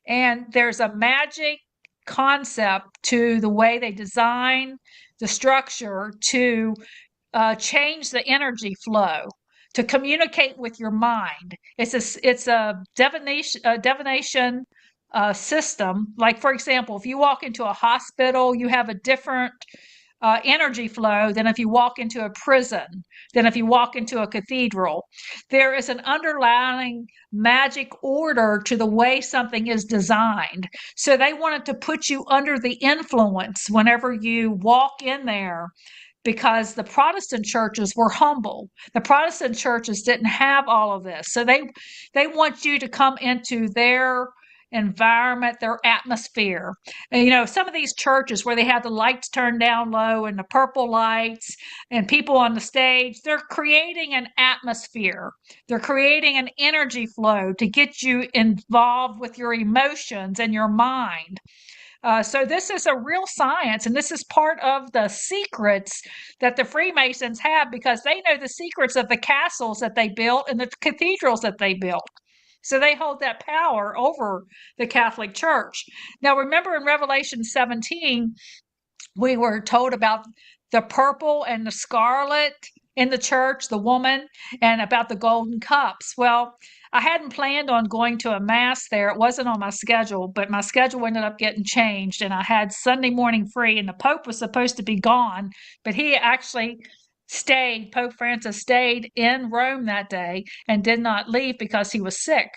And there's a magic concept to the way they design the structure to change the energy flow, to communicate with your mind. It's a divination system. Like, for example, if you walk into a hospital, you have a different energy flow than if you walk into a prison, than if you walk into a cathedral. There is an underlying magic order to the way something is designed. So they wanted to put you under the influence whenever you walk in there, because the Protestant churches were humble. The Protestant churches didn't have all of this. So they want you to come into their environment, their atmosphere. And, some of these churches where they have the lights turned down low and the purple lights and people on the stage, they're creating an atmosphere. They're creating an energy flow to get you involved with your emotions and your mind. So this is a real science, and this is part of the secrets that the Freemasons have, because they know the secrets of the castles that they built and the cathedrals that they built. So they hold that power over the Catholic Church. Now, remember in Revelation 17, we were told about the purple and the scarlet in the church, the woman, and about the golden cups. Well, I hadn't planned on going to a mass there. It wasn't on my schedule, but my schedule ended up getting changed, and I had Sunday morning free, and the Pope was supposed to be gone, but he actually stayed. Pope Francis stayed in Rome that day and did not leave because he was sick.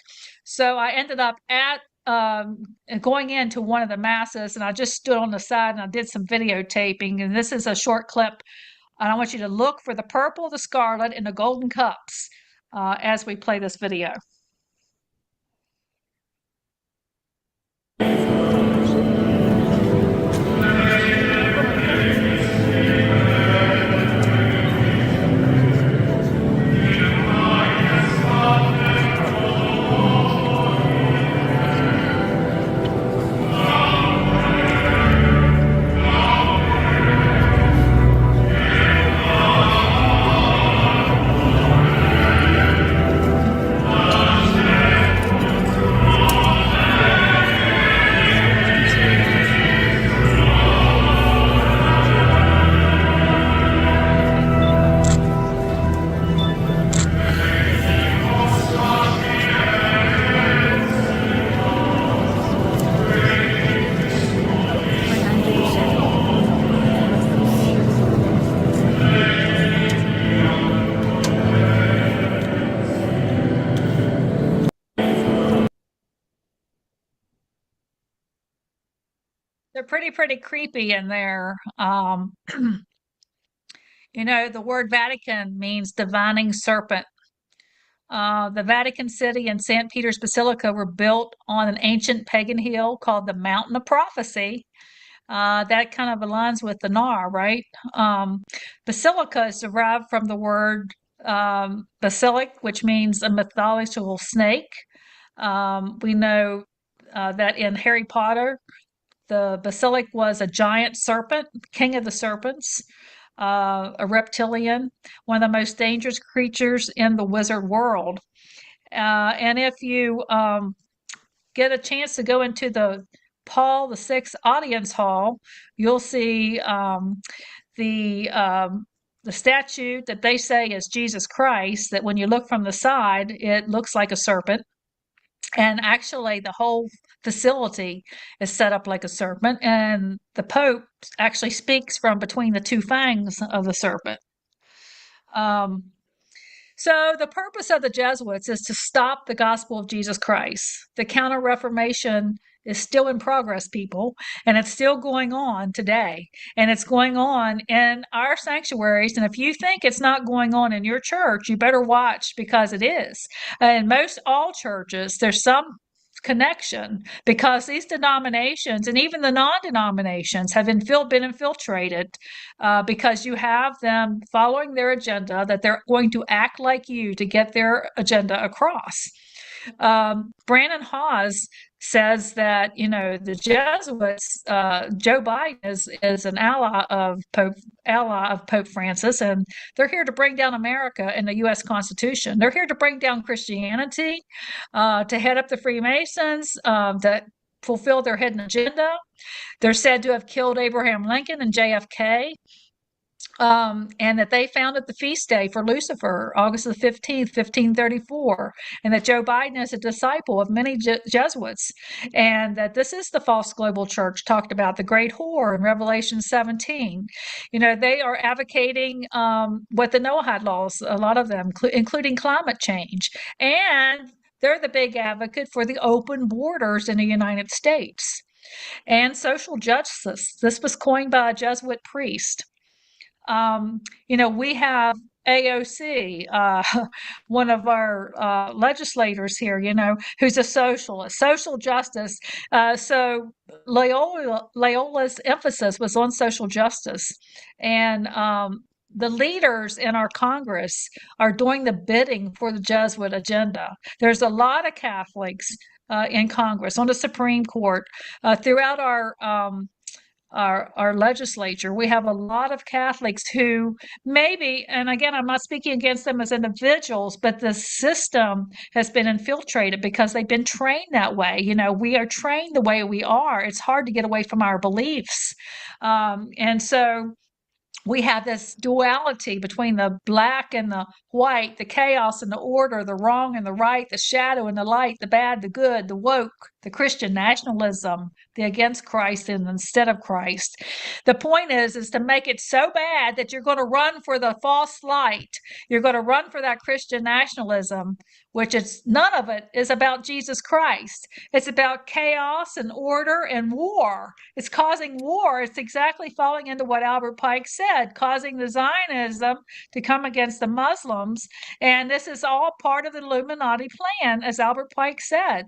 So I ended up going into one of the masses, and I just stood on the side and I did some videotaping. And this is a short clip. And I want you to look for the purple, the scarlet, and the golden cups as we play this video. They're pretty creepy in there. The word Vatican means divining serpent. The Vatican City and St. Peter's Basilica were built on an ancient pagan hill called the Mountain of Prophecy. That kind of aligns with the Nar, right? Basilica is derived from the word basilic, which means a mythological snake. We know that in Harry Potter, The basilic was a giant serpent, king of the serpents, a reptilian, one of the most dangerous creatures in the wizard world. And if you get a chance to go into the Paul VI audience hall, you'll see the statue that they say is Jesus Christ, that when you look from the side, it looks like a serpent. And actually, the whole facility is set up like a serpent, and the Pope actually speaks from between the two fangs of the serpent. So the purpose of the Jesuits is to stop the gospel of Jesus Christ. The Counter-Reformation is still in progress, people, and it's still going on today. And it's going on in our sanctuaries. And if you think it's not going on in your church, you better watch, because it is. In most all churches, there's some connection, because these denominations and even the non-denominations have been infiltrated, because you have them following their agenda, that they're going to act like you to get their agenda across. Brandon Hawes says that, the Jesuits, Joe Biden is an ally of Pope Francis, and they're here to bring down America and the U.S. Constitution. They're here to bring down Christianity, to head up the Freemasons, that fulfill their hidden agenda. They're said to have killed Abraham Lincoln and JFK. And that they founded the feast day for Lucifer, August the 15th, 1534, and that Joe Biden is a disciple of many Jesuits, and that this is the false global church talked about, the great whore in Revelation 17. They are advocating what the Noahide laws, a lot of them, including climate change, and they're the big advocate for the open borders in the United States and social justice. This was coined by a Jesuit priest. We have AOC, one of our legislators here, who's a socialist, social justice. So Loyola's emphasis was on social justice. And the leaders in our Congress are doing the bidding for the Jesuit agenda. There's a lot of Catholics in Congress, on the Supreme Court, throughout our legislature. We have a lot of Catholics who maybe, and again, I'm not speaking against them as individuals, but the system has been infiltrated because they've been trained that way. We are trained the way we are. It's hard to get away from our beliefs. And so we have this duality between the black and the white, the chaos and the order, the wrong and the right, the shadow and the light, the bad, the good, the woke, the Christian nationalism, the against Christ and instead of Christ. The point is to make it so bad that you're going to run for the false light. You're going to run for that Christian nationalism, which none of it is about Jesus Christ. It's about chaos and order and war. It's causing war. It's exactly falling into what Albert Pike said, causing the Zionism to come against the Muslims. And this is all part of the Illuminati plan, as Albert Pike said.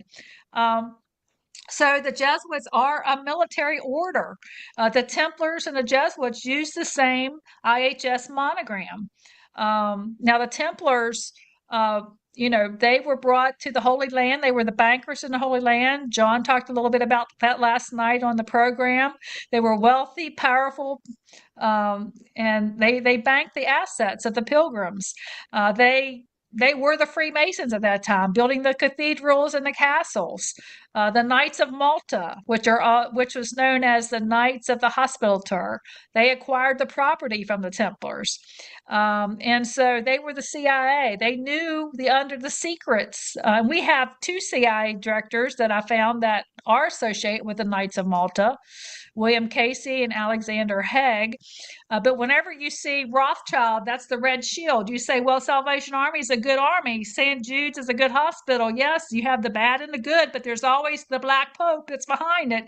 So the Jesuits are a military order. The Templars and the Jesuits use the same IHS monogram. Now the Templars, they were brought to the Holy Land. They were the bankers in the Holy Land. John talked a little bit about that last night on the program. They were wealthy, powerful, and they banked the assets of the pilgrims. They were the Freemasons at that time, building the cathedrals and the castles. The Knights of Malta, which was known as the Knights of the Hospitaller, they acquired the property from the Templars, and so they were the CIA. They knew the secrets. We have two CIA directors that I found that are associated with the Knights of Malta, William Casey and Alexander Haig. But whenever you see Rothschild, that's the red shield. You say, well, Salvation Army is a good army. St. Jude's is a good hospital. Yes, you have the bad and the good, but there's always the Black Pope that's behind it.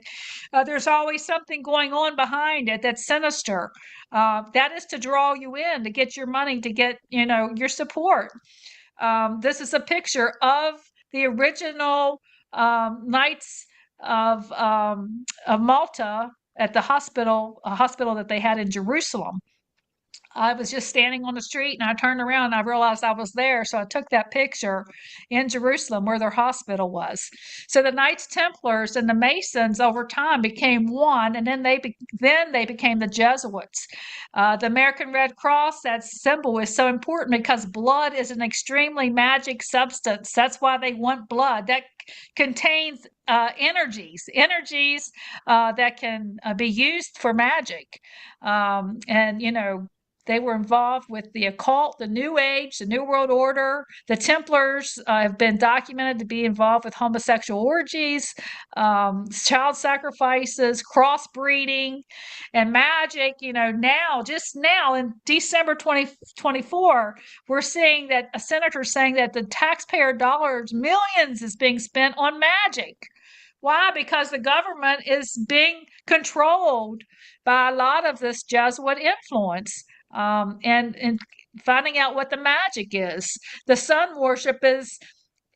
There's always something going on behind it that's sinister. That is to draw you in, to get your money, to get, your support. This is a picture of the original Knights of Malta at the hospital, a hospital that they had in Jerusalem. I was just standing on the street and I turned around and I realized I was there. So I took that picture in Jerusalem where their hospital was. So the Knights Templars and the Masons over time became one, and then they became the Jesuits. The American Red Cross, that symbol is so important because blood is an extremely magic substance. That's why they want blood. That contains energies that can be used for magic. And, you know, they were involved with the occult, the New Age, the New World Order. The Templars have been documented to be involved with homosexual orgies, child sacrifices, crossbreeding, and magic. You know, just now in December 2024, we're seeing that a senator saying that the taxpayer dollars, millions, is being spent on magic. Why? Because the government is being controlled by a lot of this Jesuit influence. And finding out what the magic is. The sun worship is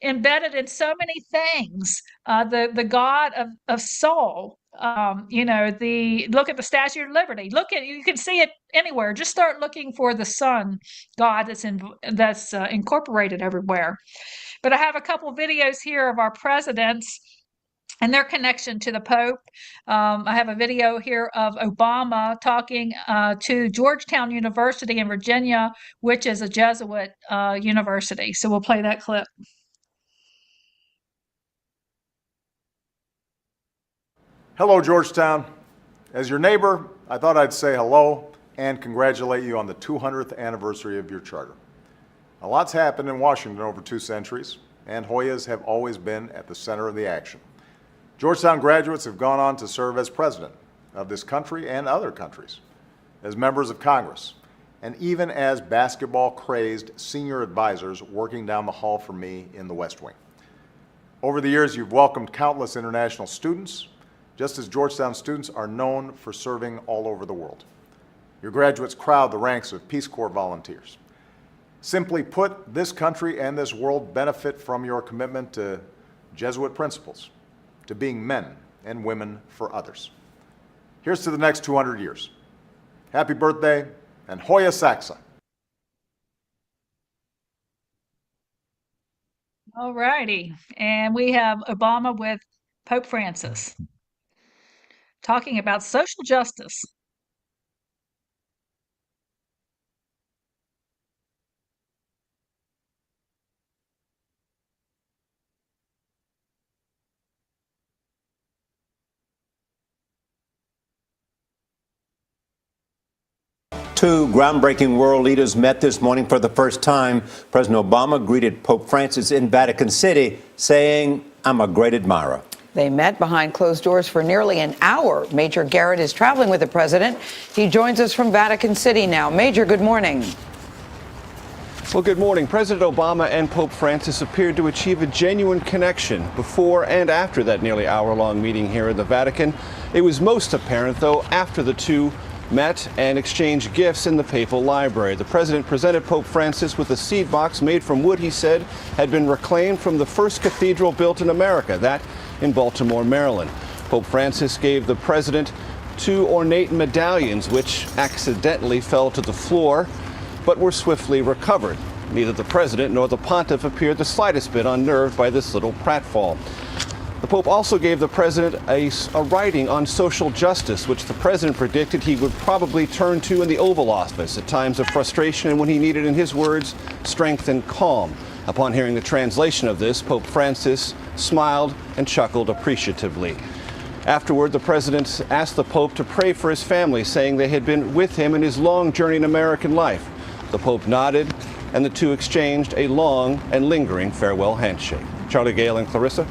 embedded in so many things. The God of soul. You know, look at the Statue of Liberty. You can see it anywhere. Just start looking for the sun God that's incorporated everywhere. But I have a couple videos here of our presidents and their connection to the Pope. I have a video here of Obama talking to Georgetown University in Virginia, which is a Jesuit university. So we'll play that clip. Hello, Georgetown. As your neighbor, I thought I'd say hello and congratulate you on the 200th anniversary of your charter. A lot's happened in Washington over 2 centuries, and Hoyas have always been at the center of the action. Georgetown graduates have gone on to serve as president of this country and other countries, as members of Congress, and even as basketball-crazed senior advisors working down the hall from me in the West Wing. Over the years, you've welcomed countless international students, just as Georgetown students are known for serving all over the world. Your graduates crowd the ranks of Peace Corps volunteers. Simply put, this country and this world benefit from your commitment to Jesuit principles, to being men and women for others. Here's to the next 200 years. Happy birthday, and Hoya Saxa. All righty. And we have Obama with Pope Francis talking about social justice. Two groundbreaking world leaders met this morning for the first time. President Obama greeted Pope Francis in Vatican City, saying, "I'm a great admirer." They met behind closed doors for nearly an hour. Major Garrett is traveling with the president. He joins us from Vatican City now. Major, good morning. Well, good morning. President Obama and Pope Francis appeared to achieve a genuine connection before and after that nearly hour-long meeting here in the Vatican. It was most apparent, though, after the two met and exchanged gifts in the papal library. The president presented Pope Francis with a seed box made from wood he said had been reclaimed from the first cathedral built in America, that in Baltimore, Maryland. Pope Francis gave the president 2 ornate medallions which accidentally fell to the floor but were swiftly recovered. Neither the president nor the pontiff appeared the slightest bit unnerved by this little pratfall. The Pope also gave the president a writing on social justice, which the president predicted he would probably turn to in the Oval Office at times of frustration and when he needed, in his words, strength and calm. Upon hearing the translation of this, Pope Francis smiled and chuckled appreciatively. Afterward, the president asked the Pope to pray for his family, saying they had been with him in his long journey in American life. The Pope nodded, and the two exchanged a long and lingering farewell handshake. Charlie, Gale, and Clarissa.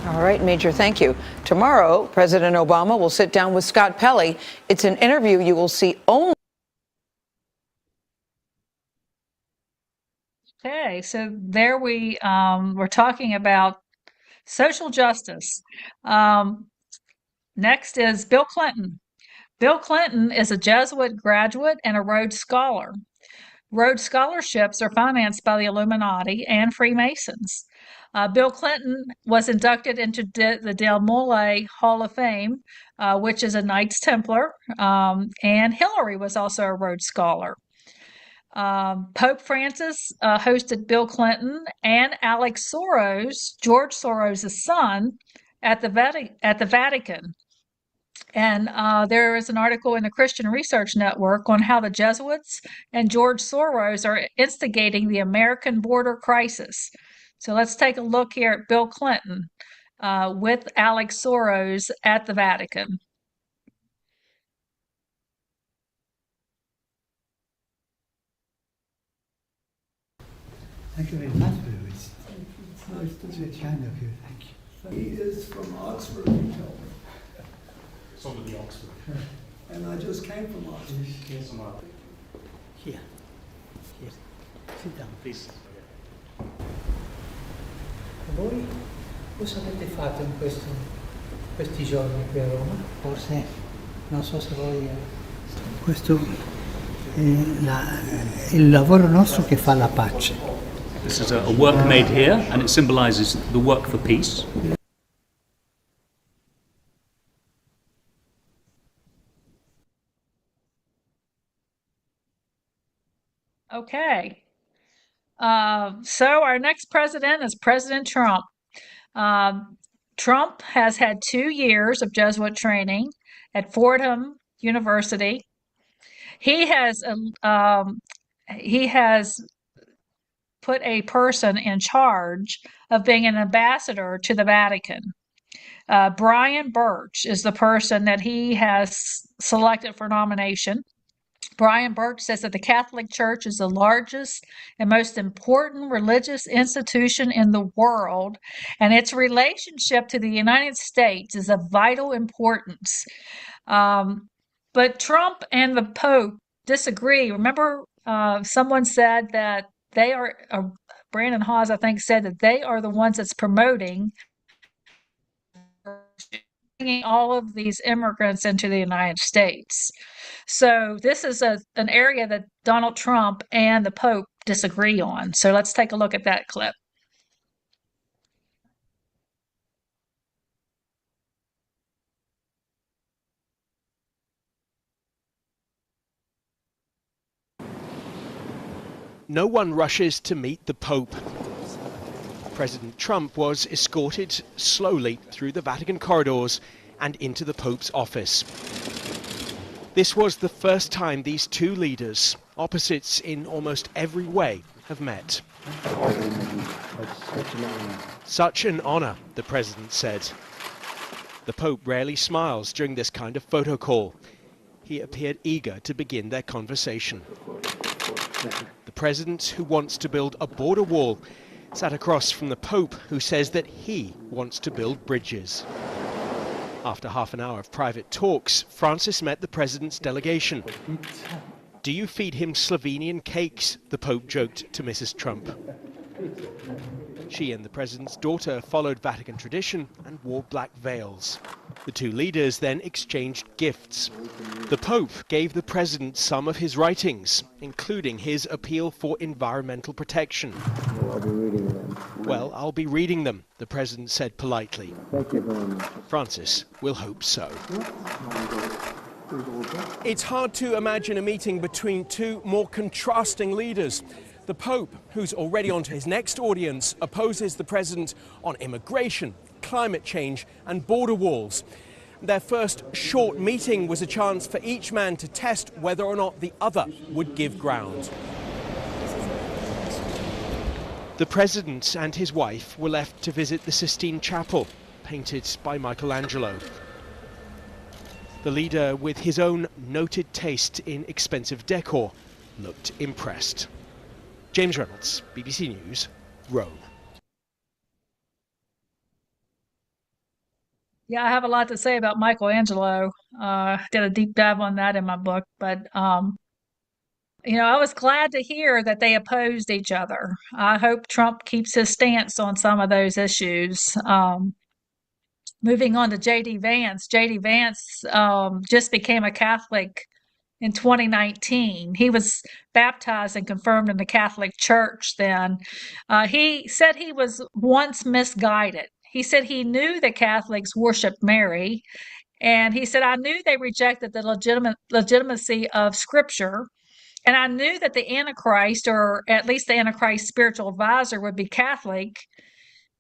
All right, Major, thank you. Tomorrow, President Obama will sit down with Scott Pelley. It's an interview you will see only. Okay, so there we're talking about social justice. Next is Bill Clinton. Bill Clinton is a Jesuit graduate and a Rhodes Scholar. Rhodes Scholarships are financed by the Illuminati and Freemasons. Bill Clinton was inducted into the Del Mole Hall of Fame, which is a Knights Templar, and Hillary was also a Rhodes Scholar. Pope Francis hosted Bill Clinton and Alex Soros, George Soros' son, at the Vatican. And there is an article in the Christian Research Network on how the Jesuits and George Soros are instigating the American border crisis. So let's take a look here at Bill Clinton with Alex Soros at the Vatican. Thank you very much for this. It's nice to meet you. Kind of you, thank you. He is from Oxford, you tell me. Somebody Oxford. And I just came from Oxford. Yes, I'm out. Here. Here. Sit down. Please. Voi cosa avete fatto in questi giorni qui a Roma? Forse, non so se voi... Questo è il lavoro nostro che fa la pace. This is a work made here, and it symbolizes the work for peace. Okay. So our next president is President Trump. Trump has had 2 years of Jesuit training at Fordham University. He has put a person in charge of being an ambassador to the Vatican. Brian Birch is the person that he has selected for nomination. Brian Birch says that the Catholic Church is the largest and most important religious institution in the world, and its relationship to the United States is of vital importance. But Trump and the Pope disagree. Remember, someone said that they are, Brandon Hawes, I think, said that they are the ones that's promoting bringing all of these immigrants into the United States. So this is an area that Donald Trump and the Pope disagree on. So let's take a look at that clip. No one rushes to meet the Pope. President Trump was escorted slowly through the Vatican corridors and into the Pope's office. This was the first time these two leaders, opposites in almost every way, have met. Such an honor, the president said. The Pope rarely smiles during this kind of photo call. He appeared eager to begin their conversation. The president, who wants to build a border wall, sat across from the Pope, who says that he wants to build bridges. After half an hour of private talks, Francis met the president's delegation. "Do you feed him Slovenian cakes?" the Pope joked to Mrs. Trump. She and the president's daughter followed Vatican tradition and wore black veils. The two leaders then exchanged gifts. The Pope gave the president some of his writings, including his appeal for environmental protection. "Well, I'll be reading them," the president said politely. Thank you very much. Francis will hope so. It's hard to imagine a meeting between two more contrasting leaders. The Pope, who's already on to his next audience, opposes the president on immigration, climate change and border walls. Their first short meeting was a chance for each man to test whether or not the other would give ground. The president and his wife were left to visit the Sistine Chapel, painted by Michelangelo. The leader, with his own noted taste in expensive decor, looked impressed. James Reynolds, BBC News, Rome. Yeah, I have a lot to say about Michelangelo. Did a deep dive on that in my book, but I was glad to hear that they opposed each other. I hope Trump keeps his stance on some of those issues. Moving on to J.D. Vance. J.D. Vance just became a Catholic in 2019. He was baptized and confirmed in the Catholic Church then. He said he was once misguided. He said he knew that Catholics worshiped Mary, and he said, "I knew they rejected the legitimacy of Scripture, And I knew that the Antichrist, or at least the Antichrist spiritual advisor, would be Catholic,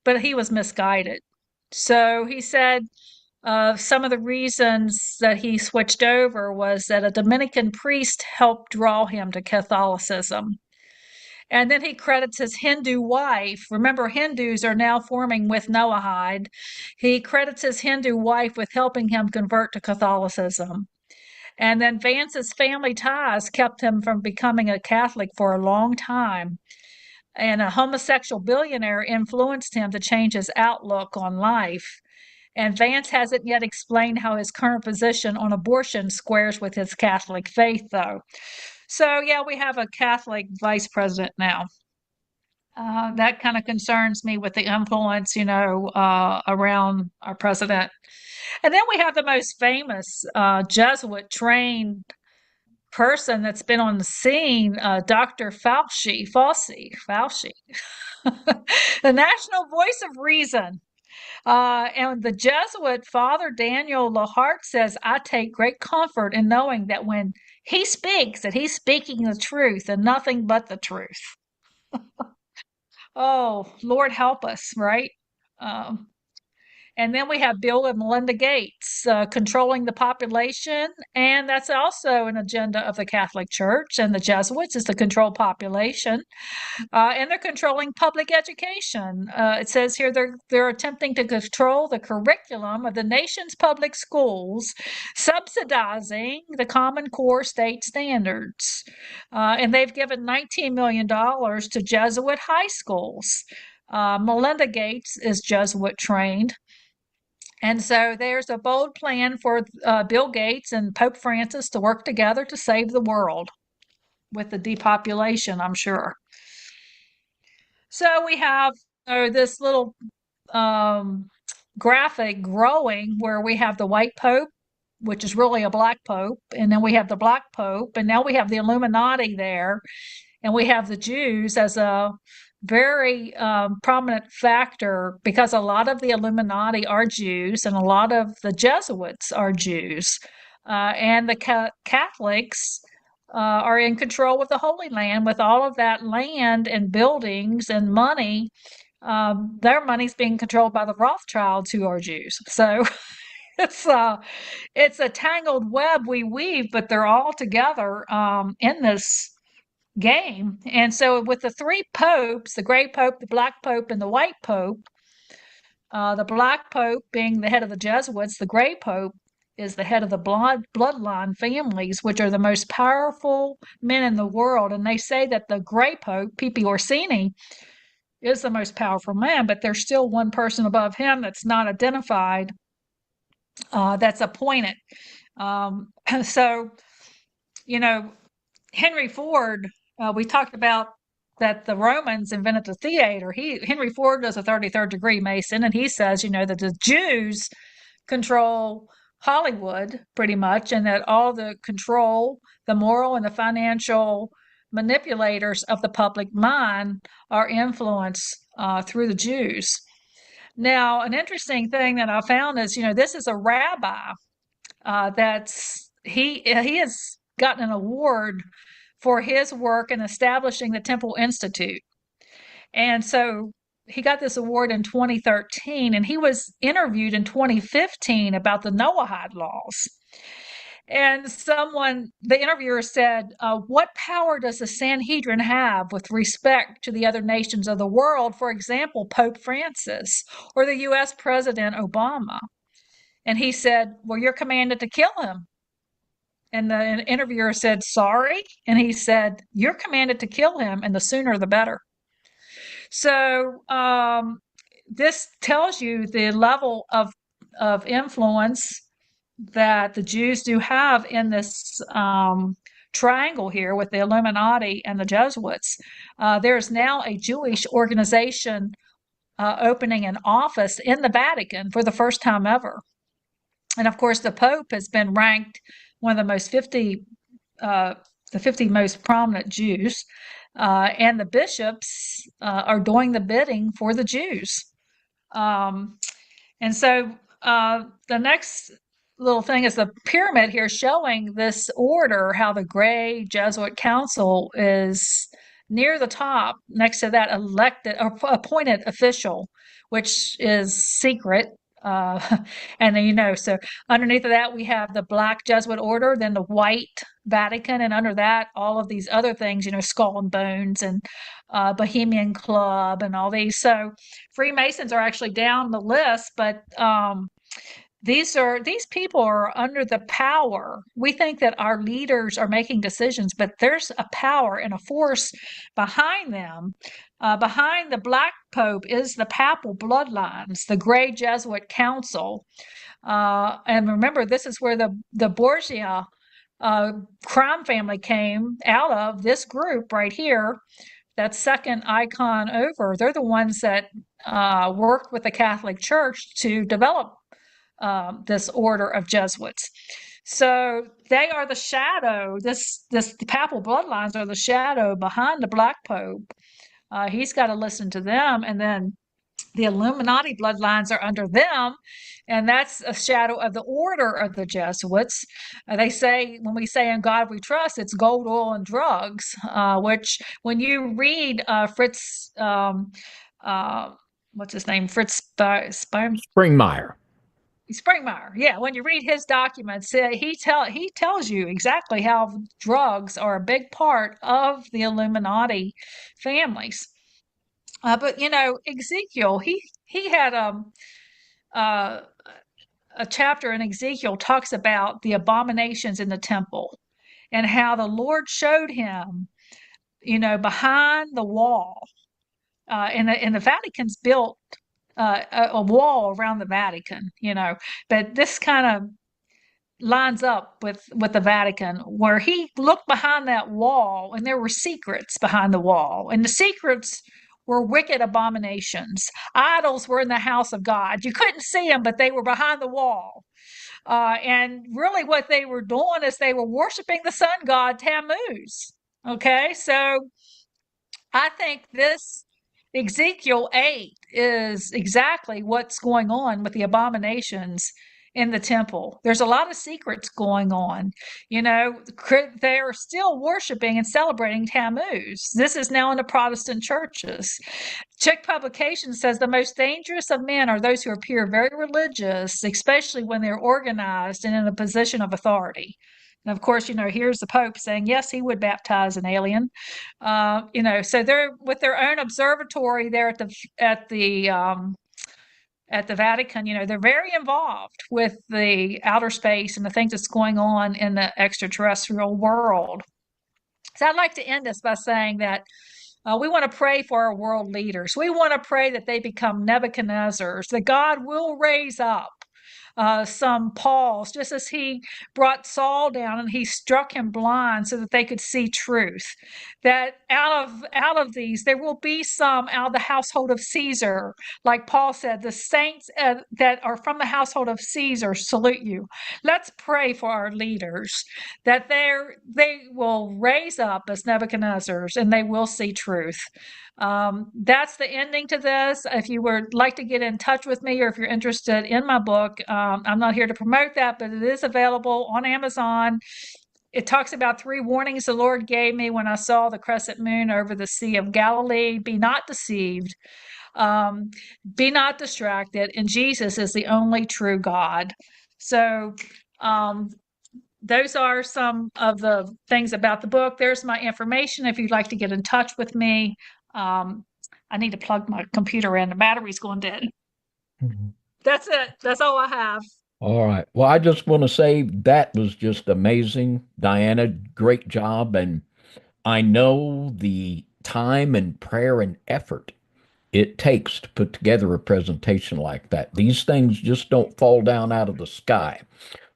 but he was misguided. So he said some of the reasons that he switched over was that a Dominican priest helped draw him to Catholicism. And then he credits his Hindu wife. Remember, Hindus are now forming with Noahide. He credits his Hindu wife with helping him convert to Catholicism. And then Vance's family ties kept him from becoming a Catholic for a long time. And a homosexual billionaire influenced him to change his outlook on life. And Vance hasn't yet explained how his current position on abortion squares with his Catholic faith, though. So, yeah, we have a Catholic vice president now. That kind of concerns me with the influence, around our president. And then we have the most famous Jesuit trained person that's been on the scene, Dr. Fauci, the national voice of reason. And the Jesuit Father Daniel Lahart says, I take great comfort in knowing that when he speaks, that he's speaking the truth and nothing but the truth. Oh, Lord help us, right? Um, and then we have Bill and Melinda Gates controlling the population. And that's also an agenda of the Catholic Church and the Jesuits, is to control population. And they're controlling public education. It says here they're attempting to control the curriculum of the nation's public schools, subsidizing the Common Core state standards. And they've given $19 million to Jesuit high schools. Melinda Gates is Jesuit trained. And so there's a bold plan for Bill Gates and Pope Francis to work together to save the world with the depopulation, I'm sure. So we have this little graphic growing where we have the white pope, which is really a black pope, and then we have the black pope, and now we have the Illuminati there, and we have the Jews as a very prominent factor, because a lot of the Illuminati are Jews and a lot of the Jesuits are Jews. And the Catholics are in control of the Holy Land with all of that land and buildings and money. Their money's being controlled by the Rothschilds, who are Jews. So it's a tangled web we weave, but they're all together in this game. And so with the three popes, the gray pope, the black pope, and the white pope, the black pope being the head of the Jesuits, the gray pope is the head of the bloodline families, which are the most powerful men in the world. And they say that the gray pope, Pipi Orsini, is the most powerful man, but there's still one person above him that's not identified, that's appointed. So, Henry Ford, we talked about that the Romans invented the theater. Henry Ford was a 33rd degree Mason, and he says, that the Jews control Hollywood pretty much, and that all the control, the moral and the financial manipulators of the public mind are influenced through the Jews. Now, an interesting thing that I found is, this is a rabbi he has gotten an award for his work in establishing the Temple Institute. And so he got this award in 2013, and he was interviewed in 2015 about the Noahide laws. And the interviewer said, what power does the Sanhedrin have with respect to the other nations of the world? For example, Pope Francis or the U.S. President Obama. And he said, well, you're commanded to kill him. And the interviewer said, sorry? And he said, you're commanded to kill him, and the sooner the better. So this tells you the level of influence that the Jews do have in this triangle here with the Illuminati and the Jesuits. There's now a Jewish organization opening an office in the Vatican for the first time ever. And of course, the Pope has been ranked one of the 50 most prominent Jews, and the bishops are doing the bidding for the Jews. And so the next little thing is the pyramid here showing this order, how the Gray Jesuit Council is near the top next to that elected or appointed official, which is secret. And then, so underneath of that, we have the Black Jesuit Order, then the White Vatican, and under that, all of these other things, Skull and Bones and Bohemian Club and all these. So Freemasons are actually down the list, but these people are under the power. We think that our leaders are making decisions, but there's a power and a force behind them. Behind the Black Pope is the papal bloodlines, the Gray Jesuit Council. And remember, this is where the Borgia crime family came out of, this group right here. That second icon over, they're the ones that worked with the Catholic Church to develop this order of Jesuits. So they are the shadow. The papal bloodlines are the shadow behind the Black Pope. He's got to listen to them, and then the Illuminati bloodlines are under them, and that's a shadow of the order of the Jesuits. They say, when we say in God we trust, it's gold, oil, and drugs, which when you read Fritz, what's his name? Fritz Springmeyer. Springmeyer, yeah. When you read his documents, he tells you exactly how drugs are a big part of the Illuminati families. But Ezekiel, he had a chapter in Ezekiel talks about the abominations in the temple and how the Lord showed him, behind the wall, and the Vatican's built a wall around the Vatican, but this kind of lines up with the Vatican, where he looked behind that wall and there were secrets behind the wall, and the secrets were wicked abominations. Idols were in the house of God. You couldn't see them, but they were behind the wall. And really what they were doing is they were worshiping the sun god Tammuz. Okay, so I think this Ezekiel 8 is exactly what's going on with the abominations in the temple. There's a lot of secrets going on. They are still worshiping and celebrating Tammuz. This is now in the Protestant churches. Czech publication says the most dangerous of men are those who appear very religious, especially when they're organized and in a position of authority. And of course, here's the Pope saying, yes, he would baptize an alien. So they're with their own observatory there at the Vatican. They're very involved with the outer space and the things that's going on in the extraterrestrial world. So I'd like to end this by saying that we want to pray for our world leaders. We want to pray that they become Nebuchadnezzars, that God will raise up some Pauls, just as he brought Saul down and he struck him blind so that they could see truth. That out of these, there will be some out of the household of Caesar. Like Paul said, the saints that are from the household of Caesar salute you. Let's pray for our leaders, that they will raise up as Nebuchadnezzars and they will see truth. That's the ending to this. If you would like to get in touch with me, or if you're interested in my book, I'm not here to promote that, but it is available on Amazon. It talks about 3 warnings the Lord gave me when I saw the crescent moon over the Sea of Galilee. Be not deceived. Be not distracted. And Jesus is the only true God. So those are some of the things about the book. There's my information if you'd like to get in touch with me. I need to plug my computer in. The battery's going dead. That's it. That's all I have. All right. Well, I just want to say that was just amazing. Diana, great job. And I know the time and prayer and effort it takes to put together a presentation like that. These things just don't fall down out of the sky.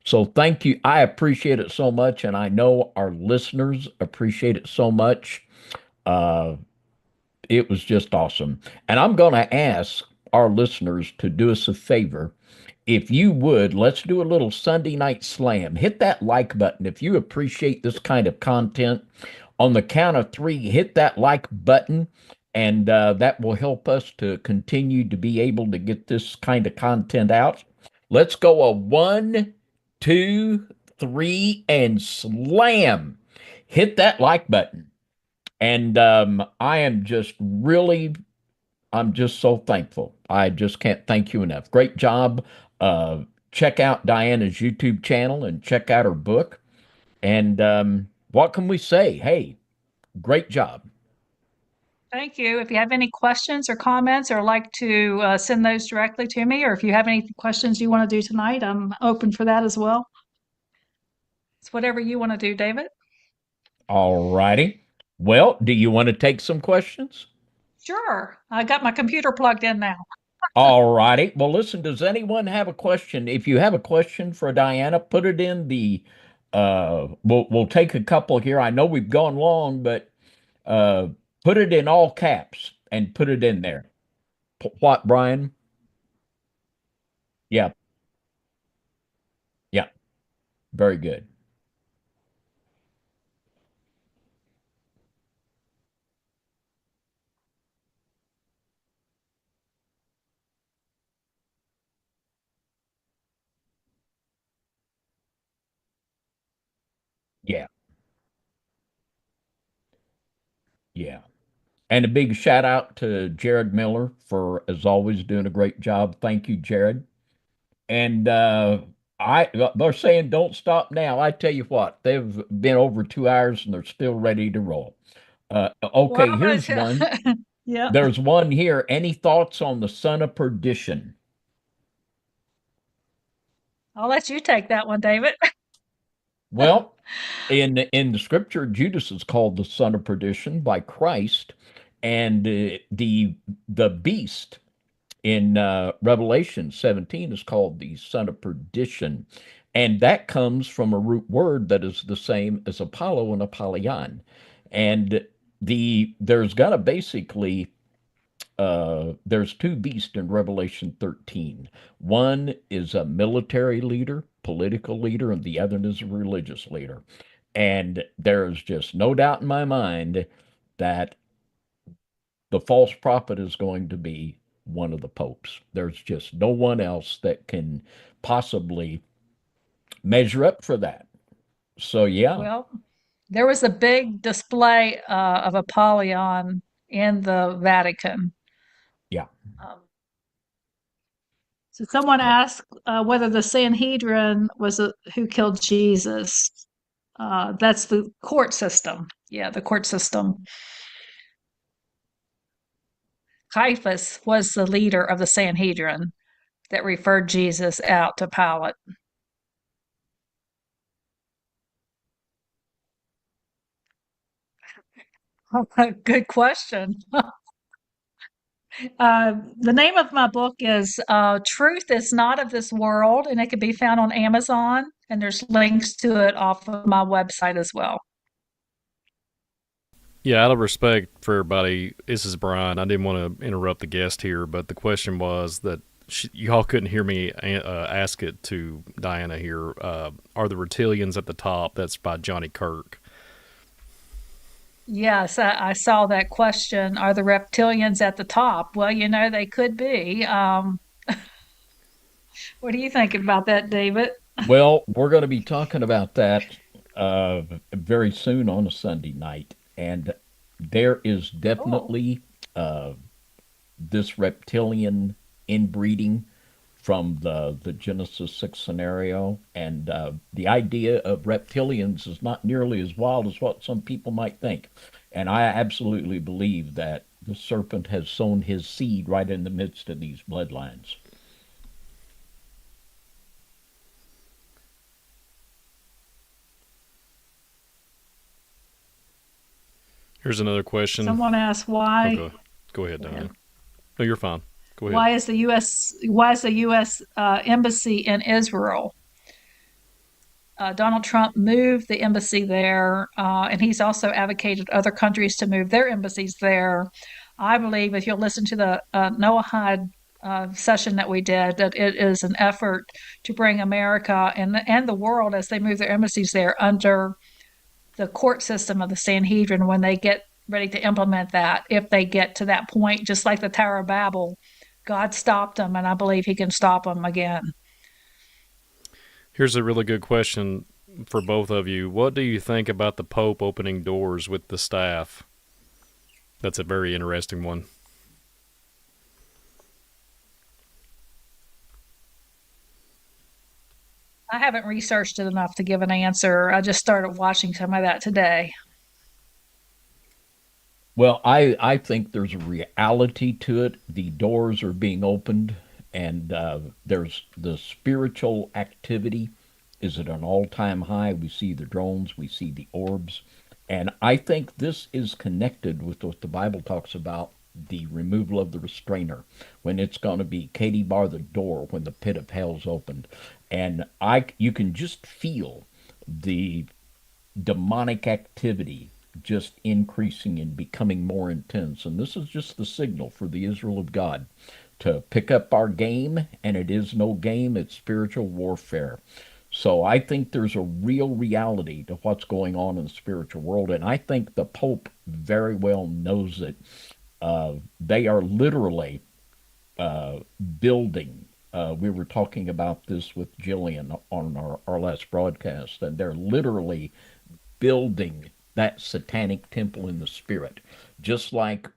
So thank you. I appreciate it so much, and I know our listeners appreciate it so much. It was just awesome. And I'm going to ask our listeners to do us a favor. If you would, let's do a little Sunday night slam. Hit that like button if you appreciate this kind of content. On the count of 3, hit that like button, and that will help us to continue to be able to get this kind of content out. Let's go a 1, 2, 3, and slam. Hit that like button. And I am just really, I'm just so thankful. I just can't thank you enough. Great job. Check out Diana's YouTube channel and check out her book. And what can we say? Hey, great job. Thank you. If you have any questions or comments or like to send those directly to me, or if you have any questions you want to do tonight, I'm open for that as well. It's whatever you want to do, David. All righty. Well, do you want to take some questions? Sure. I got my computer plugged in now. All righty. Well, listen, does anyone have a question? If you have a question for Diana, put it in the we'll take a couple here. I know we've gone long, but put it in all caps and put it in there. What, Brian? Yeah. Yeah. Very good. Yeah. Yeah. And a big shout out to Jared Miller for, as always, doing a great job. Thank you, Jared. And they're saying don't stop now. I tell you what, they've been over 2 hours and they're still ready to roll. Okay, Well, here's one. Yeah. There's one here. Any thoughts on the son of perdition? I'll let you take that one, David. Well, in the scripture, Judas is called the son of perdition by Christ, and the beast in Revelation 17 is called the son of perdition, and that comes from a root word that is the same as Apollo and Apollyon, and there's got to basically there's two beasts in Revelation 13. One is a military leader, political leader, and the other is a religious leader. And there's just no doubt in my mind that the false prophet is going to be one of the popes. There's just no one else that can possibly measure up for that. So, yeah. Well, there was a big display of Apollyon in the Vatican. Yeah. So someone asked whether the Sanhedrin was who killed Jesus. That's the court system. Yeah, the court system. Caiaphas was the leader of the Sanhedrin that referred Jesus out to Pilate. Good question. The name of my book is Truth is Not of This World, and it can be found on Amazon, and there's links to it off of my website as well. Yeah, out of respect for everybody, this is Brian. I didn't want to interrupt the guest here, but the question was that y'all couldn't hear me ask it to Diana here. Are the reptilians at the top? That's by Johnny Kirk. Yes, I saw that question. Are the reptilians at the top? Well, they could be. What are you thinking about that, David? Well, we're going to be talking about that very soon on a Sunday night. And there is definitely this reptilian inbreeding from the Genesis 6 scenario. And the idea of reptilians is not nearly as wild as what some people might think. And I absolutely believe that the serpent has sown his seed right in the midst of these bloodlines. Here's another question. Someone asked why. Okay. Go ahead, Diana. No, you're fine. Go ahead. Why is the U.S. Embassy in Israel? Donald Trump moved the embassy there, and he's also advocated other countries to move their embassies there. I believe if you'll listen to the Noahide session that we did, that it is an effort to bring America and the world as they move their embassies there under the court system of the Sanhedrin when they get ready to implement that, if they get to that point, just like the Tower of Babel. God stopped them, and I believe he can stop them again. Here's a really good question for both of you. What do you think about the Pope opening doors with the staff? That's a very interesting one. I haven't researched it enough to give an answer. I just started watching some of that today. Well, I think there's a reality to it. The doors are being opened, and there's the spiritual activity is at an all-time high. We see the drones, we see the orbs, and I think this is connected with what the Bible talks about, the removal of the restrainer, when it's going to be Katie bar the door when the pit of hell's opened, and you can just feel the demonic activity just increasing and becoming more intense. And this is just the signal for the Israel of God to pick up our game, and it is no game, it's spiritual warfare. So I think there's a real reality to what's going on in the spiritual world, and I think the Pope very well knows it. They are literally building. We were talking about this with Jillian on our last broadcast, and they're literally building that satanic temple in the spirit, just like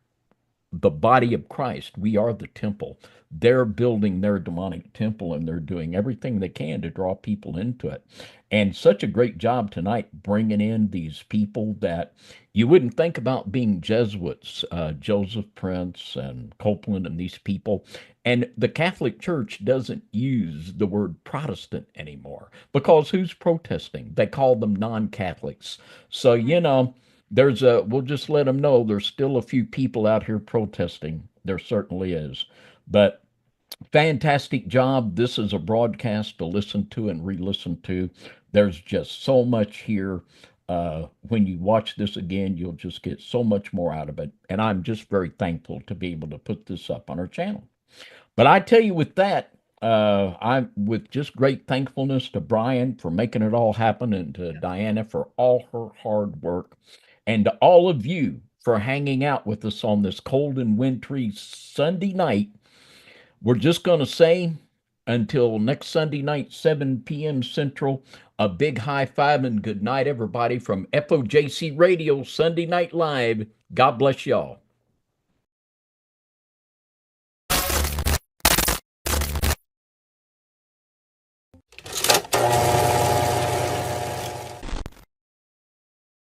the body of Christ. We are the temple. They're building their demonic temple, and they're doing everything they can to draw people into it. And such a great job tonight bringing in these people that you wouldn't think about being Jesuits, Joseph Prince and Copeland and these people. And the Catholic Church doesn't use the word Protestant anymore because who's protesting? They call them non-Catholics. So, we'll just let them know there's still a few people out here protesting. There certainly is. But fantastic job. This is a broadcast to listen to and re-listen to. There's just so much here. When you watch this again, you'll just get so much more out of it. And I'm just very thankful to be able to put this up on our channel. But I tell you, with that, I'm with just great thankfulness to Brian for making it all happen, and to Diana for all her hard work, and to all of you for hanging out with us on this cold and wintry Sunday night. We're just going to say until next Sunday night, 7 p.m. Central, a big high five and good night, everybody, from FOJC Radio Sunday Night Live. God bless y'all.